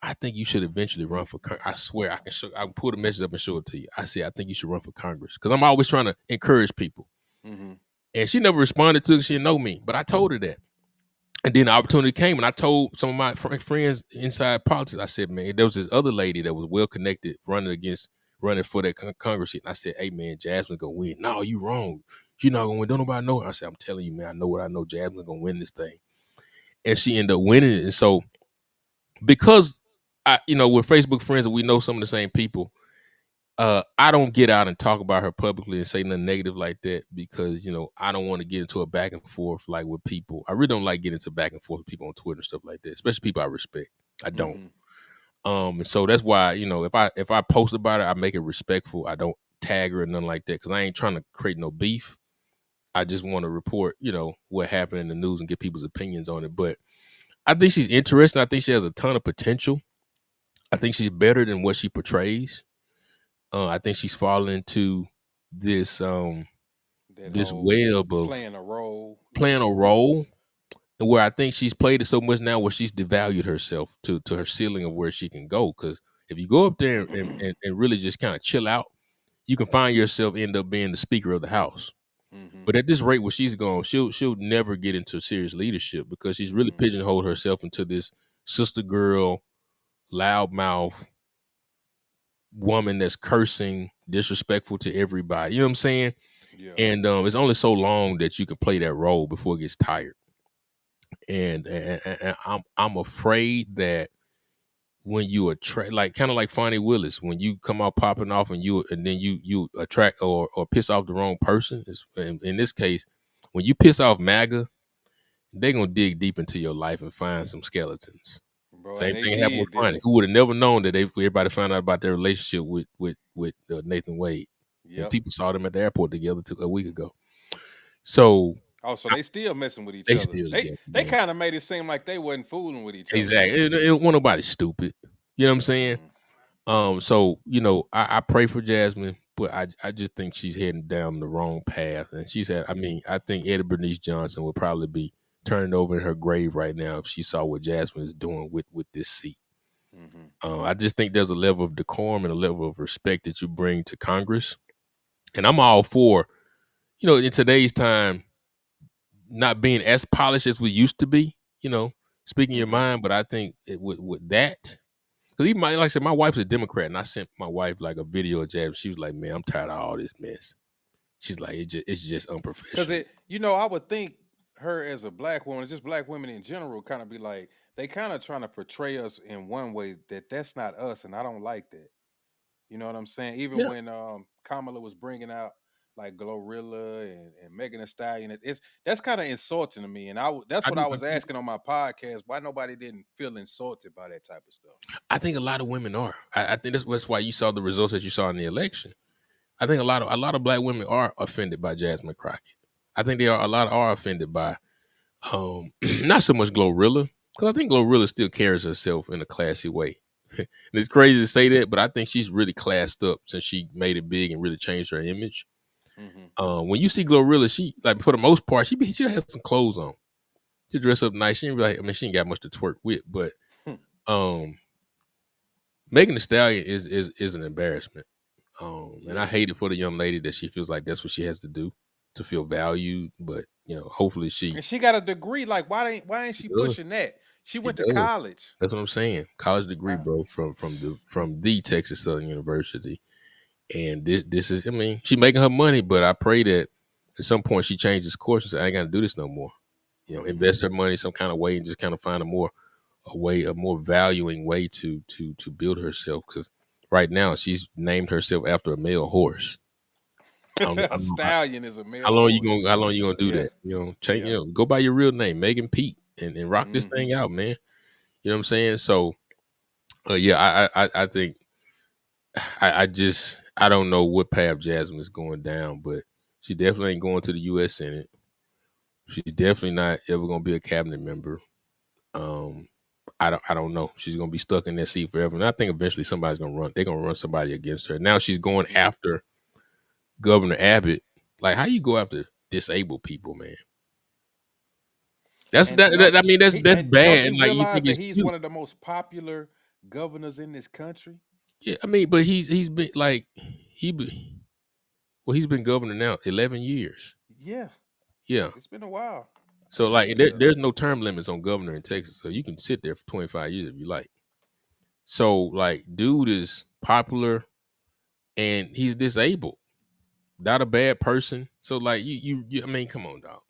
I think you should eventually run for Congress. I swear I can pull the message up and show it to you. I said, I think you should run for Congress, because I'm always trying to encourage people. Mm-hmm. And she never responded to it. She didn't know me, but I told her that. And then the opportunity came, and I told some of my friends inside politics. I said, man, there was this other lady that was well connected running for that Congress seat. And I said, hey, man, Jasmine gonna win. No, you wrong. She not gonna win. Don't nobody know her. I said, I'm telling you, man, I know what I know. Jasmine gonna win this thing. And she ended up winning it. And so, because we're Facebook friends and we know some of the same people, I don't get out and talk about her publicly and say nothing negative like that, because I don't want to get into a back and forth like with people. I really don't like getting into back and forth with people on Twitter and stuff like that, especially people I respect. I don't. And so that's why if I post about it, I make it respectful. I don't tag her or nothing like that, because I ain't trying to create no beef. I just want to report what happened in the news and get people's opinions on it. But I think she's interesting. I think she has a ton of potential. I think she's better than what she portrays. I think she's fallen into this That this whole web of playing a role. playing a role, and where I think she's played it so much now where she's devalued herself to her ceiling of where she can go. Because if you go up there and really just kind of chill out, you can find yourself end up being the Speaker of the House. Mm-hmm. But at this rate where she's going, she'll never get into serious leadership, because she's really pigeonholed herself into this sister girl, loudmouth woman that's cursing, disrespectful to everybody. You know what I'm saying? Yeah. And it's only so long that you can play that role before it gets tired. And I'm afraid that when you attract, like kind of like Fonnie Willis, when you come out popping off and then you attract or piss off the wrong person. In this case, when you piss off MAGA, they're gonna dig deep into your life and find some skeletons. Bro, and Same they thing happened with did, didn't Fonnie. it? Who would have never known that everybody found out about their relationship with Nathan Wade, and Yep. people saw them at the airport together a week ago. So Oh, so they still messing with each they other. still They together, they man. kind of made it seem like they wasn't fooling with each other. Exactly. It wasn't nobody stupid. You know what I'm saying? So I pray for Jasmine, but I just think she's heading down the wrong path. And I think Eddie Bernice Johnson would probably be turning over in her grave right now if she saw what Jasmine is doing with this seat. I just think there's a level of decorum and a level of respect that you bring to Congress. And I'm all for, in today's time, not being as polished as we used to be, speaking your mind. But I think with that, because even like I said, my wife's a Democrat, and I sent my wife like a video of Jab. She was like, man, I'm tired of all this mess. She's like, it's just Because unprofessional. I would think her as a black woman, just black women in general, kind of be like, they kind of trying to portray us in one way that's not us, and I don't like that. You know what I'm saying? Even Yeah. when Kamala was bringing out like Glorilla and Megan Thee Stallion, that's kind of insulting to me. And that's I what do. I was asking on my podcast, why nobody didn't feel insulted by that type of stuff. I think a lot of women are. I think that's why you saw the results that you saw in the election. I think a lot of black women are offended by Jasmine Crockett. I think a lot are offended by not so much Glorilla, because I think Glorilla still carries herself in a classy way. And it's crazy to say that, but I think she's really classed up since she made it big and really changed her image. When you see Glorilla, she like for the most part, she has some clothes on. She dress up nice. She ain't got much to twerk with, but um, Megan Thee Stallion is an embarrassment. And I Yes. hate it for the young lady that she feels like that's what she has to do to feel valued. But hopefully And she got a degree. Like, why ain't she she does. pushing that? She She went to does. college. That's what I'm saying. College degree, Uh, bro, from the Texas Southern University. And this is, I mean, she making her money, but I pray that at some point she changes course and say, I ain't got to do this no more. mhm. Invest her money some kind of way and just kind of find a more valuing way to build herself. Because right now she's named herself after a male horse. I don't know, A stallion is a how male long you horse. gonna how long you gonna do Yeah. that? Change. Yeah. Go by your real name, Megan Pete, and rock this Hmm. thing out, man. You know what I'm saying? So, yeah, I think I don't know what path Jasmine is going down, but she definitely ain't going to the U.S. Senate. She's definitely not ever gonna be a cabinet member. Um, I don't know. She's gonna be stuck in that seat forever, and I think eventually somebody's gonna run. They're gonna run somebody against her. Now she's going after Governor Abbott. Like, how you go after disabled people, man? That's And that. I mean, that's and don't bad. you And like, you realize think that it's he's cute? one of the most popular governors in this country? Yeah, I mean, but he's been like he be, well, he's been governor now 11 years. Yeah, Yeah. it's been a while. So like, And there's no term limits on governor in Texas, so you can sit there for 25 years if you like. So like, dude is popular and he's disabled, not a bad person. So like, I mean, come on, dog.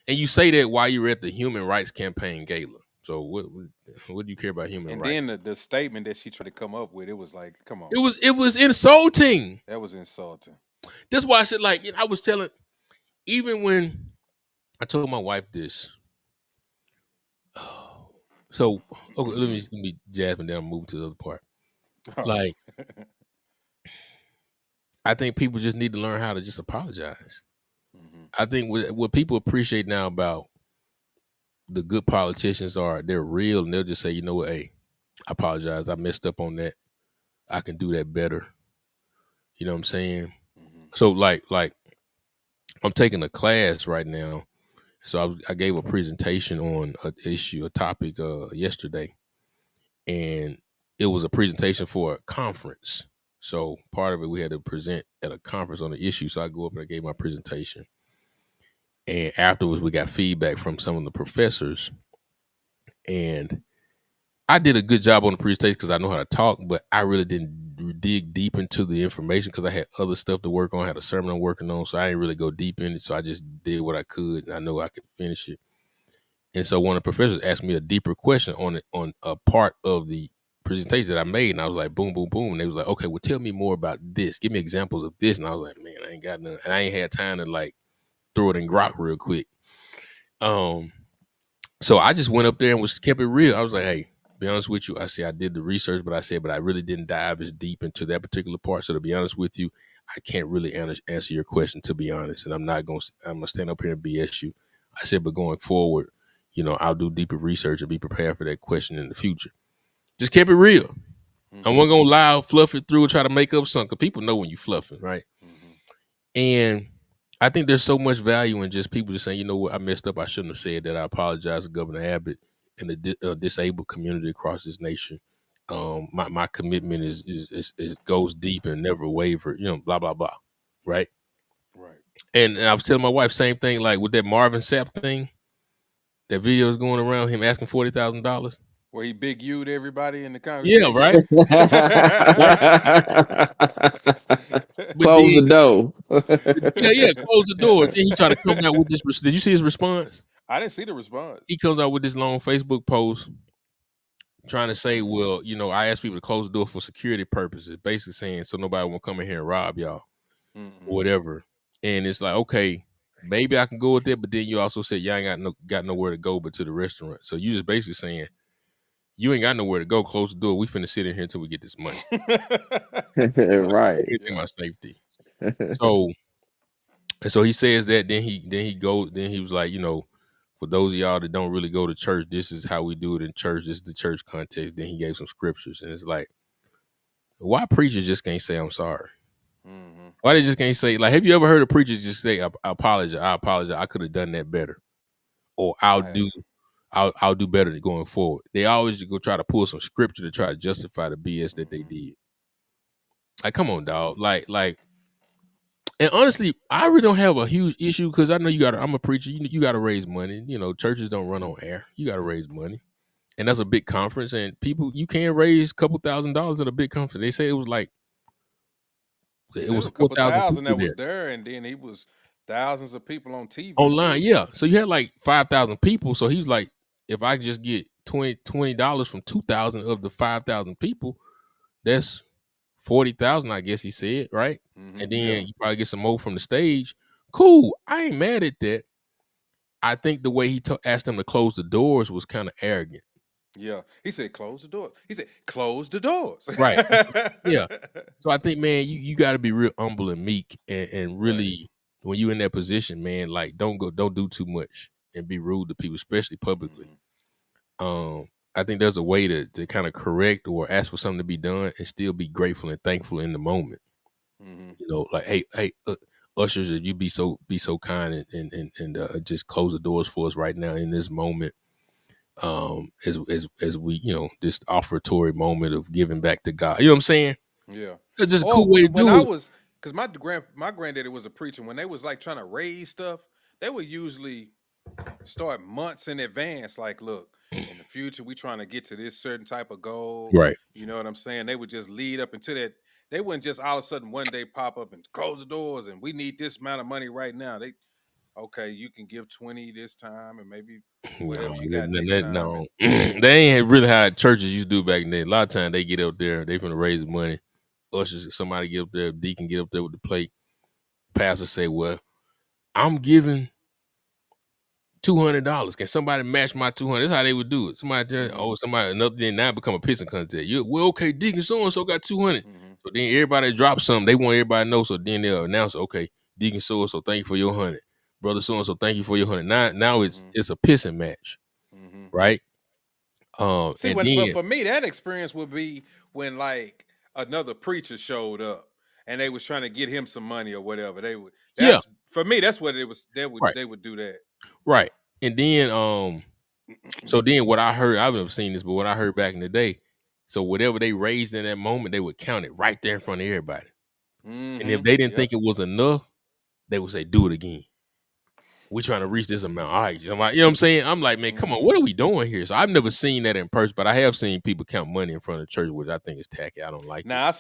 And you say that while you were at the Human Rights Campaign gala. So what do you care about human and rights? then the statement that she tried to come up with, it was like, come on, It was insulting. that was insulting. That's why I said, like, I was telling, even when I told my wife this. So okay, let me Jasmine, then I'll move to the other part. All right. Like, I think people just need to learn how to just apologize. Hmm. I think what people appreciate now about the good politicians are they're real and they'll just say, you know what, hey, I apologize. I messed up on that. I can do that better. You know what I'm saying? Hmm. So like I'm taking a class right now. So I gave a presentation on a topic yesterday, and it was a presentation for a conference. So part of it we had to present at a conference on the issue. So I go up and I gave my presentation, and afterwards we got feedback from some of the professors, and I did a good job on the presentation because I know how to talk, but I really didn't dig deep into the information because I had other stuff to work on. I had a sermon I'm working on, so I didn't really go deep in it. So I just did what I could, and I know I could finish it. And so one of the professors asked me a deeper question on it, on a part of the presentation that I made, and I was like, boom, boom, boom. And they was like, okay, well, tell me more about this. Give me examples of this. And I was like, man, I ain't got none, and I ain't had time to like throw it in grok real quick. Um, so I just went up there and kept it real. I was like, hey, be honest with you, I said I did the research, but I really didn't dive as deep into that particular part. So to be honest with you, I can't really answer your question, to be honest. And I'm gonna stand up here and BS you. I said, but going forward, I'll do deeper research and be prepared for that question in the future. Just kept it real. I Hmm. wasn't gonna lie, fluff it through and try to make up something. 'Cause people know when you fluffing, right? Hmm. And I think there's so much value in just people just saying, you know what, I messed up. I shouldn't have said that. I apologize to Governor Abbott and the disabled community across this nation. My commitment is goes deep and never wavered. Blah blah blah, right? Right. And I was telling my wife same thing, like with that Marvin Sapp thing. That video is going around him asking $40,000. Where he big U'd everybody in the Yeah, congregation. right, right. But Close then, the door. yeah, close the door. Then he tried to come out with this. Did you see his response? I didn't see the response. He comes out with this long Facebook post trying to say, Mm-mm. well, I asked people to close the door for security purposes, basically saying so nobody won't come in here and rob y'all or Mm-mm. whatever. And it's like, okay, maybe I can go with that, but then you also said y'all ain't got nowhere to go but to the restaurant. So you just basically saying you ain't got nowhere to go. Close the door. We finna sit in here until we get this money. Yeah. Right. Anything Yeah. about safety. So and so he says that. Then he was like, for those of y'all that don't really go to church, this is how we do it in church. This is the church context. Then he gave some scriptures, and it's like, why preachers just can't say I'm sorry? Mm-hmm. Why they just can't say, like, have you ever heard a preacher just say, I apologize, I could have done that better, or I have. I'll do better going forward. They always go try to pull some scripture to try to justify the BS that they Mm-hmm. did. Like, come on, dog. And honestly, I really don't have a huge issue because I know you got. I'm a preacher. You got to raise money. You know, churches don't run on air. You got to raise money, and that's a big conference. And people, you can't raise a couple $1,000s at a big conference. They say it was like He it said it was was a four couple thousand thousand people that there was there, and then he was thousands of people on TV online. too. Yeah, so you had like 5,000 people. So he's like, if I just get $20 from 2,000 of the 5,000 people, that's 40,000. I guess he said, right? And Yeah, then you probably get some more from the stage. Cool. I ain't mad at that. I think the way he asked them to close the doors was kind of arrogant. yeah. He said, "Close the doors." He said, "Close the doors." Right. Yeah. So I think, man, you got to be real humble and meek and Right. really, when you in that position, man, like don't do too much and be rude to people, especially publicly. Hmm. I think there's a way to kind of correct or ask for something to be done and still be grateful and thankful in the moment. Hmm. You know, like, hey, ushers, if you be so kind and just close the doors for us right now in this moment. As we, this offertory moment of giving back to God. You know what I'm saying? Yeah. It's just a Or cool way to when do I it. was, because my granddaddy was a preacher. When they was like trying to raise stuff, they would usually start months in advance. Like, look, in the future, we trying to get to this certain type of goal. Right. You know what I'm saying? They would just lead up into that. They wouldn't just all of a sudden one day pop up and close the doors and we need this amount of money right now. They okay, you can give 20 this time and maybe whatever No, you got next time. no. And They ain't really how churches used to do back then. A lot of times they get up there, they finna raise the money. Ushers, somebody get up there, deacon get up there with the plate. Pastor say, well, I'm giving $200. Can somebody match my 200? That's how they would do it. hmm Somebody another then now become a pissing contest. Well, okay, Deacon so and so got 200. hmm So then everybody drops something. They want everybody to know. So then they'll announce, okay, Deacon so and so, thank you for your 100. Brother so and so, thank you for your 100. Now hmm it's a pissing match, hmm right? See, And but then for me, that experience would be when like another preacher showed up and they was trying to get him some money or whatever. They would. yeah, That's for me. That's what it was. right, They would do that. right. And then so then what I heard, I've never seen this, but what I heard back in the day, so whatever they raised in that moment, they would count it right there in front of everybody. And if they didn't Yep. think it was enough, they would say, do it again. We're trying to reach this amount. All right. You know what I'm saying? I'm like, man, come on, hmm what are we doing here? So I've never seen that in person, but I have seen people count money in front of church, which I think is tacky. I don't like it. Now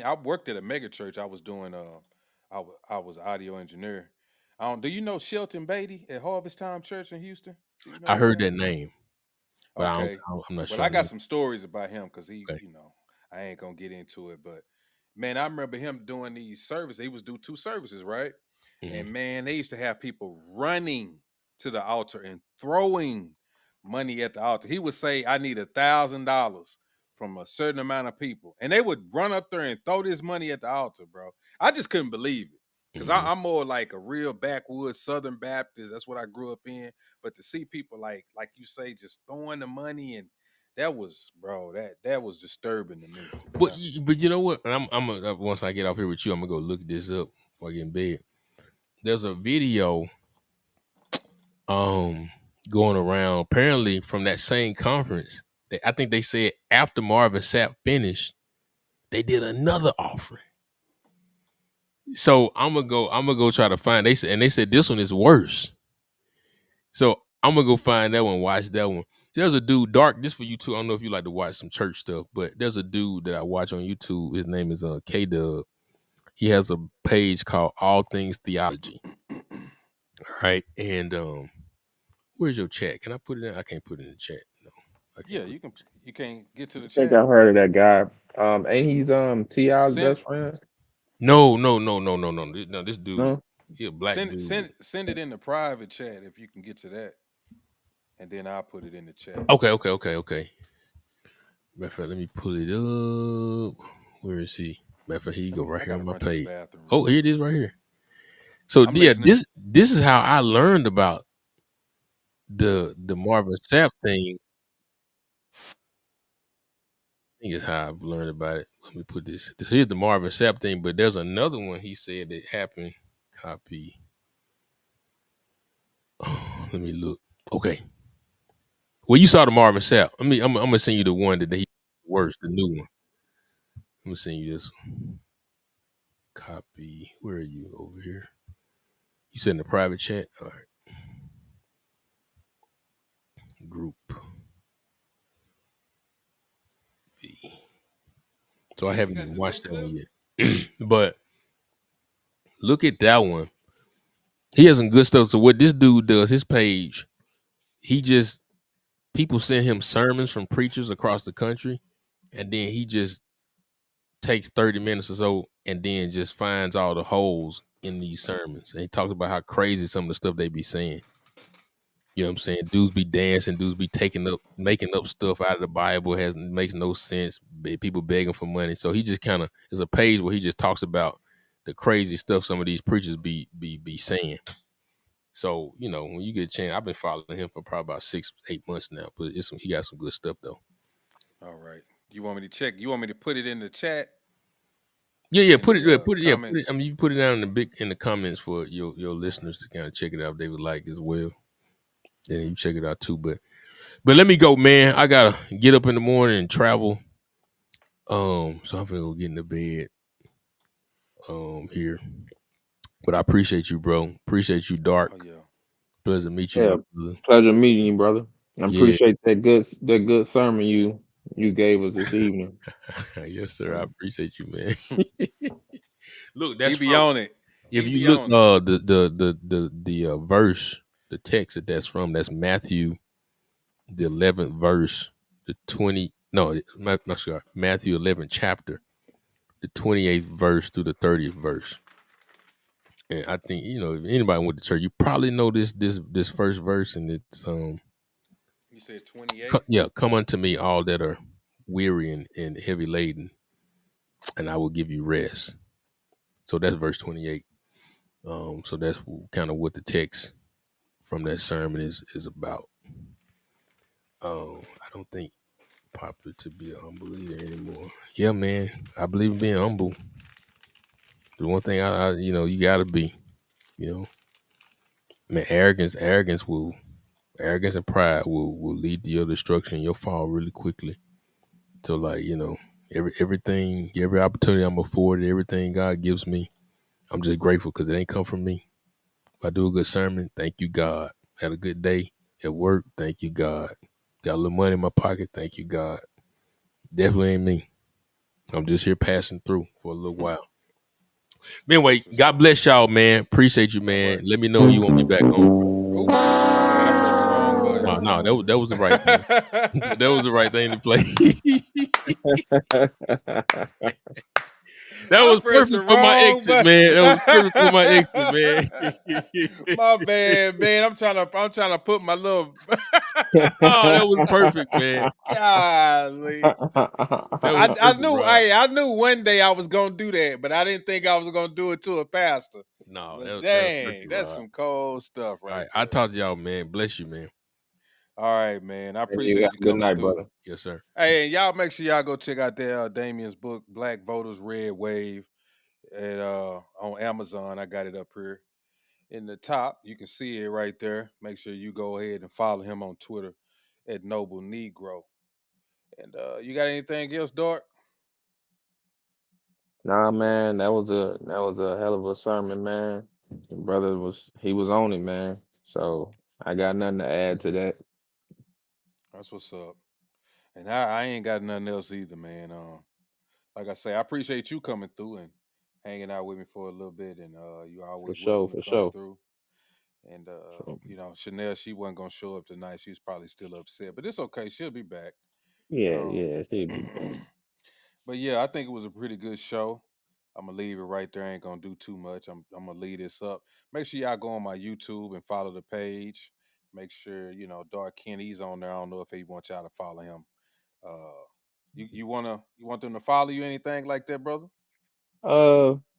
I worked at a mega church. I was doing I was audio engineer. Do you know Shelton Beatty at Harvest Time Church in Houston? Do you know I that heard name? that name, but Okay. I'm not Well, sure I I got know. some stories about him because Okay. I ain't gonna get into it, but man, I remember him doing these services. He was do two services, right? Hmm. And man, they used to have people running to the altar and throwing money at the altar. He would say, "I need $1,000 from a certain amount of people," and they would run up there and throw this money at the altar, bro. I just couldn't believe it because Hmm. I'm more like a real backwoods Southern Baptist. That's what I grew up in. But to see people like you say, just throwing the money and that was, bro, that was disturbing to me. But but you know what? And once I get off here with you, I'm gonna go look this up before I get in bed. There's a video um going around apparently from that same conference. I think they said after Marvin Sapp finished, they did another offering. So I'm gonna go try to find. They said this one is worse. So I'm gonna go find that one, watch that one. There's a dude, Dark. This for you too. I don't know if you like to watch some church stuff, but there's a dude that I watch on YouTube. His name is K Dub. He has a page called All Things Theology. All right, and where's your chat? Can I put it in? I can't put it in the chat. No, I can't Yeah, put. you can't get to the I think chat. I've heard of that guy. Ain't he's T.I.'s Send best friend? No, this dude, No? he a black dude. send it in the private chat if you can get to that, and then I'll put it in the chat. Okay. Matter of fact, let me pull it up. Where is he? Matter of fact, here you go right I here gotta on my run to the page. bathroom real Oh, here quick. it is right here. So I'm yeah, listening. this is how I learned about the Marvin Sapp thing. I think is how I've learned about it. Let me put this. This is the Marvin Sapp thing, but there's another one he said that happened. Copy. Oh, let me look. Okay. Well, you saw the Marvin Sapp. I'm gonna send you the one that he worse, the new one. I'm gonna send you this one. Copy. Where are you over here? You said in the private chat. All right. Group V. So I Shit, you haven't got even the watched link, that one Cliff? yet. But look at that one. He has some good stuff. So what this dude does, his page, he just people send him sermons from preachers across the country, and then he just takes 30 minutes or so and then just finds all the holes in these sermons. And he talks about how crazy some of the stuff they be saying. You know what I'm saying? Dudes be dancing, dudes be making up stuff out of the Bible, makes no sense. People begging for money. So he just kind of is a page where he just talks about the crazy stuff some of these preachers be saying. So, you know, when you get a chance, I've been following him for probably about 6-8 months now, but he got some good stuff though. All right. You want me to check? You want me to put it in the chat? Yeah, In the put it. comments? I mean, you put it down in the comments for your listeners to kind of check it out if they would like as well. And you check it out too. But let me go, man. I gotta get up in the morning and travel. So I'm gonna go get in the bed. Here. But I appreciate you, bro. Appreciate you, Oh Dark. yeah. Pleasure to meet you, Yeah, my brother. pleasure meeting you, brother. I Yeah. appreciate that good sermon you gave us this evening. Yes, sir. I Mm. appreciate you, man. Look, He that's be from on it. if He you be look on it. the verse, the text that's from, that's Matthew the 11th verse, the 20 no, not sorry, Matthew 11th chapter, the 28th verse through the 30th verse. And I think, you know, if anybody went to church, you probably know this first verse, and it's You said 28. yeah, come unto me all that are weary and heavy laden, and I will give you rest. So that's verse 28. So that's kind of what the text from that sermon is about. I don't think popular to be a humble leader anymore. Yeah, man, I believe in being humble. The one thing I you know, you gotta be, you know, man, arrogance and pride will lead to your destruction. You'll fall really quickly. So like, you know, every opportunity I'm afforded, everything God gives me, I'm just grateful because it ain't come from me. If I do a good sermon, thank you, God. Had a good day at work, thank you, God. Got a little money in my pocket, thank you, God. Definitely ain't me. I'm just here passing through for a little while. But anyway, That's what's God up. bless y'all, man. Appreciate you, All man. right. Let me know when you want me back on, bro. Oops, my bad. I pressed the wrong button. No, that was the right thing. That was the right thing to play. That I was pressed the perfect for my wrong exit, button. man. That was perfect for my exit, man. My bad, man. I'm trying to put my little Oh, that was perfect, man. golly. That was I perfect, knew Rob. I knew one day I was gonna do that, but I didn't think I was gonna do it to a pastor. No, But that was perfect, dang, that's Rob. some cold stuff All right right, I there. talked to y'all, man. Bless you, man. All right, man. I You have appreciate you a good coming night, through. brother. Yes, sir. Hey, and y'all make sure y'all go check out that Damien's book, Black Voters Red Wave, at on Amazon. I got it up here in the top. You can see it right there. Make sure you go ahead and follow him on Twitter at Noble Negro. And you got anything else, Dart? Nah, man, that was a hell of a sermon, man. The brother he was on it, man. So I got nothing to add to that. That's what's up. And I ain't got nothing else either, man. Like I say, I appreciate you coming through and hanging out with me for a little bit. And you For always sure, welcome to for come sure. through. And So, Chanel, she wasn't gonna show up tonight. She's probably still upset, but it's okay. She'll be back. yeah, Um, yeah, she'll be back. but yeah, I think it was a pretty good show. I'm gonna leave it right there. I ain't gonna do too much. I'm gonna leave this up. Make sure y'all go on my YouTube and follow the page. Make sure Dark Kenny's on there. I don't know if he wants y'all to follow him. Uh, you want them to follow you anything like that, brother?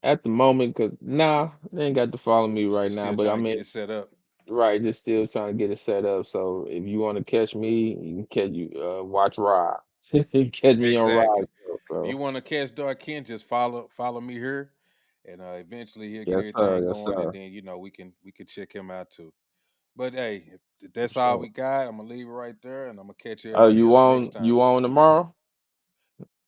At the moment, cause nah, they ain't got to follow me You right now. still But I trying to mean, get it set up? right, just still trying to get it set up. So if you want to catch me, you can catch you. Watch Rod. You can catch me on Exactly. Rod. Show. If So you want to catch Dark Ken, just follow me here, and eventually he'll get yes, sir, everything yes, going, and sir, then we can check him out too. But hey, if for that's all sure. we got, I'm gonna leave it right there, and I'm gonna catch Oh, everybody else next time. you on tomorrow?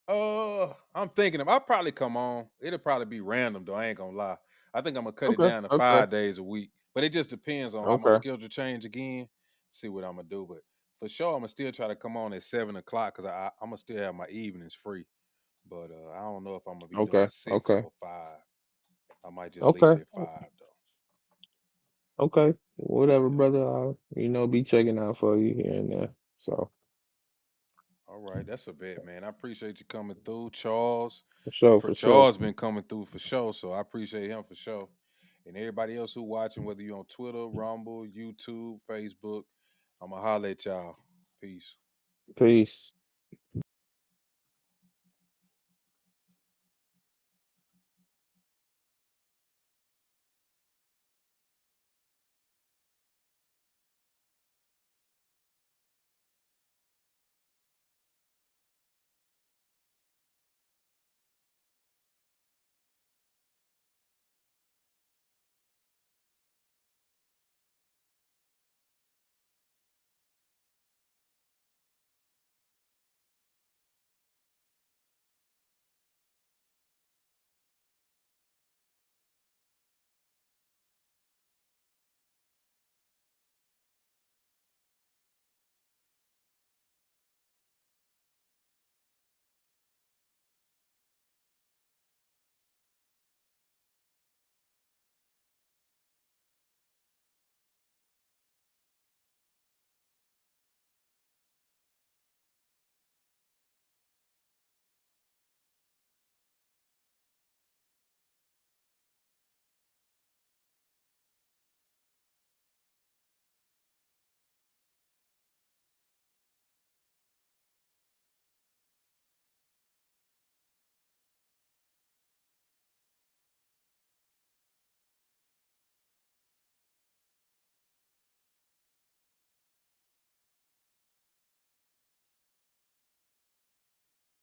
I'm thinking I'll probably come on. It'll probably be random though. I ain't gonna lie. I think I'm gonna cut it Okay, down to okay, 5 days a week. But it just depends on how my okay, schedule change again. See what I'm gonna do. But for sure, I'm gonna still try to come on at 7 o'clock because I'm gonna still have my evenings free. But I don't know if I'm gonna be doing okay, 6 okay, or 5. I might just leave it okay, at 5 though. okay. Whatever, Yeah. brother. I'll, be checking out for you here and there. So All right, that's a bet, man. I appreciate you coming through, Charles. for sure, for sure. Charles been coming through for sure, so I appreciate him for sure. And everybody else who watching, whether you on Twitter, Rumble, YouTube, Facebook, I'ma holler at y'all. Peace. Peace.